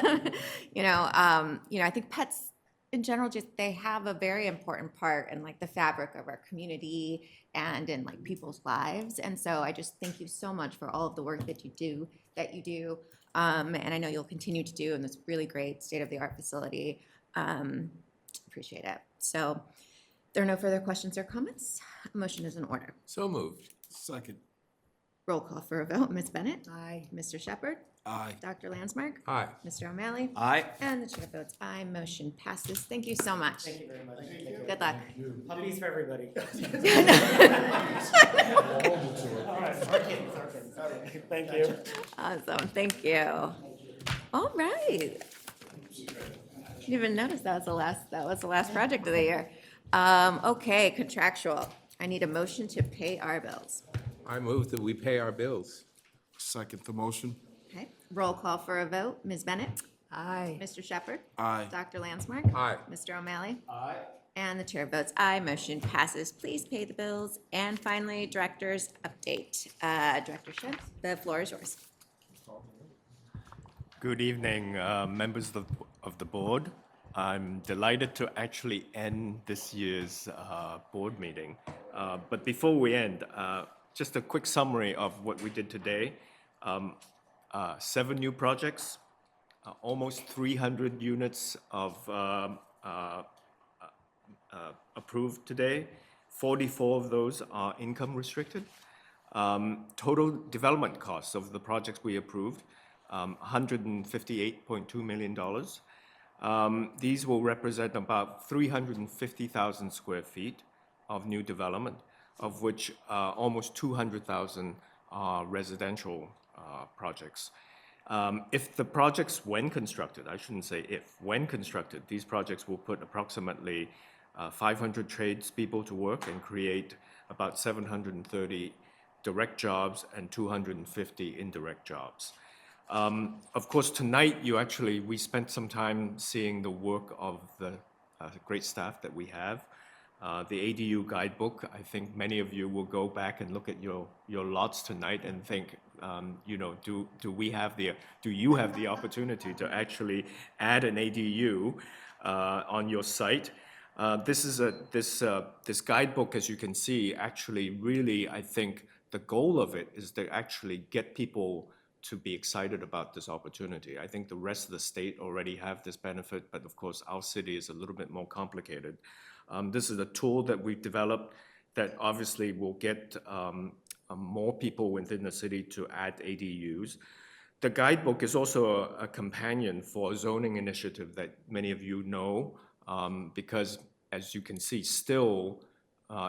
think pets in general they have a very important part in like the fabric of our community and in like people's lives. And so I just thank you so much for all of the work that you do. And I know you'll continue to do in this really great state-of-the-art facility. Appreciate it. So. There are no further questions or comments. A motion is in order. So moved. Second. Roll call for a vote. Ms. Bennett? Aye. Mr. Shepherd? Aye. Dr. Landsmark? Aye. Mr. O'Malley? Aye. And the chair votes aye. Motion passes. Thank you so much. Thank you very much. Thank you. Good luck. Puppies for everybody. Thank you. Awesome. Thank you. All right. Didn't even notice that was the last project of the year. Okay, contractual. I need a motion to pay our bills. I move that we pay our bills. Second the motion. Okay, roll call for a vote. Ms. Bennett? Aye. Mr. Shepherd? Aye. Dr. Landsmark? Aye. Mr. O'Malley? Aye. And the chair votes aye. Motion passes. Please pay the bills. And finally, director's update. Director Shen, the floor is yours. Good evening, members of the board. I'm delighted to actually end this year's board meeting. But before we end, just a quick summary of what we did today. 7 new projects, almost 300 units of approved today. 44 of those are income restricted. Total development costs of the projects we approved, $158.2 million. These will represent about 350,000 square feet of new development, of which almost 200,000 are residential projects. If the projects, when constructed, I shouldn't say if, when constructed, these projects will put approximately 500 tradespeople to work and create about 730 direct jobs and 250 indirect jobs. Of course, tonight we spent some time seeing the work of the great staff that we have. The ADU guidebook, I think many of you will go back and look at your lots tonight and think, do you have the opportunity to actually add an ADU on your site? This guidebook, as you can see, actually really, I think the goal of it is to actually get people to be excited about this opportunity. I think the rest of the state already have this benefit, but of course our city is a little bit more complicated. This is a tool that we've developed that obviously will get more people within the city to add ADUs. The guidebook is also a companion for a zoning initiative that many of you know, because as you can see, still,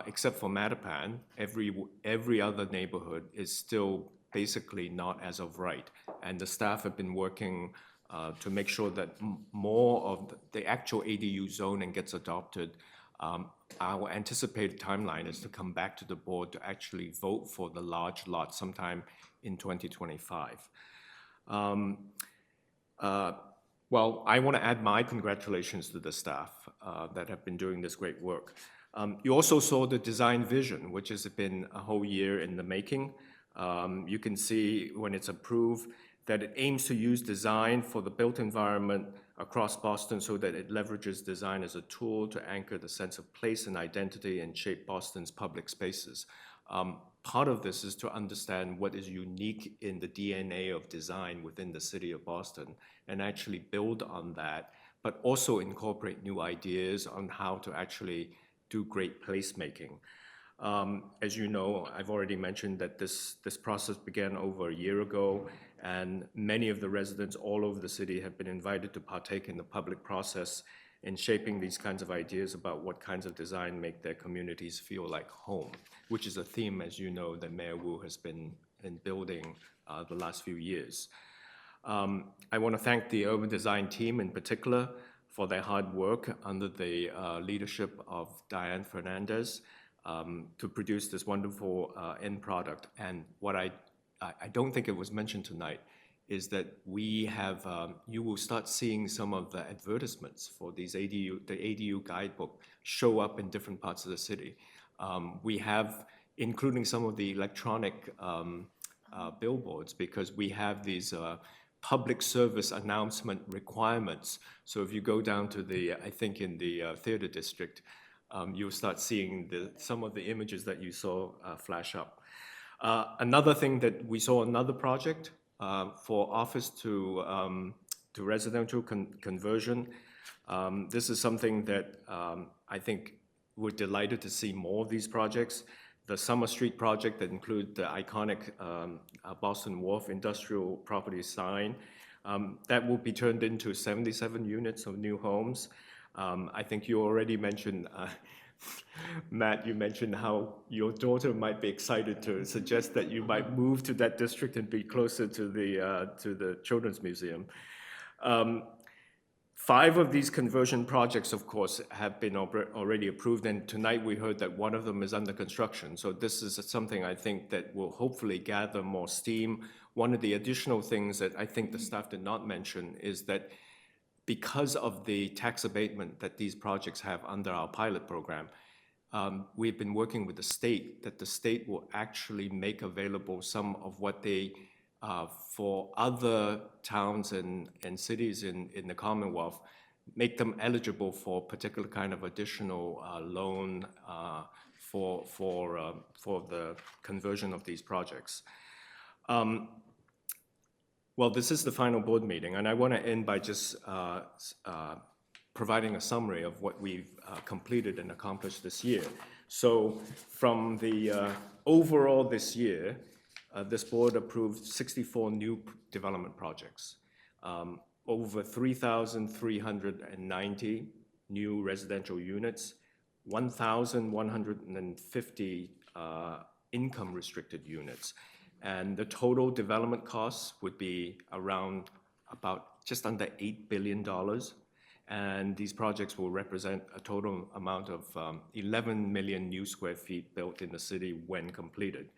except for Mattapan, every other neighborhood is still basically not as of right. And the staff have been working to make sure that more of the actual ADU zoning gets adopted. Our anticipated timeline is to come back to the board to actually vote for the large lot sometime in 2025. Well, I want to add my congratulations to the staff that have been doing this great work. You also saw the design vision, which has been a whole year in the making. You can see when it's approved that it aims to use design for the built environment across Boston so that it leverages design as a tool to anchor the sense of place and identity and shape Boston's public spaces. Part of this is to understand what is unique in the DNA of design within the city of Boston and actually build on that, but also incorporate new ideas on how to actually do great placemaking. As you know, I've already mentioned that this process began over a year ago, and many of the residents all over the city have been invited to partake in the public process in shaping these kinds of ideas about what kinds of design make their communities feel like home, which is a theme, as you know, that Mayor Wu has been building the last few years. I want to thank the urban design team in particular for their hard work under the leadership of Diane Fernandez to produce this wonderful end product. And what I don't think it was mentioned tonight is that we have, you will start seeing some of the advertisements for these the ADU guidebook show up in different parts of the city. We have, including some of the electronic billboards, because we have these public service announcement requirements. So if you go down to the, I think in the theater district, you'll start seeing some of the images that you saw flash up. Another thing that we saw, another project for office to residential conversion. This is something that I think we're delighted to see more of these projects. The Summer Street project that include the iconic Boston Wharf industrial property sign, that will be turned into 77 units of new homes. I think you already mentioned, Matt, you mentioned how your daughter might be excited to suggest that you might move to that district and be closer to the Children's Museum. 5 of these conversion projects, of course, have been already approved, and tonight we heard that one of them is under construction. So this is something I think that will hopefully gather more steam. One of the additional things that I think the staff did not mention is that because of the tax abatement that these projects have under our pilot program, we've been working with the state that the state will actually make available some of what they, for other towns and cities in the Commonwealth, make them eligible for a particular kind of additional loan for the conversion of these projects. Well, this is the final board meeting, and I want to end by just providing a summary of what we've completed and accomplished this year. So from the overall this year, this board approved 64 new development projects, over 3,390 new residential units, 1,150 income-restricted units. And the total development costs would be around about just under $8 billion. And these projects will represent a total amount of 11 million new square feet built in the city when completed.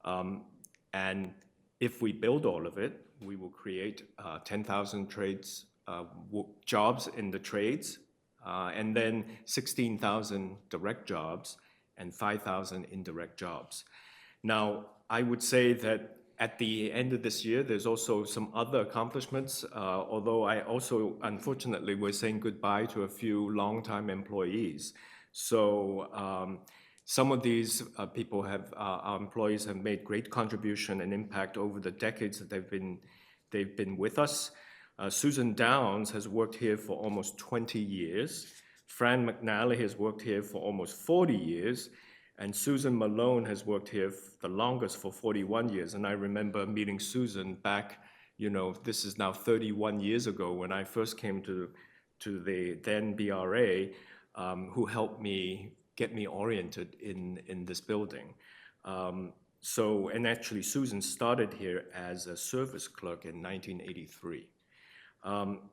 And if we build all of it, we will create 10,000 trades, jobs in the trades, and then 16,000 direct jobs and 5,000 indirect jobs. Now, I would say that at the end of this year, there's also some other accomplishments, although I also, unfortunately, we're saying goodbye to a few longtime employees. So some of these people have, our employees have made great contribution and impact over the decades that they've been with us. Susan Downs has worked here for almost 20 years. Fran McNally has worked here for almost 40 years. And Susan Malone has worked here the longest for 41 years. And I remember meeting Susan back, this is now 31 years ago when I first came to the then BRA, who helped me get me oriented in this building. And actually Susan started here as a service clerk in 1983.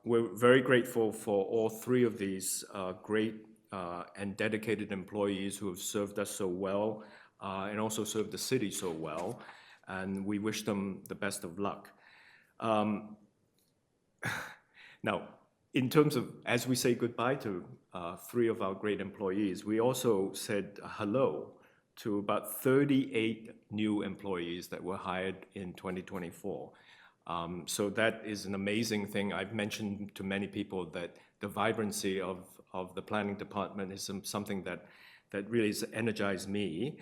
We're very grateful for all three of these great and dedicated employees who have served us so well and also served the city so well, and we wish them the best of luck. Now, in terms of, as we say goodbye to three of our great employees, we also said hello to about 38 new employees that were hired in 2024. So that is an amazing thing. I've mentioned to many people that the vibrancy of the planning department is something that really has energized me.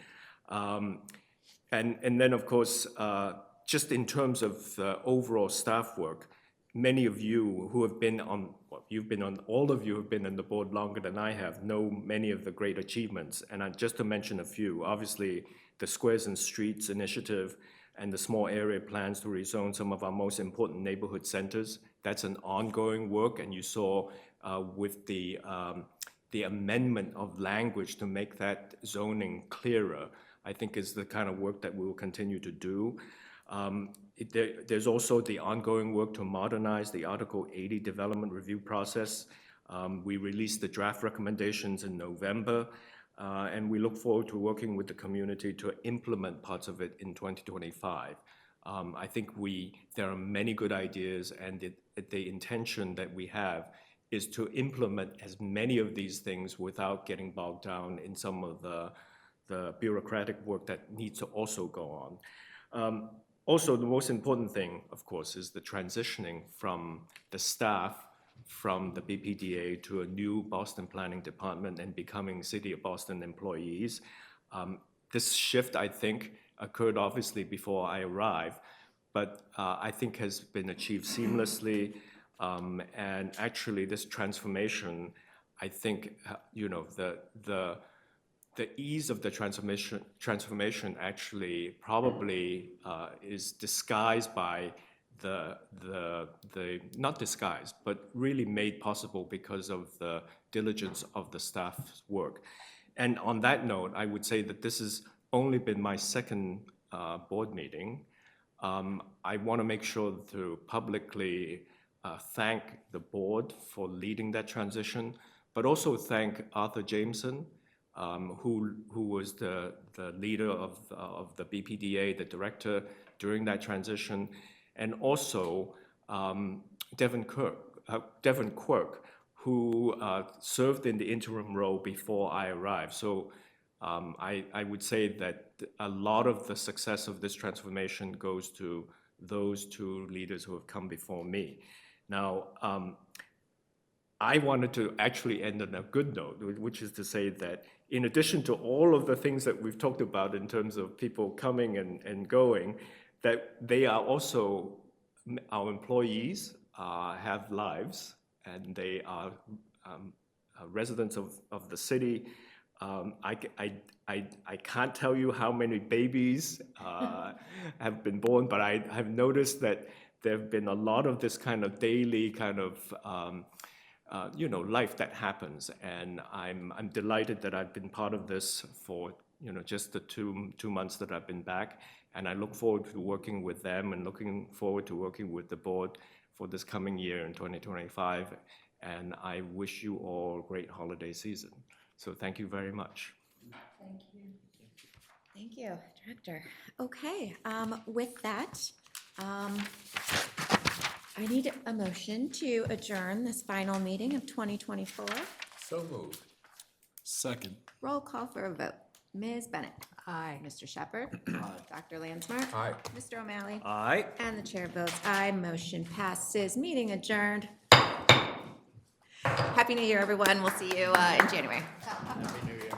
And then, of course, just in terms of the overall staff work, many of you who have been on, all of you have been on the board longer than I have, know many of the great achievements. And just to mention a few, obviously, the Squares and Streets initiative and the small area plans to rezone some of our most important neighborhood centers. That's an ongoing work, and you saw with the amendment of language to make that zoning clearer, I think is the kind of work that we will continue to do. There's also the ongoing work to modernize the Article 80 development review process. We released the draft recommendations in November, and we look forward to working with the community to implement parts of it in 2025. I think there are many good ideas, and the intention that we have is to implement as many of these things without getting bogged down in some of the bureaucratic work that needs to also go on. Also, the most important thing, of course, is the transitioning from the staff from the BPDA to a new Boston Planning Department and becoming City of Boston employees. This shift, I think, occurred obviously before I arrived, but I think has been achieved seamlessly. And actually, this transformation, I think, the ease of the transformation actually probably is disguised by not disguised, but really made possible because of the diligence of the staff's work. And on that note, I would say that this has only been my second board meeting. I want to make sure to publicly thank the board for leading that transition, but also thank Arthur Jameson, who was the leader of the BPDA, the director during that transition, and also Devin Quirk, who served in the interim role before I arrived. So I would say that a lot of the success of this transformation goes to those two leaders who have come before me. Now, I wanted to actually end on a good note, which is to say that in addition to all of the things that we've talked about in terms of people coming and going, that they are also our employees have lives, and they are residents of the city. I can't tell you how many babies have been born, but I have noticed that there have been a lot of this kind of daily kind of life that happens, and I'm delighted that I've been part of this for just the two months that I've been back, and I look forward to working with them and looking forward to working with the board for this coming year in 2025, and I wish you all a great holiday season. So thank you very much. Thank you. Thank you, Director. Okay, with that, I need a motion to adjourn this final meeting of 2024. So moved. Second. Roll call for a vote. Ms. Bennett. Aye. Mr. Shepherd. Dr. Landsmark. Aye. Mr. O'Malley. Aye. And the chair votes aye. Motion passes. Meeting adjourned. Happy New Year, everyone. We'll see you in January. Happy New Year.